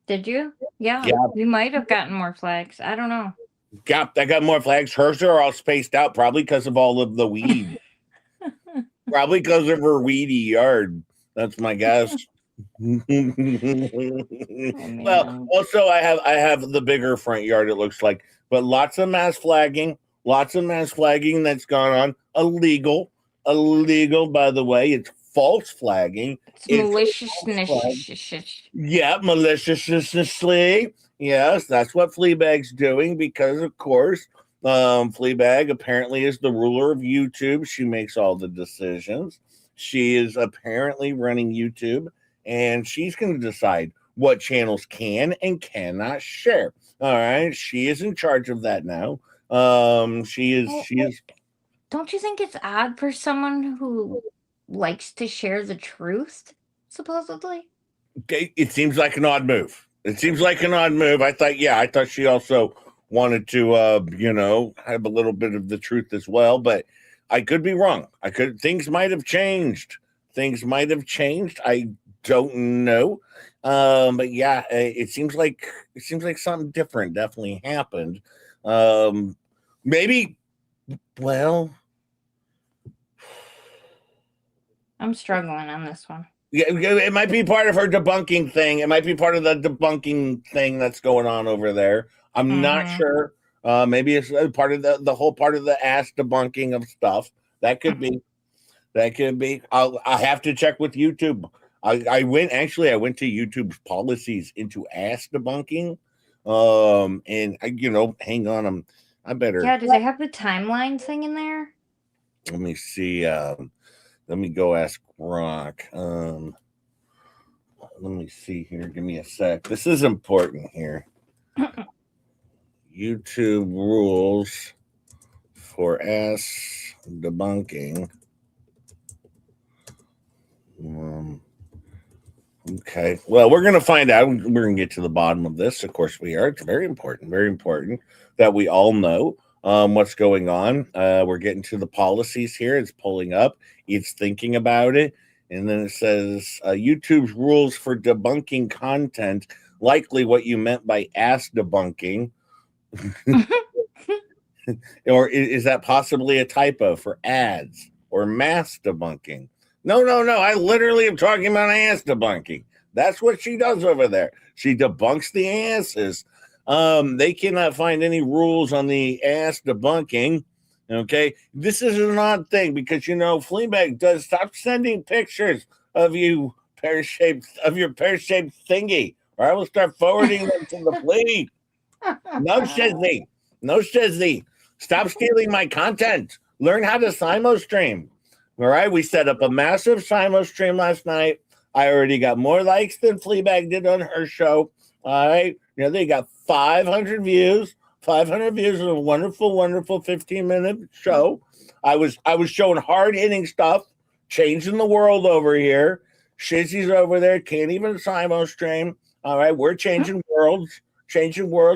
Did you? Yeah. You might have gotten more flags. I don't know. Yep, I got more flags. Hers are all spaced out, probably because of all of the weed. Probably because of her weedy yard. That's my guess. Well, also I have the bigger front yard, it looks like, but lots of mass flagging that's gone on. Illegal, by the way. It's false flagging. It's maliciousness. Yeah, maliciously. Yes, that's what Fleabag's doing, because of course Fleabag apparently is the ruler of YouTube. She makes all the decisions. She is apparently running YouTube, and she's going to decide what channels can and cannot share. All right, she is in charge of that now. She is. Don't you think it's odd for someone who likes to share the truth, supposedly? It seems like an odd move. I thought she also wanted to, have a little bit of the truth as well, but I could be wrong. Things might have changed. I don't know. But yeah, it seems like something different definitely happened. Maybe, well, I'm struggling on this one. Yeah, it might be part of her debunking thing. It might be part of the debunking thing that's going on over there. I'm not sure. Maybe it's part of the whole part of the ass debunking of stuff. That could be. I'll have to check with YouTube. I went to YouTube's policies into ass debunking. And hang on. I better. Yeah, does it have the timeline thing in there? Let me see. Let me go ask Rock. Let me see here. Give me a sec. This is important here. YouTube rules for ass debunking. Okay. Well, we're going to find out. We're going to get to the bottom of this. Of course we are. It's very important that we all know what's going on. We're getting to the policies here. It's pulling up. It's thinking about it. And then it says YouTube's rules for debunking content, likely what you meant by ass debunking. Or is that possibly a typo for ads or mass debunking? No. I literally am talking about ass debunking. That's what she does over there. She debunks the asses. They cannot find any rules on the ass debunking. Okay, this is an odd thing because Fleabag does stop sending pictures of you pear-shaped thingy, or I will start forwarding them to the flea. No shizzy. No shizzy. Stop stealing my content. Learn how to Simo stream. All right. We set up a massive Simo stream last night. I already got more likes than Fleabag did on her show. All right. You know, they got 500 views. 500 views of a wonderful, wonderful 15-minute show. I was showing hard-hitting stuff, changing the world over here. Shizzy's over there, can't even Simo stream. All right, we're changing worlds,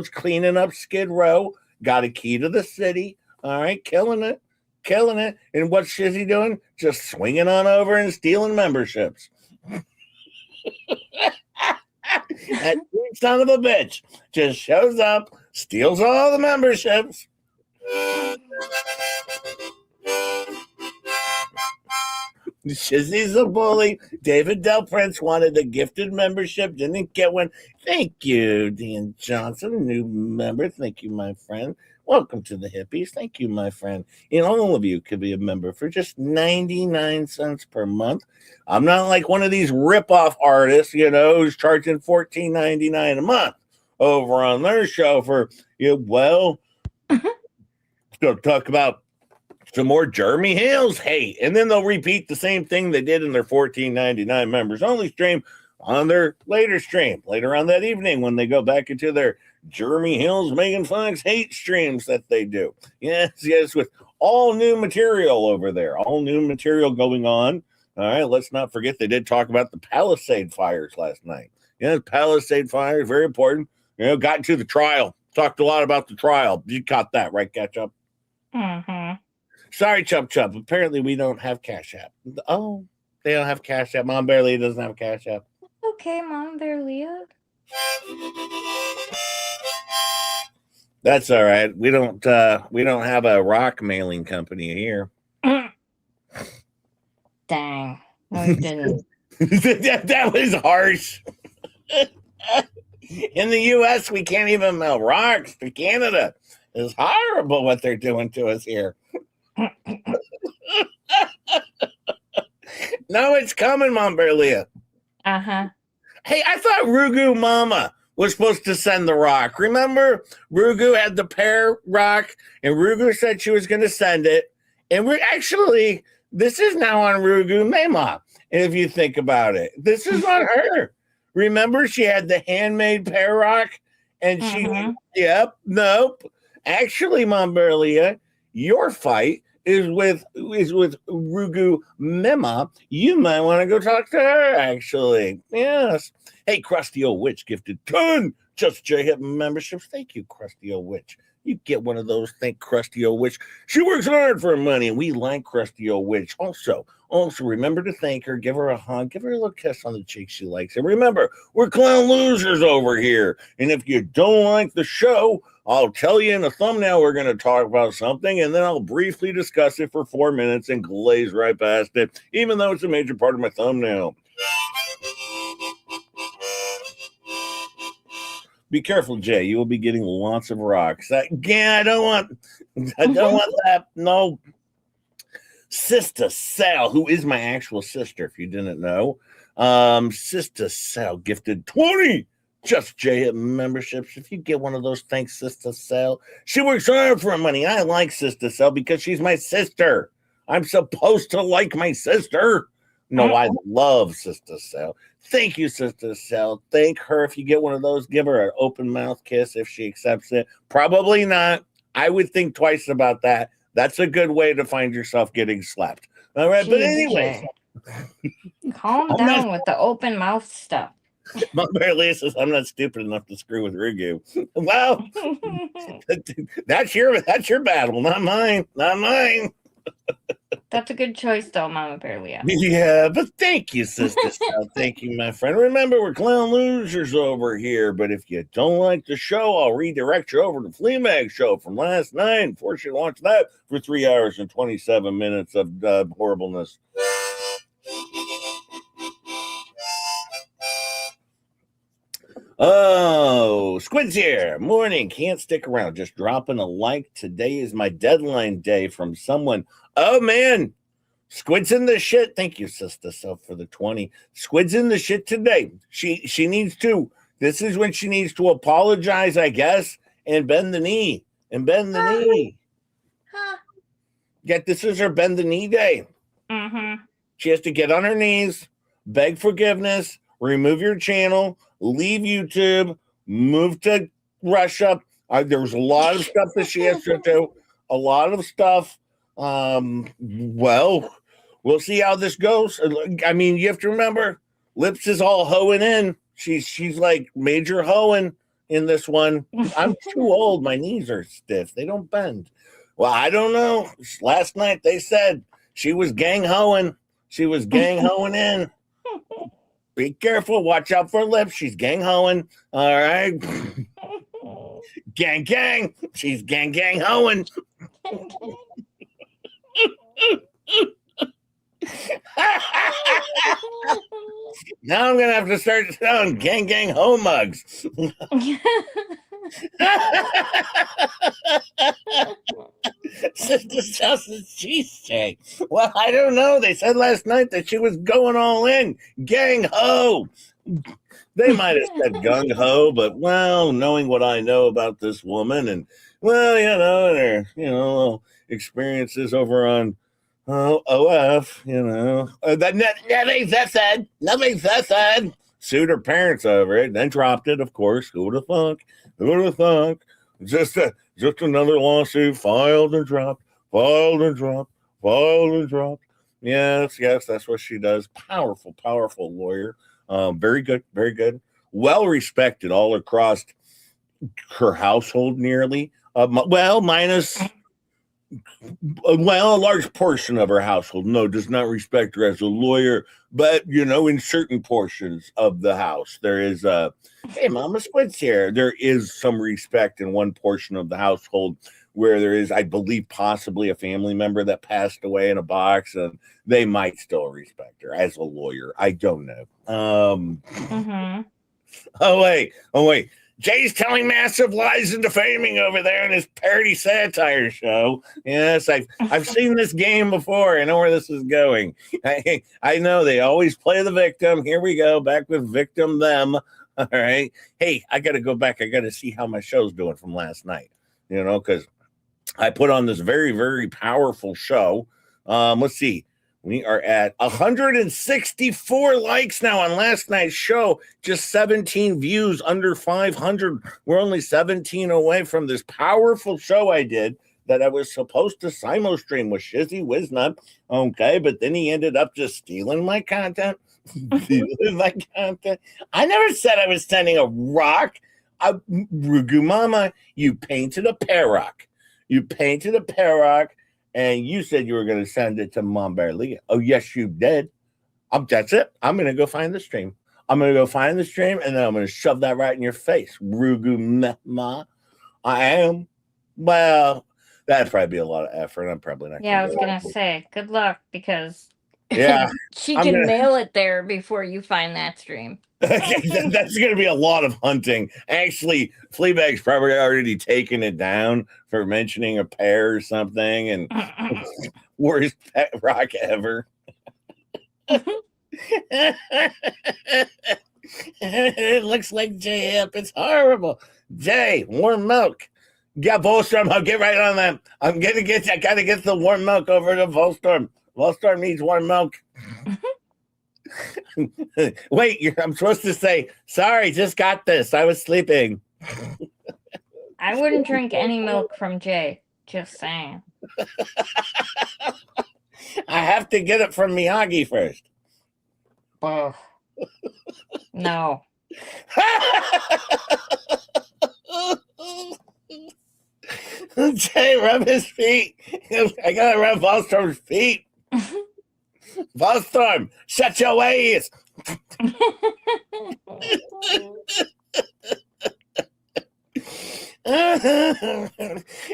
cleaning up Skid Row. Got a key to the city. All right, killing it. And what's Shizzy doing? Just swinging on over and stealing memberships. That son of a bitch just shows up, steals all the memberships. Shizzy's a bully. David Del Prince wanted a gifted membership, didn't get one. Thank you, Dan Johnson, new member. Thank you, my friend. Welcome to the hippies. Thank you, my friend. And all of you could be a member for just 99 cents per month. I'm not like one of these rip-off artists, you know, who's charging $14.99 a month over on their show for, going to talk about some more Jeremy Hills hate. And then they'll repeat the same thing they did in their $14.99 members only stream on their later stream, later on that evening when they go back into their Jeremy Hills, Megan Fox hate streams that they do. Yes, with all new material over there, all new material going on. All right, let's not forget they did talk about the Palisade fires last night. Yeah, Palisade fires, very important. Got into the trial, talked a lot about the trial. You caught that, right, Ketchup? Mm-hmm. Sorry, Chub. Apparently, we don't have Cash App. Oh, they don't have Cash App. Mom Bear Leah doesn't have Cash App. Okay, Mom Bear Leah. That's all right. We don't have a rock mailing company here. Dang. No, you didn't. that was harsh. In the U.S., we can't even mail rocks to Canada. It's horrible what they're doing to us here. No, it's coming, Mom Bear Leah. Uh-huh. Hey, I thought Rugu Mama was supposed to send the rock. Remember, Rugu had the pear rock, and Rugu said she was going to send it. And we're actually, this is now on Rugu Mama, if you think about it. This is on her. Remember, she had the handmade pear rock, and nope. Actually, Mom Bear Leah, your fight is with Rugu Mema. You might want to go talk to her, actually. Yes. Hey, Krusty Old Witch gifted 10 Just J-Hip memberships. Thank you, Krusty Old Witch. You get one of those. Thank Krusty Old Witch. She works hard for her money, and we like Krusty Old Witch. Also, remember to thank her, give her a hug, give her a little kiss on the cheek she likes. And remember, we're clown losers over here. And if you don't like the show, I'll tell you in the thumbnail we're going to talk about something, and then I'll briefly discuss it for 4 minutes and glaze right past it, even though it's a major part of my thumbnail. Be careful, Jay. You will be getting lots of rocks. I don't want that. No. Sister Sal, who is my actual sister, if you didn't know. Sister Sal gifted 20 Just J-Hip memberships. If you get one of those, thanks, Sister Sal. She works hard for her money. I like Sister Sal because she's my sister. I'm supposed to like my sister. No, I love Sister Sal. Thank you, Sister Sal. Thank her. If you get one of those, give her an open mouth kiss if she accepts it. Probably not. I would think twice about that. That's a good way to find yourself getting slapped. All right, but anyway. Calm down with the open mouth stuff. Mom Bear Leah says, I'm not stupid enough to screw with Rugu. Well, that's your battle, not mine. Not mine. That's a good choice, though, Mama Bear Leah. Yeah, but thank you, Sister Sal. Thank you, my friend. Remember, we're clown losers over here, but if you don't like the show, I'll redirect you over to Fleabag show from last night. Force you to watch that for 3 hours and 27 minutes of horribleness. Oh, Squid's here. Morning. Can't stick around. Just dropping a like. Today is my deadline day from someone. Oh, man. Squid's in the shit. Thank you, sister, so for the 20. Squid's in the shit today. She needs to. This is when she needs to apologize, I guess, and bend the knee. And bend the knee. Huh. This is her bend the knee day. Mm-hmm. She has to get on her knees, beg forgiveness, remove your channel, leave YouTube, move to Russia. There's a lot of stuff that she has to do. A lot of stuff. Well, we'll see how this goes. I mean, you have to remember, Lips is all hoeing in. She's like major hoeing in this one. I'm too old. My knees are stiff. They don't bend. Well, I don't know. Last night they said she was gang hoeing. She was gang hoeing in. Be careful. Watch out for Lips. She's gang hoeing. All right. Gang, gang. She's gang, gang hoeing. Now I'm gonna have to start selling gang gang home mugs. Sister Sausage Cheesesteak. Well, I don't know. They said last night that she was going all in. Gang ho. They might have said gung ho, but well, knowing what I know about this woman and well, and her, little experiences over on OF, nothing said. Nothing said. Sued her parents over it, then dropped it, of course. Who would have thunk? Who would have thunk? Just another lawsuit filed and dropped. Yes, that's what she does. Powerful lawyer. Very good. Well respected all across her household, nearly. Minus. A large portion of her household, does not respect her as a lawyer, but in certain portions of the house, there is hey, Mama Squid's here. There is some respect in one portion of the household where there is, I believe, possibly a family member that passed away in a box, and they might still respect her as a lawyer. I don't know. Oh wait. Jay's telling massive lies and defaming over there in his parody satire show. Yes, I've seen this game before. I know where this is going. I know they always play the victim. Here we go, back with victim them. All right. Hey, I got to go back. I got to see how my show's doing from last night, because I put on this very, very powerful show. Let's see. We are at 164 likes now on last night's show. Just 17 views, under 500. We're only 17 away from this powerful show I did that I was supposed to simul stream with Shizzy Wiznut. Okay, but then he ended up just stealing my content. I never said I was sending a rock. Rugu Mama, you painted a rock. And you said you were going to send it to Mom Bear Leah. Oh, yes, you did. That's it. I'm going to go find the stream. And then I'm going to shove that right in your face. Rugu Ma. I am. Well, that'd probably be a lot of effort. I'm probably not. Yeah, I was going to say, good luck, because she I'm can gonna mail it there before you find that stream. That's going to be a lot of hunting. Actually, Fleabag's probably already taken it down for mentioning a pear or something, and worst pet rock ever. It looks like Jay Hip. It's horrible. Jay, warm milk. Yeah, Volstorm, I'll get right on that. I got to get the warm milk over to Volstorm. Volstorm needs warm milk. Wait, I'm supposed to say, sorry, just got this. I was sleeping. I wouldn't drink any milk from Jay. Just saying. I have to get it from Miyagi first. Oh. No. Jay, rub his feet. I gotta rub Volstorm's feet. Volstorm, shut your ways. Oh,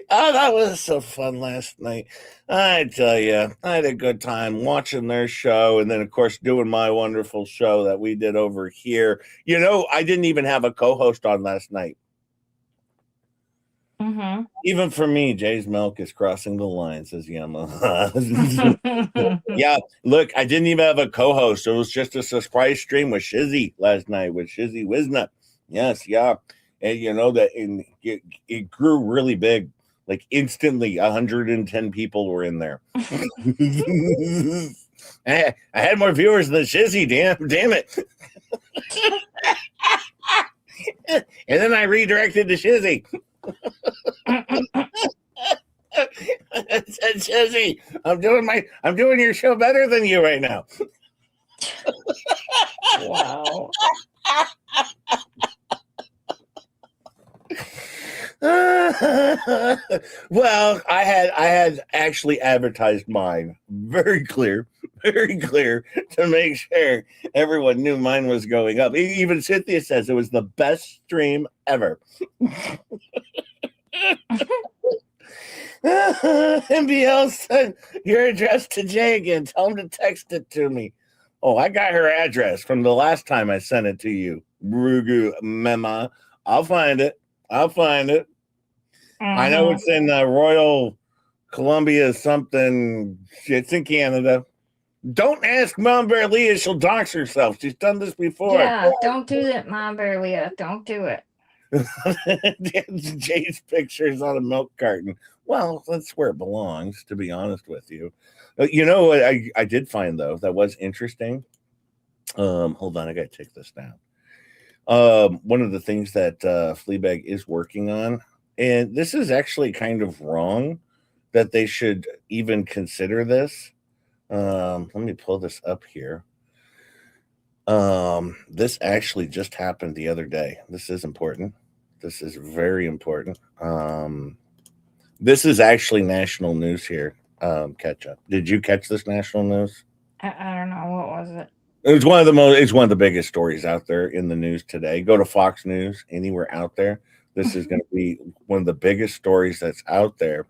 that was so fun last night. I tell you, I had a good time watching their show, and then, of course, doing my wonderful show that we did over here. I didn't even have a co-host on last night. Mm-hmm. Even for me, Jay's milk is crossing the line, says Yama. Yeah, look, I didn't even have a co-host. It was just a surprise stream with Shizzy last night with Shizzy Wisnut. Yes, yeah. And you know that it grew really big. Like instantly, 110 people were in there. I had more viewers than Shizzy, damn it. And then I redirected to Shizzy. I said, Shizzy, I'm doing your show better than you right now. Wow. Well, I had actually advertised mine very clear to make sure everyone knew mine was going up. Even Cynthia says it was the best stream ever. MBL sent your address to Jay again. Tell him to text it to me. Oh, I got her address from the last time I sent it to you. Rugu Mema. I'll find it. I know it's in Royal Columbia something. It's in Canada. Don't ask Mom Bear Leah. She'll dox herself. She's done this before. Yeah, don't do that, Mom Bear Leah. Don't do it. Jay's pictures on a milk carton. Well, that's where it belongs, to be honest with you. You know what I did find, though, that was interesting? Hold on, I got to take this down. One of the things that Fleabag is working on, and this is actually kind of wrong that they should even consider this. Let me pull this up here. This actually just happened the other day. This is important. This is very important. This is actually national news here. Catch up. Did you catch this national news? I don't know. What was it? It's one of the biggest stories out there in the news today. Go to Fox News, anywhere out there. This is going to be one of the biggest stories that's out there.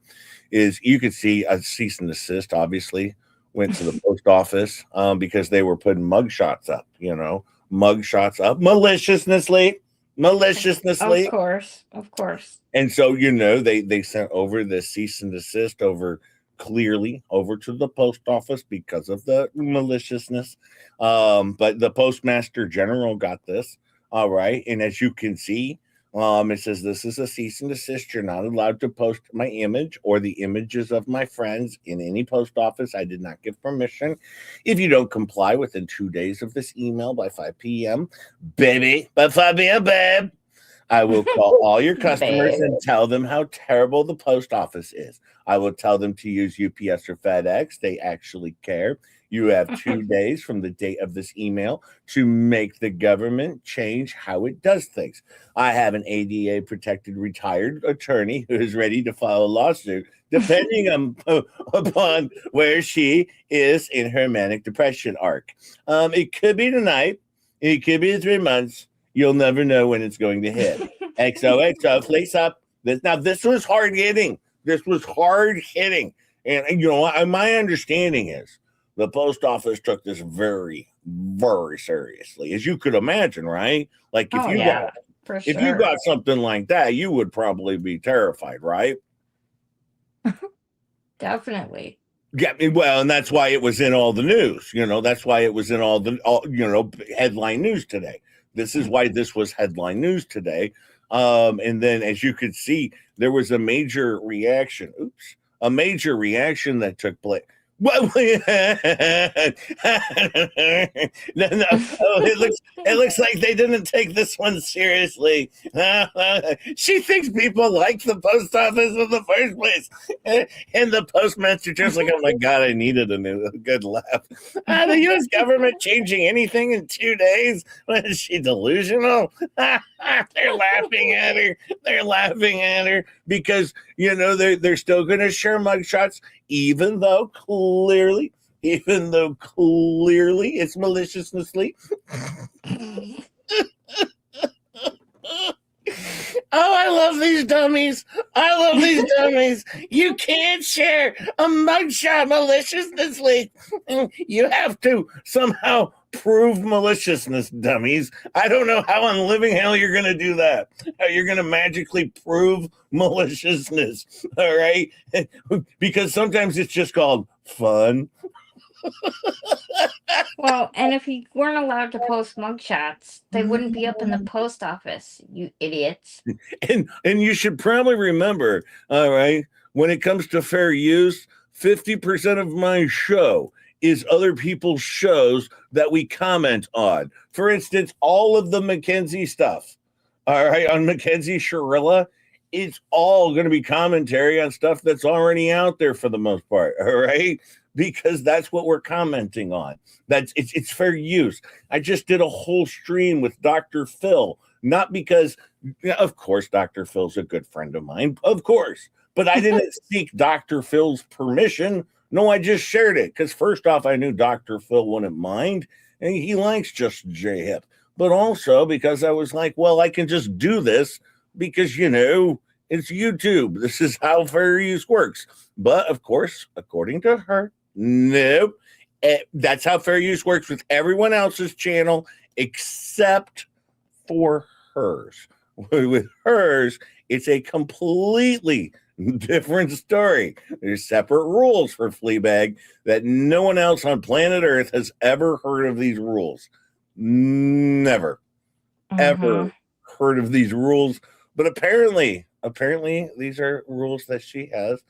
Is you could see a cease and desist, obviously, went to the post office because they were putting mugshots up, maliciously. Of course. And so, they sent over the cease and desist clearly over to the post office because of the maliciousness. But the Postmaster General got this. All right. And as you can see, it says this is a cease and desist. You're not allowed to post my image or the images of my friends in any post office. I did not give permission. If you don't comply within 2 days of this email by 5 p.m., baby, by 5 p.m., babe, I will call all your customers and tell them how terrible the post office is. I will tell them to use UPS or FedEx. They actually care. You have 2 days from the date of this email to make the government change how it does things. I have an ADA protected retired attorney who is ready to file a lawsuit depending upon where she is in her manic depression arc. It could be tonight. It could be 3 months. You'll never know when it's going to hit. XOXO, face up. This was hard hitting. And, my understanding is the post office took this very, very seriously, as you could imagine, right? Like if you got something like that, you would probably be terrified, right? Definitely. Yeah, well, and that's why it was in all the news. That's why it was in all headline news today. This is why this was headline news today. And then, as you could see, there was a major reaction. A major reaction that took place. Well, no. It looks like they didn't take this one seriously. She thinks people like the post office in the first place, and the postmaster just like, oh my god, I needed a good laugh. The U.S. government changing anything in 2 days? Is she delusional? They're laughing at her because they're still going to share mugshots. Even though clearly it's maliciously. Oh, I love these dummies. You can't share a mugshot maliciously. You have to somehow Prove maliciousness, dummies. I don't know how in living hell you're going to do that. How you're going to magically prove maliciousness. All right. Because sometimes it's just called fun. Well, and if you weren't allowed to post mugshots, they wouldn't be up in the post office, you idiots. And you should probably remember, all right, when it comes to fair use, 50% of my show is other people's shows that we comment on. For instance, all of the Mackenzie stuff, all right, on Mackenzie Shirilla, it's all going to be commentary on stuff that's already out there for the most part, all right? Because that's what we're commenting on. It's fair use. I just did a whole stream with Dr. Phil, not because, of course, Dr. Phil's a good friend of mine, of course, but I didn't seek Dr. Phil's permission. No, I just shared it because first off, I knew Dr. Phil wouldn't mind, and he likes Just J Hip. But also because I was like, well, I can just do this because, it's YouTube. This is how fair use works. But of course, according to her, nope. That's how fair use works with everyone else's channel except for hers. With hers, it's a completely different story. There's separate rules for Fleabag that no one else on planet Earth has ever heard of these rules. Never, ever heard of these rules. But apparently these are rules that she has.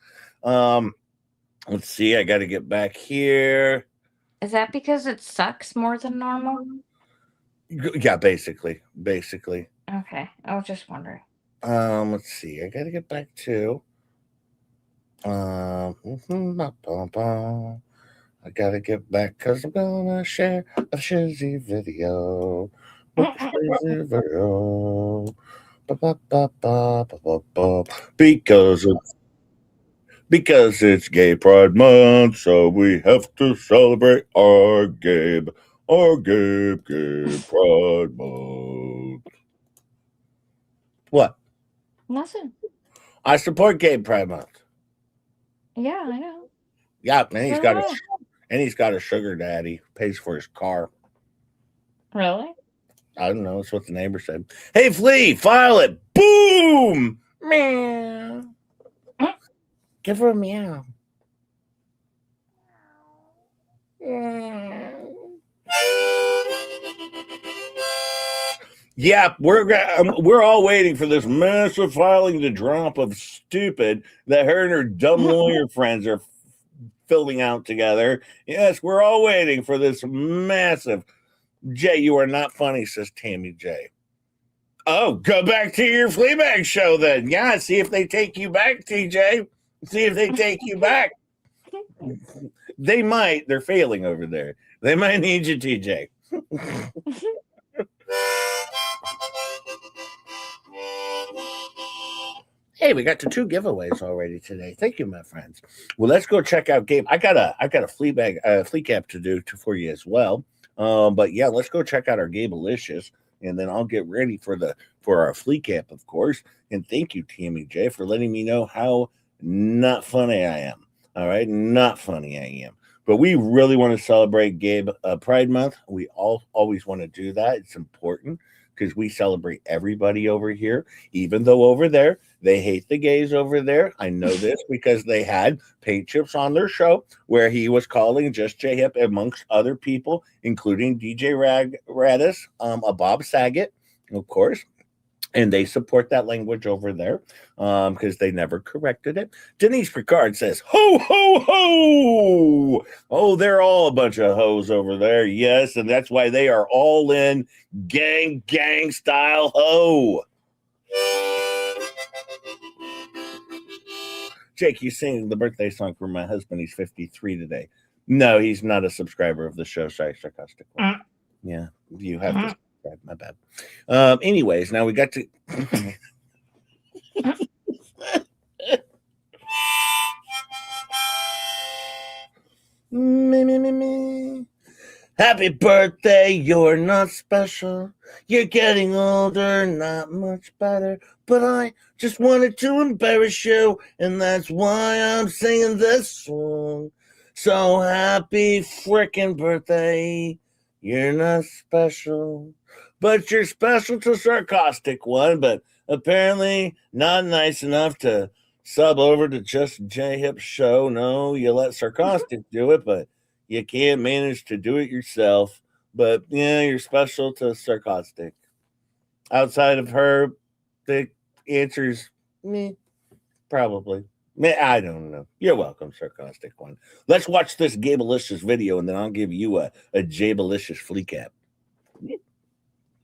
Let's see. I got to get back here. Is that because it sucks more than normal? Yeah, basically. Okay, I was just wondering. Let's see. I got to get back to. I gotta get back because I'm gonna share a shizzy video. Because it's Gay Pride Month, so we have to celebrate our Gabe Pride Month. What? Nothing. I support Gay Pride Month. Yeah, I know. Yeah, and he's got a sugar daddy who pays for his car. Really? I don't know. That's what the neighbor said. Hey, Flea, file it. Boom! Meow. Give her a meow. Yeah, we're all waiting for this massive filing to drop of stupid that her and her dumb lawyer friends are filling out together. Yes, we're all waiting for this massive. Jay, you are not funny, says Tammy J. Oh, go back to your Fleabag show then. Yeah, see if they take you back, TJ. See if they take you back. They might. They're failing over there. They might need you, TJ. Hey, we got to 2 giveaways already today. Thank you, my friends. Well, let's go check out Gabe. I got a Fleabag flea cap to do for you as well. But yeah, let's go check out our Gabealicious, and then I'll get ready for our flea cap, of course. And thank you, Tammy J, for letting me know how not funny I am. All right, not funny I am. But we really want to celebrate Gabe Pride Month. We always want to do that. It's important because we celebrate everybody over here, even though over there they hate the gays over there. I know this because they had Paint Chips on their show where he was calling Just J Hip amongst other people, including DJ Radis, a Bob Saget, of course. And they support that language over there because they never corrected it. Denise Picard says, ho, ho, ho. Oh, they're all a bunch of hoes over there. Yes, and that's why they are all in gang style ho. Jake, you sing the birthday song for my husband. He's 53 today. No, he's not a subscriber of the show. Sorry, sarcastically. Yeah, you have to. My bad. Anyways, now we got to. me. Happy birthday, you're not special. You're getting older, not much better. But I just wanted to embarrass you, and that's why I'm singing this song. So happy frickin' birthday You're not special, but you're special to Sarcastic One, but apparently not nice enough to sub over to Just J Hip's show. No, you let Sarcastic do it, but you can't manage to do it yourself. But yeah, you're special to Sarcastic. Outside of her, the answer's me, probably. I don't know. You're welcome, Sarcastic One. Let's watch this Gabalicious video, and then I'll give you a Jabalicious flea cap.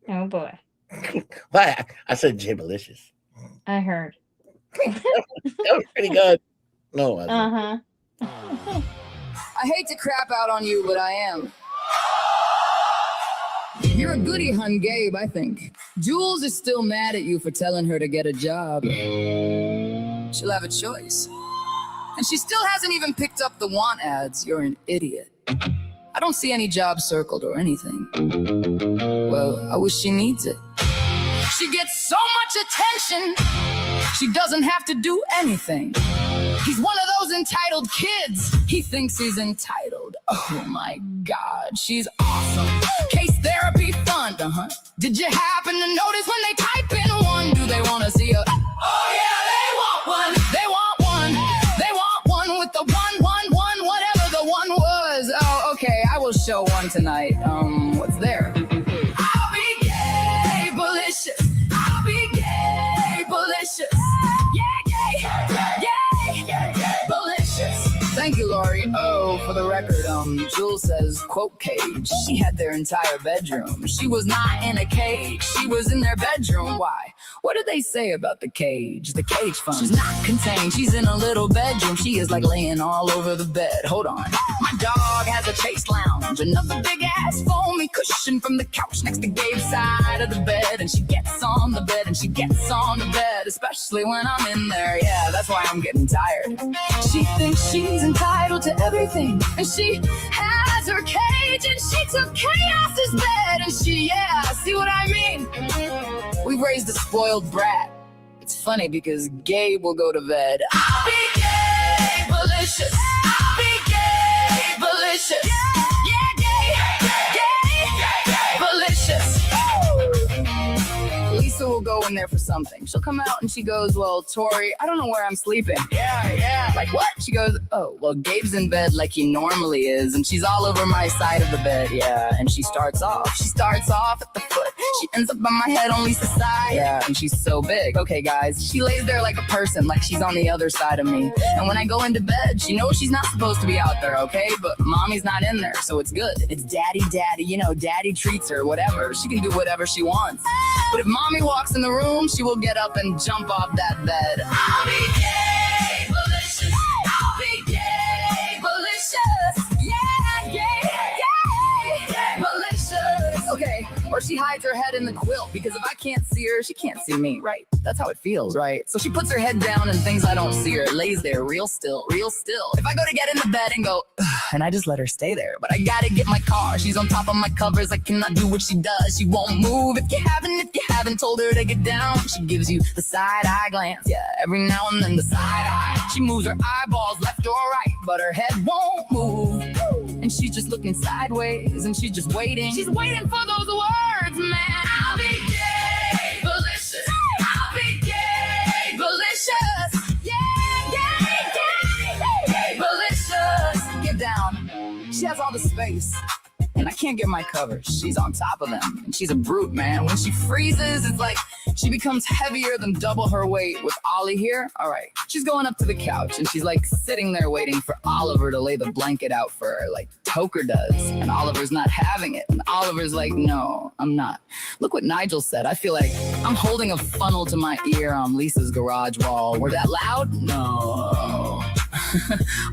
Oh boy. I said Jabalicious. I heard. That was pretty good. No, it wasn't. Uh-huh. I hate to crap out on you, but I am. You're a goody, hun, Gabe, I think. Jules is still mad at you for telling her to get a job. She'll have a choice. And she still hasn't even picked up the want ads. You're an idiot. I don't see any jobs circled or anything. Well, I wish she needs it. She gets so much attention, she doesn't have to do anything. He's one of those entitled kids. He thinks he's entitled. Oh my God, she's awesome. Case therapy fun. Did you happen to notice when they type in one? Do they want to see a? Oh yeah, they want one. They want one. They want one with the one, whatever the one was. Oh, okay, I will show one tonight. What's there? I'll be gay, malicious. I'll be gay, malicious. Malicious. Thank you, Lori. Oh, for the record, Jules says, quote, cage. She had their entire bedroom. She was not in a cage. She was in their bedroom. Why? What did they say about the cage? The cage fund. She's not contained. She's in a little bedroom. She is like laying all over the bed. Hold on. My dog has a chase lounge. Another big ass foamy cushion from the couch next to Gabe's side of the bed. And she gets on the bed and she gets on the bed, especially when I'm in there. Yeah, that's why I'm getting tired. She thinks she's entitled to everything. And she has her cage and she took Chaos's bed. And she, yeah, see what I mean? We've raised a spoiled brat. It's funny because Gabe will go to bed. I'll be gay, malicious. I'll be gay, malicious. Yeah, gay, malicious. Lisa will go in there for something. She'll come out and she goes, well, Tori, I don't know where I'm sleeping. Yeah. Like what? She goes, oh, well, Gabe's in bed like he normally is, and she's all over my side of the bed. Yeah, and she starts off at the foot. She ends up on my head on Lisa's side. Yeah, and she's so big. Okay, guys, she lays there like a person, like she's on the other side of me. And when I go into bed, she knows she's not supposed to be out there, okay? But mommy's not in there, so it's good. It's daddy, you know, daddy treats her, whatever. She can do whatever she wants. But if mommy walks in the room, she will get up and jump off that bed. I'll be gay, malicious. I'll be gay, malicious. Yeah, malicious. Okay, or she hides her head in the quilt, because if I can't see her, she can't see me, right? That's how it feels, right? So she puts her head down and thinks I don't see her, lays there real still. If I go to get into bed and go, ugh, and I just let her stay there, but I gotta get my car. She's on top of my covers, I cannot do what she does. She won't move if you haven't told her to get down. She gives you the side eye glance, yeah, every now and then the side eye. She moves her eyeballs left or right, but her head won't move. And she's just looking sideways, and she's just waiting. She's waiting for those words, man. I'll be gay, malicious. I'll be gay, malicious. Yeah, malicious. Get down. She has all the space, and I can't get my covers. She's on top of them, and she's a brute, man. When she freezes, it's like she becomes heavier than double her weight. With Ollie here, all right, she's going up to the couch, and she's like sitting there waiting for Oliver to lay the blanket out for her, like Toker does. And Oliver's not having it, and Oliver's like, no, I'm not. Look what Nigel said. I feel like I'm holding a funnel to my ear on Lisa's garage wall. Were that loud? No.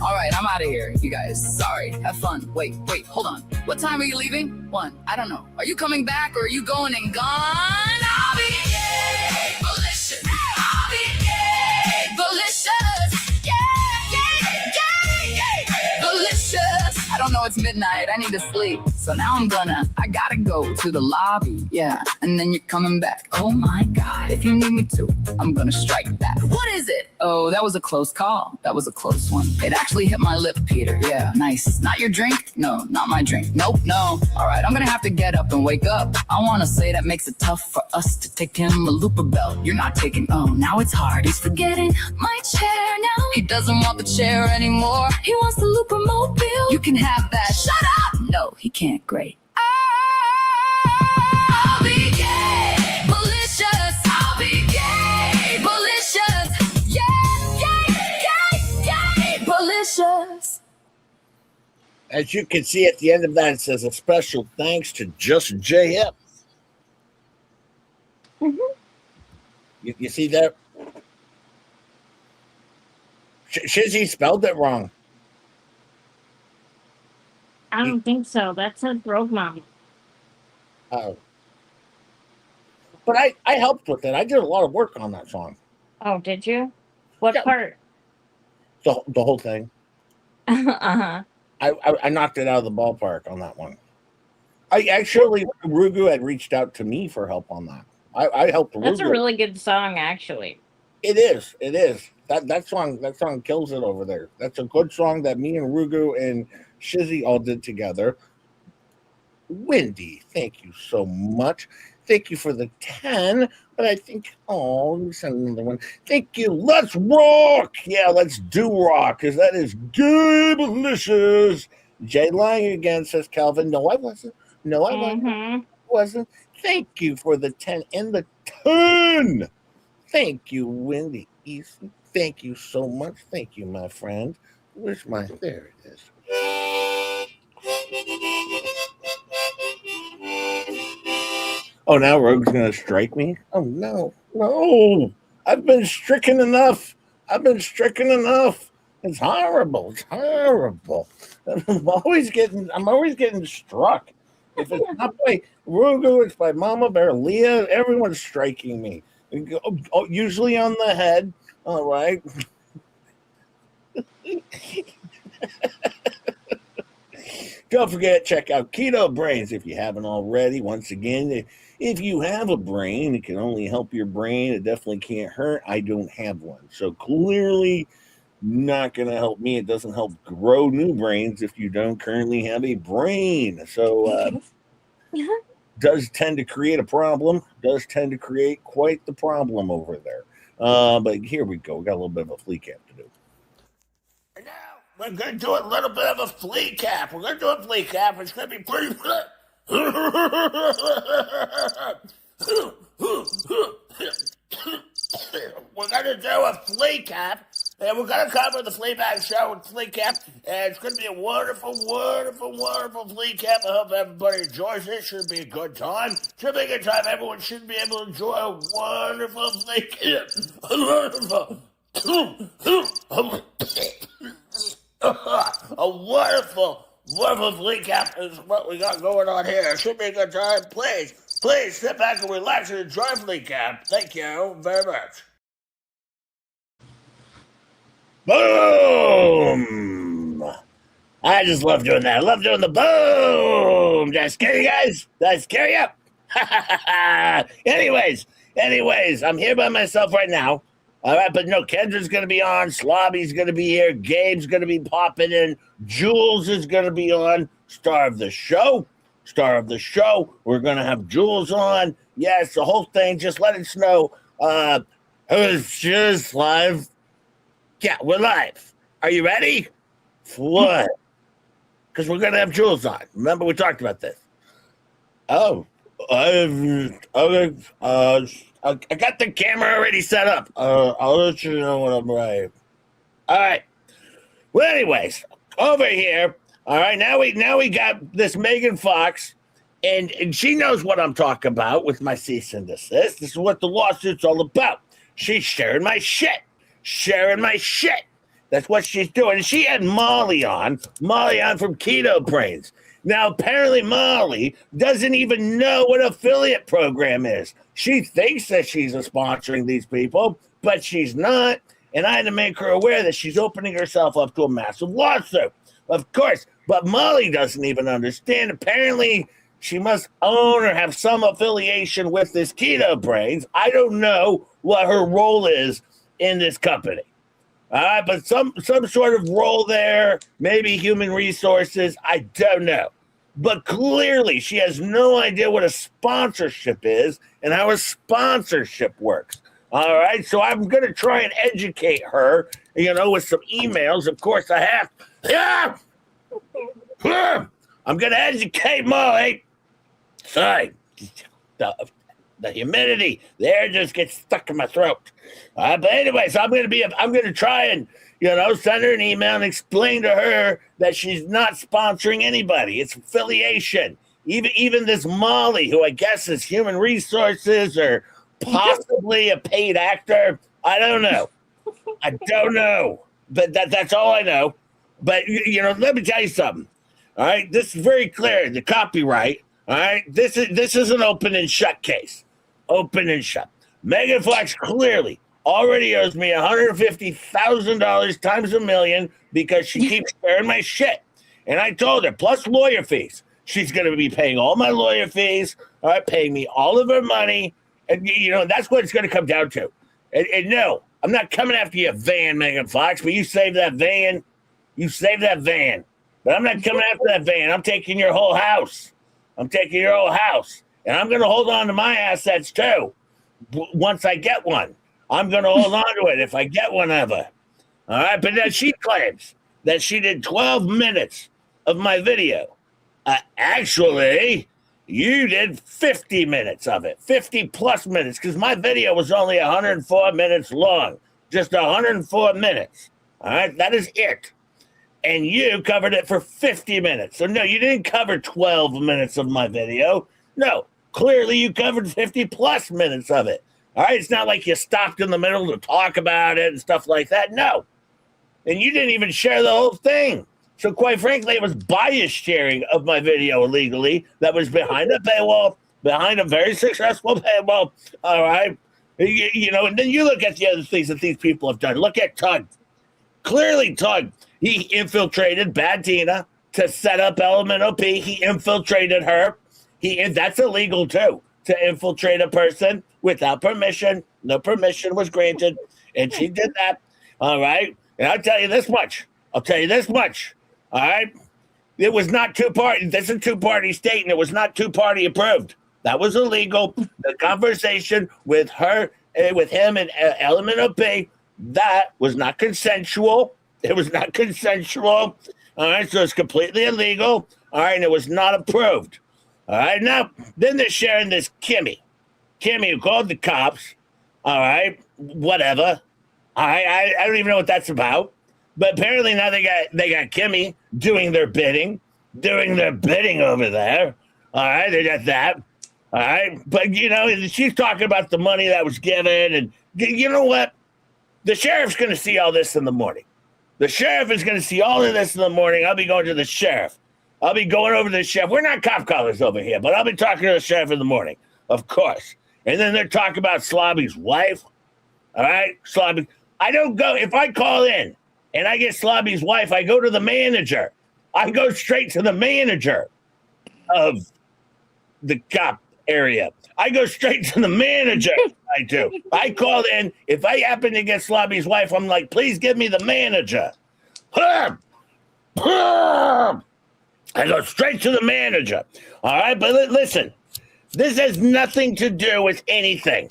All right, I'm out of here, you guys. Sorry, have fun. Wait, hold on. What time are you leaving? 1, I don't know. Are you coming back or are you going and gone? I'll be gay, malicious. I'll be gay, malicious. Yeah, malicious. I don't know, it's midnight. I need to sleep. So now I gotta go to the lobby. Yeah, and then you're coming back. Oh my God, if you need me to, I'm gonna strike back. What is it? Oh, that was a close call. That was a close one. It actually hit my lip, Peter. Yeah, nice. Not your drink? No, not my drink. Nope, no. All right, I'm gonna have to get up and wake up. I wanna say that makes it tough for us to take him a looper belt. You're not taking, oh, now it's hard. He's forgetting my chair now. He doesn't want the chair anymore. He wants the looper mobile. You can have that. Shut up! No, he can't. Great. I'll be gay, malicious. I'll be gay, malicious. Delicious. As you can see at the end of that, it says a special thanks to Just JF. You see that? Shizzy spelled it wrong. I don't think so. That said Rogue Mom. Oh. But I helped with it. I did a lot of work on that song. Oh, did you? What Yeah. part? The whole thing. Uh-huh. I knocked it out of the ballpark on that one. I actually, Rugu had reached out to me for help on that. I helped Rugu. That's a really good song, actually. It is. It is. That song kills it over there. That's a good song that me and Rugu and Shizzy all did together. Wendy, thank you so much. Thank you for the 10. But I think, let me send another one. Thank you. Let's rock. Yeah, let's do rock, because that is good-delicious. Jay lying again, says Calvin. No, I wasn't. No, I wasn't. Thank you for the 10 and the 10. Thank you, Wendy Easton. Thank you so much. Thank you, my friend. Where's my... There it is. Oh, now Rogue's going to strike me? Oh, no. No. I've been stricken enough. It's horrible. It's horrible. I'm always getting struck. If it's not by Rugu, it's by Mama Bear, Leah. Everyone's striking me. Usually on the head. All right. Don't forget, check out Keto Brains if you haven't already. Once again, if you have a brain, it can only help your brain. It definitely can't hurt. I don't have one. So clearly not going to help me. It doesn't help grow new brains if you don't currently have a brain. So does tend to create a problem. Does tend to create quite the problem over there. But here we go. We got a little bit of a flea cap to do. And now we're going to do a little bit of a flea cap. We're going to do a flea cap. It's going to be pretty good. We're going to do a flea cap. And we're going to cover the Fleabag Show with flea cap. And it's going to be a wonderful, wonderful, wonderful flea cap. I hope everybody enjoys it. Should be a good time. Should be a good time. Everyone should be able to enjoy a wonderful flea cap. A wonderful, wonderful flea cap is what we got going on here. Should be a good time. Please sit back and relax and enjoy flea cap. Thank you very much. Boom! I just love doing that. I love doing the boom. Did I scare you guys? Did I scare you? Anyways, I'm here by myself right now. All right, but no, Kendra's going to be on. Slobby's going to be here. Gabe's going to be popping in. Jules is going to be on. Star of the show. We're going to have Jules on. Yes, the whole thing. Just let us know. Who's just live? Yeah, we're live. Are you ready? For what? Because we're going to have Jules on. Remember, we talked about this. Oh, I got the camera already set up. I'll let you know when I'm ready. All right. Well, anyways, over here. All right, now we got this Megan Fox, and she knows what I'm talking about with my cease and desist. This is what the lawsuit's all about. She's sharing my shit. That's what she's doing. And she had Molly on from Keto Brains. Now, apparently Molly doesn't even know what affiliate program is. She thinks that she's sponsoring these people, but she's not. And I had to make her aware that she's opening herself up to a massive lawsuit. Of course, but Molly doesn't even understand. Apparently, she must own or have some affiliation with this Keto Brains. I don't know what her role is in this company. But some sort of role there, maybe human resources. I don't know. But clearly, she has no idea what a sponsorship is and how a sponsorship works. All right, so I'm going to try and educate her, with some emails. Of course, I have. Yeah! I'm going to educate Molly. Sorry, the humidity, the air just gets stuck in my throat. But anyways, I'm going to try and, send her an email and explain to her that she's not sponsoring anybody. It's affiliation. Even this Molly, who I guess is human resources or possibly a paid actor. I don't know. But that's all I know. But, let me tell you something. All right. This is very clear. The copyright. All right. This is an open and shut case. Open and shut. Megan Fox clearly already owes me $150,000 times $1 million because she keeps sharing my shit. And I told her, plus lawyer fees. She's going to be paying all my lawyer fees, all right, paying me all of her money. And, that's what it's going to come down to. And no, I'm not coming after your van, Megan Fox, but you save that van. You save that van. But I'm not coming after that van. I'm taking your whole house. And I'm going to hold on to my assets, too, once I get one. I'm going to hold on to it if I get one ever. All right, but then she claims that she did 12 minutes of my video. Actually, you did 50 minutes of it, 50 plus minutes, because my video was only 104 minutes long, just 104 minutes. All right, that is it. And you covered it for 50 minutes. So, no, you didn't cover 12 minutes of my video. No, clearly you covered 50 plus minutes of it. All right, it's not like you stopped in the middle to talk about it and stuff like that. No. And you didn't even share the whole thing. So quite frankly, it was bias sharing of my video illegally that was behind a paywall, behind a very successful paywall. All right. And then you look at the other things that these people have done. Look at Tug. Clearly, Tug, he infiltrated Bad Tina to set up Lmnop. He infiltrated her. That's illegal, too, to infiltrate a person without permission. No permission was granted. And she did that. All right. And I'll tell you this much. All right. It was not two-party. This is a two-party state, and it was not two-party approved. That was illegal. The conversation with her, with him and Lmnop, that was not consensual. It was not consensual. All right. So it's completely illegal. All right. And it was not approved. All right. Now, then they're sharing this Kimmy who called the cops. All right. Whatever. I don't even know what that's about. But apparently now they got Kimmy doing their bidding over there. All right, they got that. All right, but she's talking about the money that was given, and you know what? The sheriff's going to see all this in the morning. The sheriff is going to see all of this in the morning. I'll be going to the sheriff. I'll be going over to the sheriff. We're not cop callers over here, but I'll be talking to the sheriff in the morning, of course. And then they're talking about Slobby's wife. All right, Slobby. I don't go if I call in. And I get Slobby's wife, I go to the manager. I go straight to the manager of the cop area. I go straight to the manager. I do. I call in. If I happen to get Slobby's wife, I'm like, please give me the manager. I go straight to the manager. All right, but listen, this has nothing to do with anything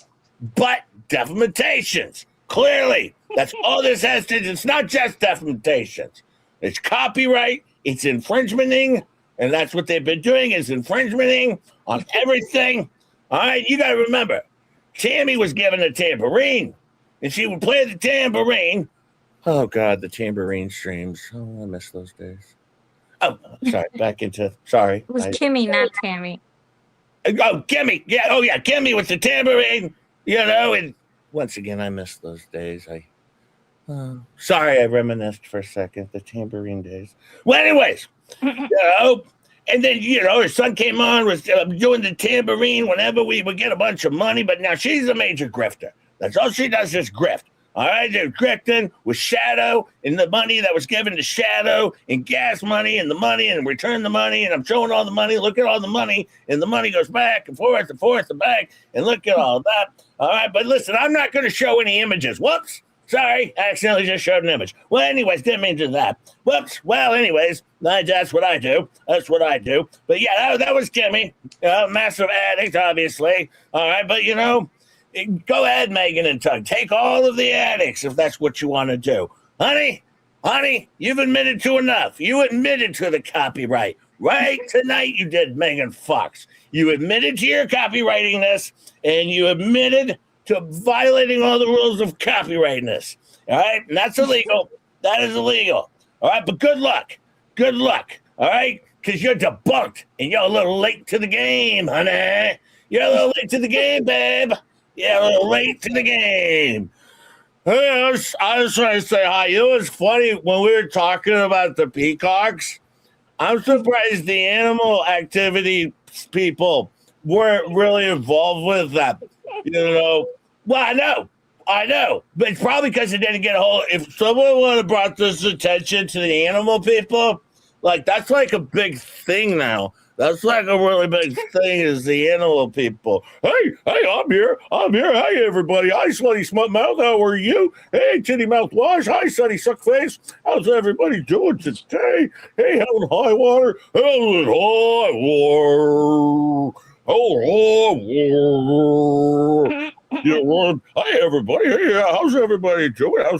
but defamations. Clearly. That's all this has to do. It's not just defamations. It's copyright. It's infringementing. And that's what they've been doing is infringementing on everything. All right. You got to remember, Tammy was given a tambourine and she would play the tambourine. Oh, God, the tambourine streams. Oh, I miss those days. Oh, sorry. Sorry. It was Kimmy, not Tammy. Oh, Kimmy. Yeah. Oh, yeah. Kimmy with the tambourine, and once again, I miss those days. Sorry, I reminisced for a second, the tambourine days. Well, anyways, and then, her son came on, was doing the tambourine whenever we would get a bunch of money, but now she's a major grifter. That's all she does is grift. All right, they're grifting with Shadow and the money that was given to Shadow and gas money and the money and return the money, and I'm showing all the money, look at all the money, and the money goes back and forth and back, and look at all that. All right, but listen, I'm not going to show any images. Whoops. Sorry, I accidentally just showed an image. Well, anyways, didn't mean to do that. Whoops. Well, anyways, that's what I do. That's what I do. But yeah, that was Kimmy. Massive addict, obviously. All right, but go ahead, Megan and Tug. Take all of the addicts if that's what you want to do. Honey, you've admitted to enough. You admitted to the copyright. Right tonight you did, Megan Fox. You admitted to your copywriting this, and you admitted to violating all the rules of copywriting. All right? And that's illegal. That is illegal. All right? But good luck. Good luck. All right? Because you're debunked, and you're a little late to the game, honey. You're a little late to the game, babe. You're a little late to the game. Hey, I just want to say hi. It was funny when we were talking about the peacocks. I'm surprised the animal activity people weren't really involved with that. Well, I know, but it's probably because it didn't get a hold. If someone would have brought this attention to the animal people, like that's like a big thing now. That's like a really big thing is the animal people. Hey, I'm here. Hey, everybody. Hi, Slutty Smut Mouth. How are you? Hey, Titty Mouth Wash. Hi, Sunny Suck Face. How's everybody doing today? Hey, Helen High Water. Helen High Water. Hi, everybody. Hey, how's everybody doing? I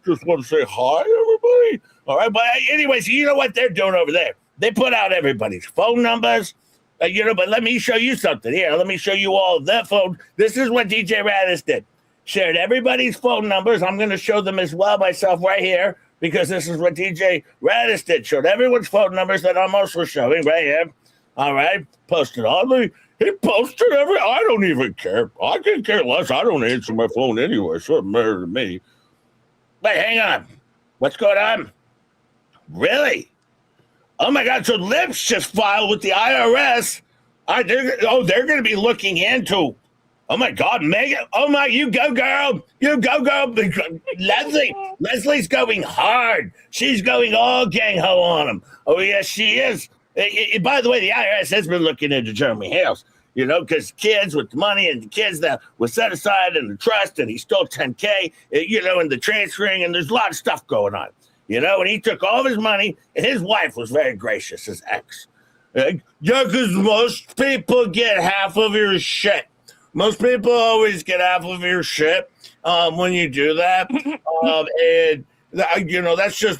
just want to say hi, everybody. All right, but anyways, you know what they're doing over there? They put out everybody's phone numbers, but let me show you something. Here, let me show you all of their phone. This is what DJ Radis did. Shared everybody's phone numbers. I'm going to show them as well myself right here because this is what DJ Radis did. Showed everyone's phone numbers that I'm also showing right here. All right, posted all the... He posted I don't even care. I can care less. I don't answer my phone anyway, so it doesn't matter to me. Wait, hang on. What's going on? Really? Oh my God! So Lips just filed with the IRS. They're going to be looking into. Oh my God, Megan! Oh my, you go, girl! You go, girl! Leslie's going hard. She's going all gang ho on him. Oh yes, she is. By the way, the IRS has been looking into Jeremy Hales. Because kids with the money and the kids that was set aside in the trust, and he stole $10K. And the transferring, and there's a lot of stuff going on. And he took all of his money, and his wife was very gracious, his ex. Yeah, because most people get half of your shit. Most people always get half of your shit when you do that. That's just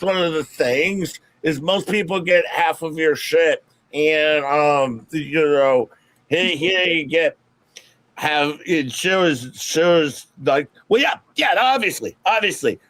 one of the things is most people get half of your shit. And, here you get it shows like, well, yeah, obviously.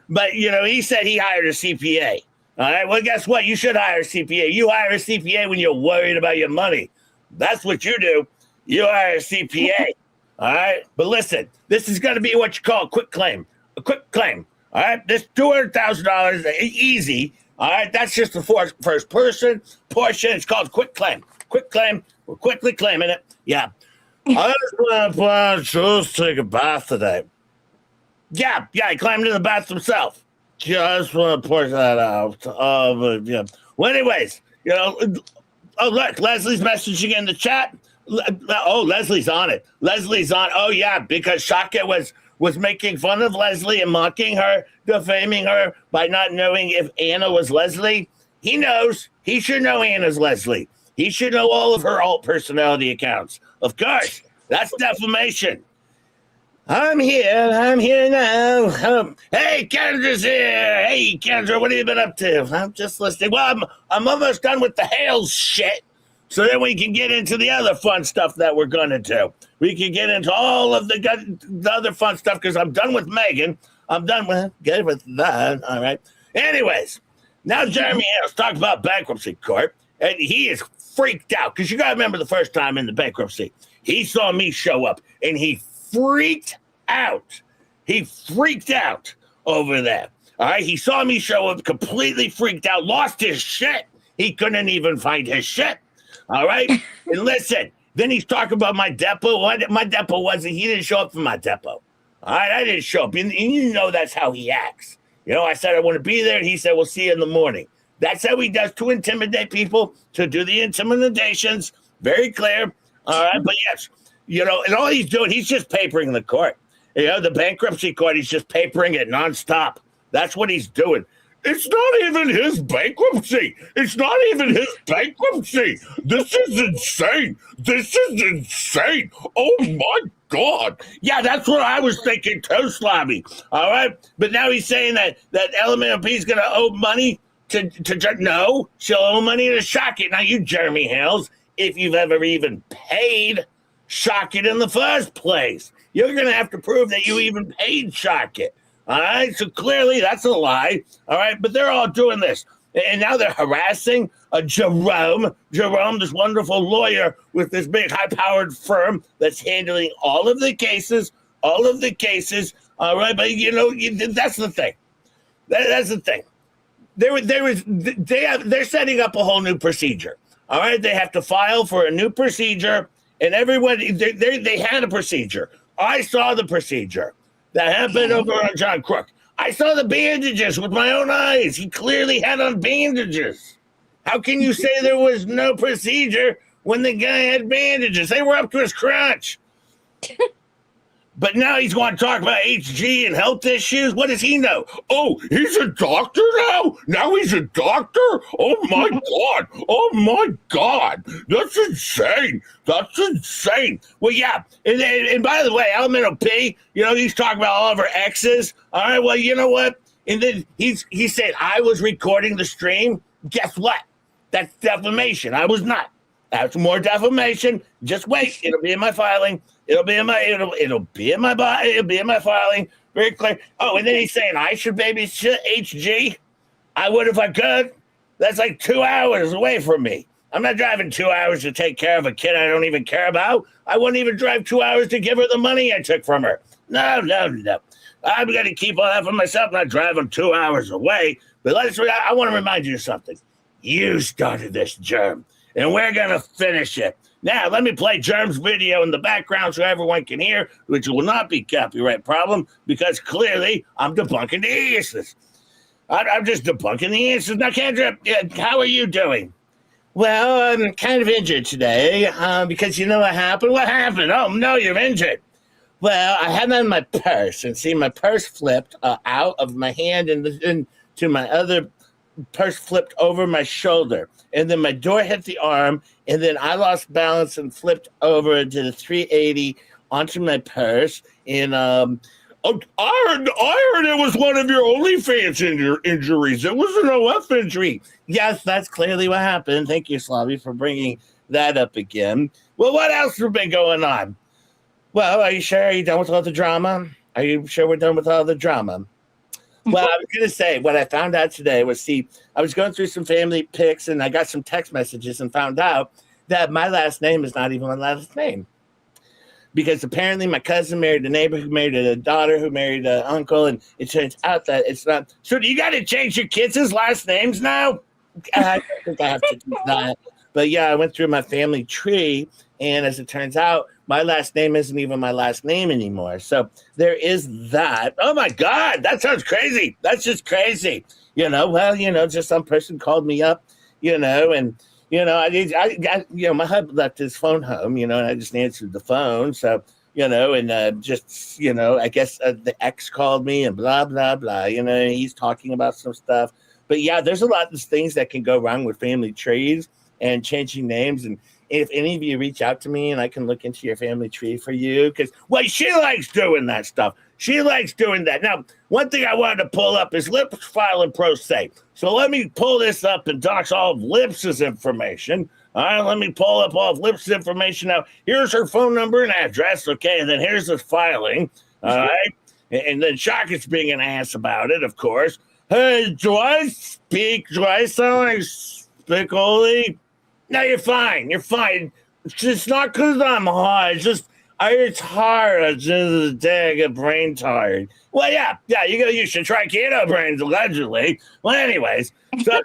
But, he said he hired a CPA. All right. Well, guess what? You should hire a CPA. You hire a CPA when you're worried about your money. That's what you do. You hire a CPA. All right. But listen, this is going to be what you call a quick claim. A quick claim. All right. This $200,000 easy. All right. That's just the first person portion. It's called quick claim. Quick claim. We're quickly claiming it. Yeah. I just want to plan to take a bath today. Yeah, he climbed in the bath himself. Just want to point that out. Yeah. Well, anyways, look, Leslie's messaging in the chat. Oh, Leslie's on it. Leslie's on. Oh, yeah, because Shaka was making fun of Leslie and mocking her, defaming her by not knowing if Anna was Leslie. He knows. He should know Anna's Leslie. He should know all of her alt personality accounts. Of course, that's defamation. I'm here now. Hey, Kendra's here. Hey, Kendra, what have you been up to? I'm just listening. Well, I'm almost done with the Hales shit. So then we can get into the other fun stuff that we're going to do. We can get into all of the other fun stuff because I'm done with Megan. I'm done with that. All right. Anyways, now Jeremy Hales talked about bankruptcy court, and he is freaked out because you got to remember the first time in the bankruptcy, he saw me show up and he freaked out. He freaked out over there. All right. He saw me show up, completely freaked out, lost his shit. He couldn't even find his shit. All right. And listen, then he's talking about my depot. My depot wasn't, he didn't show up for my depot. All right. I didn't show up. And that's how he acts. I said I want to be there. And he said, we'll see you in the morning. That's how he does to intimidate people, to do the intimidations. Very clear. All right. But yes, And all he's doing, he's just papering the court. The bankruptcy court, he's just papering it nonstop. That's what he's doing. It's not even his bankruptcy. It's not even his bankruptcy. This is insane. This is insane. Oh, my God. Yeah, that's what I was thinking too, Slobby. All right? But now he's saying that Lmnop is going to owe money no, she'll owe money to Shockit. Now, you Jeremy Hales, if you've ever even paid Shockit in the first place, you're going to have to prove that you even paid Shockit. All right, so clearly that's a lie. All right, but they're all doing this. And now they're harassing Jerome, this wonderful lawyer with this big high-powered firm that's handling all of the cases. All right, but that's the thing. That's the thing. They're setting up a whole new procedure. All right, they have to file for a new procedure, and everyone they had a procedure. I saw the procedure that happened over on John Crook. I saw the bandages with my own eyes. He clearly had on bandages. How can you say there was no procedure when the guy had bandages? They were up to his crotch. But now he's going to talk about HG and health issues. What does he know? Oh, he's a doctor now? Now he's a doctor? Oh, my God. Oh, my God. That's insane. That's insane. Well, yeah. And by the way, Lmnop, he's talking about all of our exes. All right, well, you know what? And then he said, I was recording the stream. Guess what? That's defamation. I was not. That's more defamation. Just wait. It'll be in my filing. It'll be in my filing. Very clear. Oh, and then he's saying I should babysit HG. I would if I could. That's like 2 hours away from me. I'm not driving 2 hours to take care of a kid I don't even care about. I wouldn't even drive 2 hours to give her the money I took from her. No. I'm going to keep all that for myself, not driving 2 hours away. But I want to remind you of something. You started this, Germ, and we're going to finish it. Now, let me play Germ's video in the background so everyone can hear, which will not be copyright problem, because clearly I'm debunking the answers. I'm just debunking the answers. Now, Kendra, how are you doing? Well, I'm kind of injured today because you know what happened? What happened? Oh, no, you're injured. Well, I had it in my purse, and see, my purse flipped out of my hand and into my other purse flipped over my shoulder, and then my door hit the arm, and then I lost balance and flipped over into the 380 onto my purse. And I heard it was one of your OnlyFans injuries. It was an OF injury. Yes, that's clearly what happened. Thank you, Slavi, for bringing that up again. Well, what else has been going on? Well, are you sure? Are you done with all the drama? Are you sure we're done with all the drama? Well, I was going to say, what I found out today was, I was going through some family pics, and I got some text messages and found out that my last name is not even my last name. Because apparently my cousin married a neighbor who married a daughter who married an uncle, and it turns out that it's not. So do you got to change your kids' last names now? I think I have to do that. But yeah, I went through my family tree, and as it turns out, my last name isn't even my last name anymore. So there is that. Oh, my God. That sounds crazy. That's just crazy. Just some person called me up, and, my husband left his phone home, and I just answered the phone. So, I guess the ex called me and blah, blah, blah. He's talking about some stuff. But, yeah, there's a lot of things that can go wrong with family trees and changing names. And if any of you reach out to me and I can look into your family tree for you, because, well, she likes doing that stuff. She likes doing that. Now, one thing I wanted to pull up is Lips filing pro se. So let me pull this up and dox all of Lips's information. All right, let me pull up all of Lips's information. Now, here's her phone number and address, okay, and then here's the filing, all right? And then Shockit's being an ass about it, of course. Hey, do I sound like Spickoli? No, you're fine. You're fine. It's not because I'm hot. It's hard. At the end of the day, I get brain tired. Well, yeah, you should try keto brains, allegedly. Well, anyways, so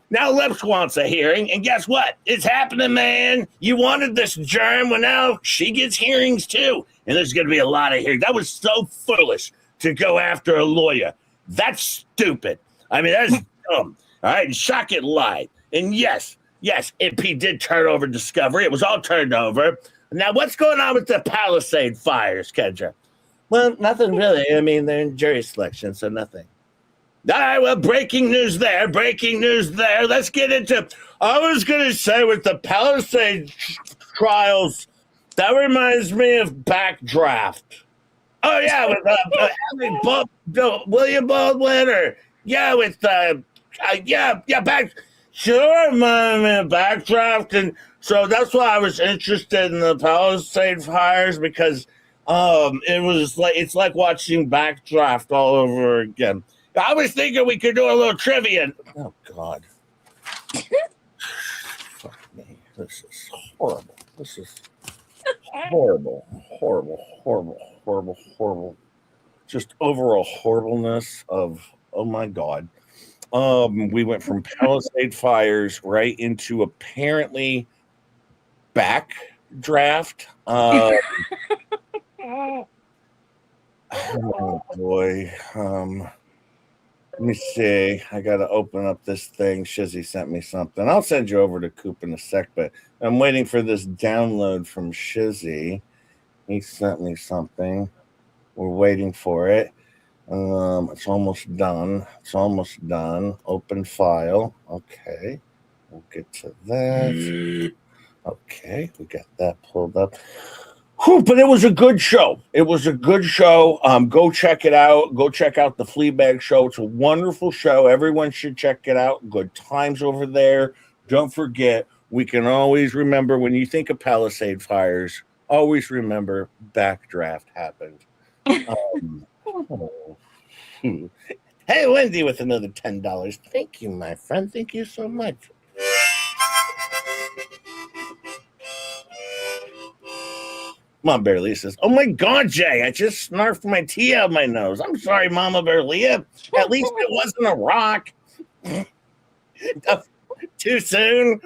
now Lips wants a hearing, and guess what? It's happening, man. You wanted this Germ, well, now she gets hearings, too. And there's going to be a lot of hearings. That was so foolish to go after a lawyer. That's stupid. I mean, that's dumb. All right, Shockit lied. And yes, he did turn over Discovery. It was all turned over. Now, what's going on with the Palisade fires, Kendra? Well, nothing really. I mean, they're in jury selection, so nothing. All right, well, breaking news there. Let's get into, I was going to say with the Palisade trials, that reminds me of Backdraft. Oh, yeah, with William Baldwin, or, yeah, with, sure, reminded me of Backdraft, and so that's why I was interested in the Palisade fires, because it's like watching Backdraft all over again. I was thinking we could do a little trivia. Oh, God. Fuck me. This is horrible. This is horrible. Just overall horribleness of, oh, my God. We went from Palisade fires right into apparently Backdraft. Oh, boy. Let me see. I got to open up this thing. Shizzy sent me something. I'll send you over to Coop in a sec, but I'm waiting for this download from Shizzy. He sent me something. We're waiting for it. It's almost done. Open file. Okay. We'll get to that. Okay. We got that pulled up. Whew, but it was a good show. Go check it out. Go check out the Fleabag show. It's a wonderful show. Everyone should check it out. Good times over there. Don't forget, we can always remember when you think of Palisade fires, always remember Backdraft happened. Hey, Wendy with another $10. Thank you, my friend. Thank you so much. Mom Bear Lee says, oh my God, Jay, I just snarfed my tea out of my nose. I'm sorry, Mama Bear Lee. At least it wasn't a rock. Too soon.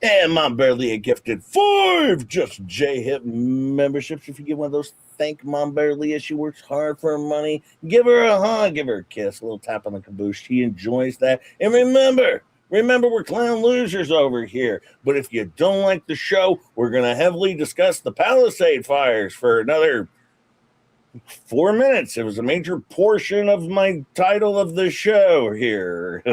And Mom Bear Lee gifted 5 Just J Hip memberships. If you get one of those, thank Mom Bear Lee. She works hard for her money. Give her a hug, give her a kiss, a little tap on the caboose. She enjoys that. And remember, we're clown losers over here. But if you don't like the show, we're going to heavily discuss the Palisade fires for another 4 minutes. It was a major portion of my title of the show here.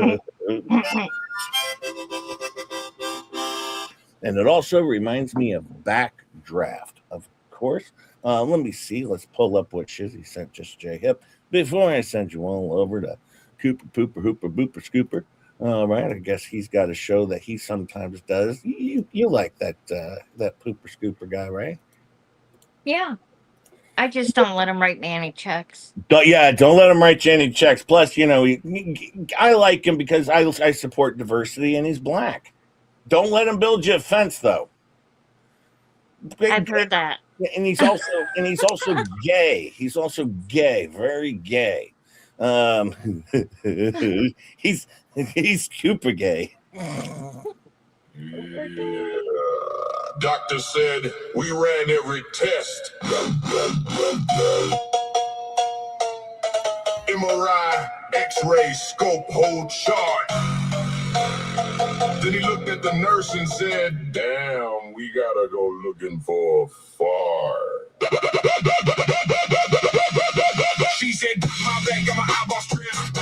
And it also reminds me of Backdraft, of course. Let me see. Let's pull up what Shizzy sent Just J Hip before I send you all over to Cooper, Pooper, Hooper, Booper, Scooper. All right, I guess he's got a show that he sometimes does. You like that Pooper Scooper guy, right? Yeah. I just don't let him write me any checks. Don't let him write you any checks. Plus, I like him because I support diversity and he's black. Don't let him build you a fence, though. I've heard that. And he's also gay. He's also gay, very gay. He's super gay. Doctor said we ran every test. MRI, X-ray, scope, whole chart. Then he looked at the nurse and said, damn, we gotta go looking for a fart. She said, my back got my eyeballs trimmed.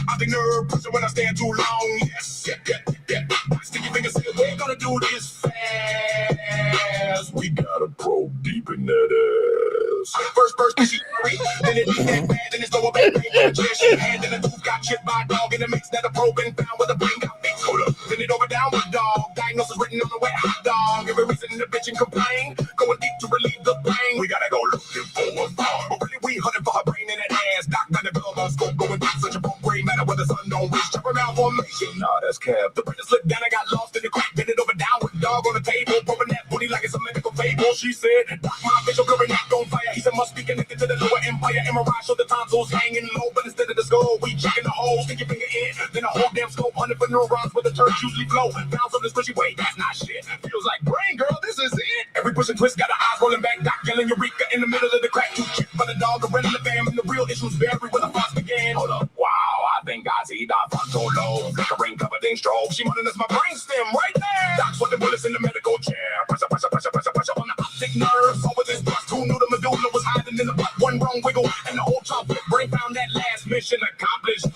I think nerve pressure when I stand too long. Yes, yeah. Sticky fingers said, we're gonna do this fast. We gotta probe deep in that ass. First, she hurry. Then it that bad, then it's lower back pain. She hand in the tooth got chipped by a dog in the mix that a probe and found with a brain got fixed. Hold up. Then it over down with a dog. Diagnosis written on the wet hot dog. Every reason in the bitch and complain. Going deep to relieve the pain. We gotta go looking for a fart. But really we hunting for her brain in that ass. Doc got the glove on scope going deep. Such a program matter where the sun don't reach. Chop around formation. Nah, that's cap. The printer slipped down and got lost in the crack. Bend it over down with a dog on the table. Probing that booty like it's a medical fable. She said, Doc, my facial current not on fire. He said, must be connected to the lower empire. MRI showed the tonsils hanging low. But instead of the skull, we checking the hole. Stick your finger in. Then a whole damn scope. Hunting for neurons where the turds usually flow. Found something squishy. Wait, that's not shit. Feels like brain, girl. This is it. Every push and twist got her eyes rolling back. Doc yelling Eureka in the middle of the crack. Too cheap for the dog. A the fam. And the real issues vary where the thoughts began. Hold up. Wow, I Benghazi, da Fantolo, flickering covered in strobe. She running as my brainstem right there. That's what the bullets in the medical chair. Pressure, pressure, pressure, pressure, pressure on the optic nerve. Over this thrust, who knew the medulla was hiding in the butt? One wrong wiggle, and the whole chocolate brain found that last mission accomplished.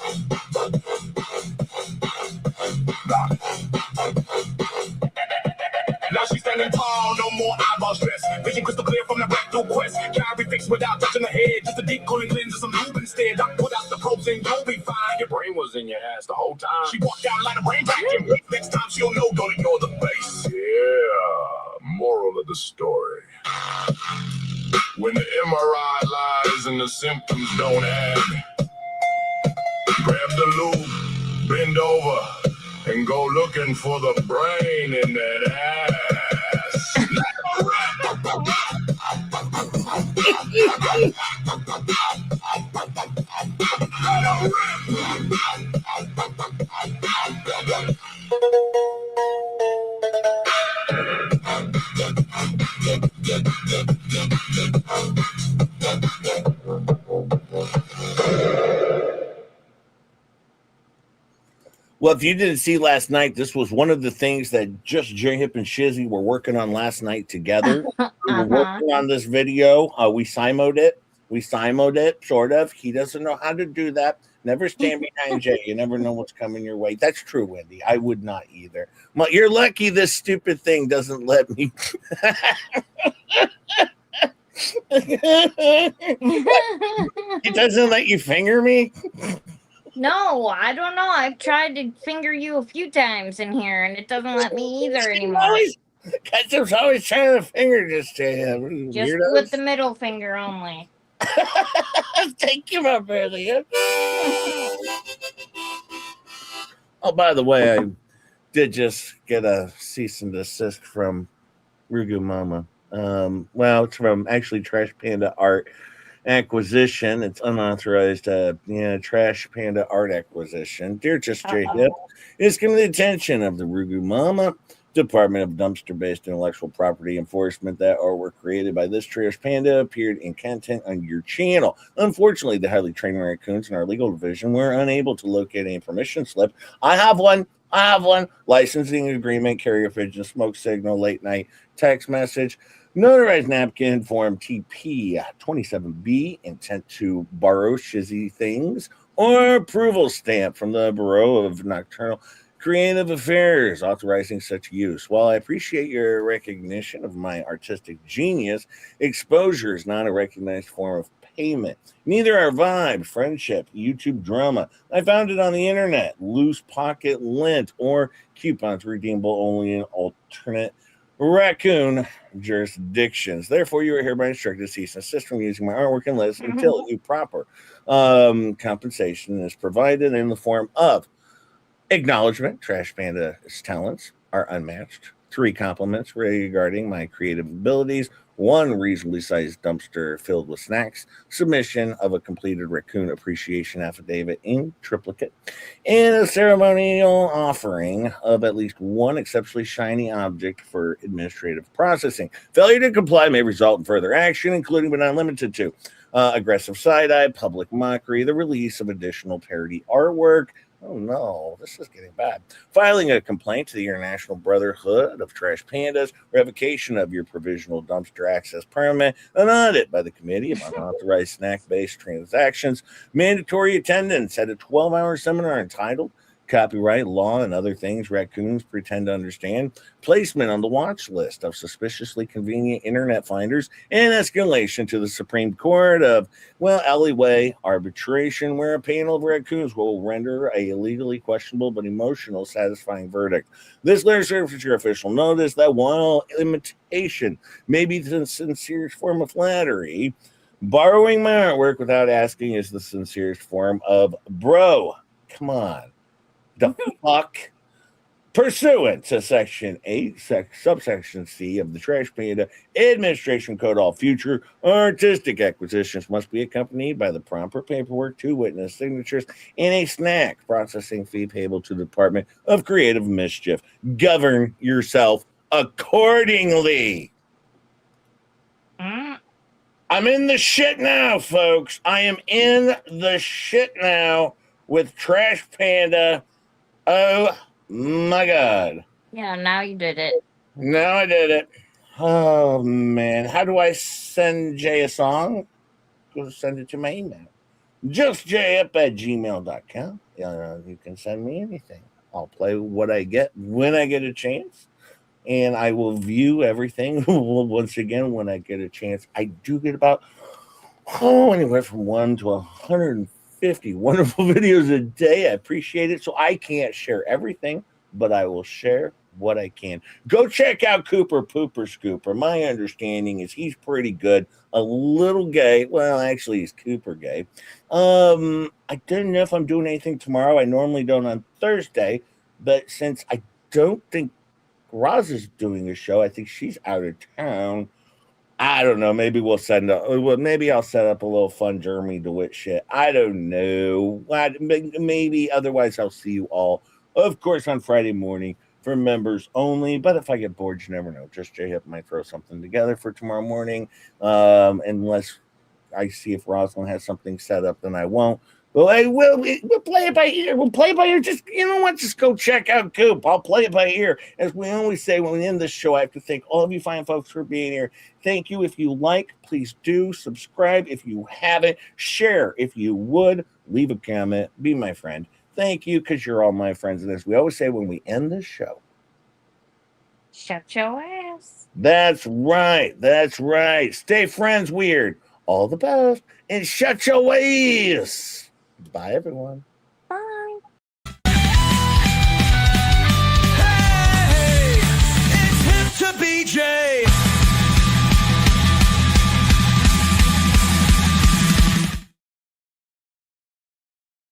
Now she's standing tall, no more eyeball stress. Vision crystal clear from the rectal quest. Carry fixed without touching the head. Just a deep cooling lens and some lube instead. I put out the probes and you'll be fine. Your brain was in your ass the whole time. She walked out like a brain vacuum. Next time she'll know, don't ignore the face. Yeah, moral of the story. When the MRI lies and the symptoms don't add, grab the lube, bend over, and go looking for the brain in that ass. Well, if you didn't see last night, this was one of the things that just J Hip and Shizzy were working on last night together. We were working on this video. We simoed it. Sort of. He doesn't know how to do that. Never stand behind Jay. You never know what's coming your way. That's true, Wendy. I would not either. Well, you're lucky this stupid thing doesn't let me. It doesn't let you finger me? No, I don't know. I've tried to finger you a few times in here, and it doesn't let me either anymore. Ketchup's always trying to finger this to him. Just Weirdos. with the middle finger only. Thank you, my brother. Oh, by the way, I did just get a cease and desist from Rugu Mama. Well, it's from actually Trash Panda Art Acquisition. It's unauthorized Trash Panda Art Acquisition. Dear Just J Hip, it's given the attention of the Rugu Mama Department of Dumpster-Based Intellectual Property Enforcement that artwork created by this Trash Panda appeared in content on your channel. Unfortunately, the highly trained raccoons in our legal division were unable to locate any permission slip. I have one. Licensing agreement, carrier pigeon, smoke signal, late night text message, notarized napkin, form TP 27B, intent to borrow Shizzy things, or approval stamp from the Bureau of Nocturnal Creative Affairs authorizing such use. While I appreciate your recognition of my artistic genius, exposure is not a recognized form of payment. Neither are vibe, friendship, YouTube drama. I found it on the internet, loose pocket lint, or coupons redeemable only in alternate raccoon jurisdictions. Therefore, you are hereby instructed to cease and desist from using my artwork unless until a proper compensation is provided in the form of acknowledgement. Trash Panda's talents are unmatched. 3 compliments regarding my creative abilities. 1 reasonably sized dumpster filled with snacks. Submission of a completed raccoon appreciation affidavit in triplicate. And a ceremonial offering of at least 1 exceptionally shiny object for administrative processing. Failure to comply may result in further action, including but not limited to aggressive side-eye, public mockery, the release of additional parody artwork. Oh no, this is getting bad. Filing a complaint to the International Brotherhood of Trash Pandas, revocation of your provisional dumpster access permit, an audit by the Committee of Unauthorized Snack-Based Transactions, mandatory attendance at a 12-hour seminar entitled Copyright Law and Other Things Raccoons Pretend to Understand, placement on the watch list of suspiciously convenient internet finders, and escalation to the Supreme Court of, alleyway arbitration, where a panel of raccoons will render a legally questionable but emotional satisfying verdict. This letter serves as your official notice that while imitation may be the sincerest form of flattery, borrowing my artwork without asking is the sincerest form of bro. Come on. The fuck? Pursuant to Section 8, subsection C of the Trash Panda Administration Code, all future artistic acquisitions must be accompanied by the proper paperwork, 2 witness signatures, and a snack processing fee payable to the Department of Creative Mischief. Govern yourself accordingly. I'm in the shit now, folks. I am in the shit now. with Trash Panda. Oh my God. Yeah, now you did it. Now I did it. Oh man. How do I send Jay a song? Go send it to my email. justjayup@gmail.com. You can send me anything. I'll play what I get when I get a chance. And I will view everything once again when I get a chance. I do get about anywhere from 1 to 150 wonderful videos a day. I appreciate it. So I can't share everything, but I will share what I can. Go check out Cooper Pooper Scooper. My understanding is he's pretty good. A little gay. Well, actually, he's Cooper gay. I don't know if I'm doing anything tomorrow. I normally don't on Thursday, but since I don't think Roz is doing a show, I think she's out of town. I don't know. Maybe we'll send up. Well, maybe I'll set up a little fun Jeremy DeWitt shit. I don't know. Maybe. Otherwise, I'll see you all, of course, on Friday morning for members only. But if I get bored, you never know. Just J-Hip might throw something together for tomorrow morning, unless I see if Rosalind has something set up. Then I won't. Well, we'll play it by ear. We'll play it by ear. Just, you know what? Just go check out Coop. I'll play it by ear. As we always say when we end this show, I have to thank all of you fine folks for being here. Thank you. If you like, please do subscribe. If you haven't, share if you would. Leave a comment. Be my friend. Thank you, because you're all my friends. And as we always say when we end this show, shut your ass. That's right. That's right. Stay friends weird. All the best. And shut your ass. Bye, everyone.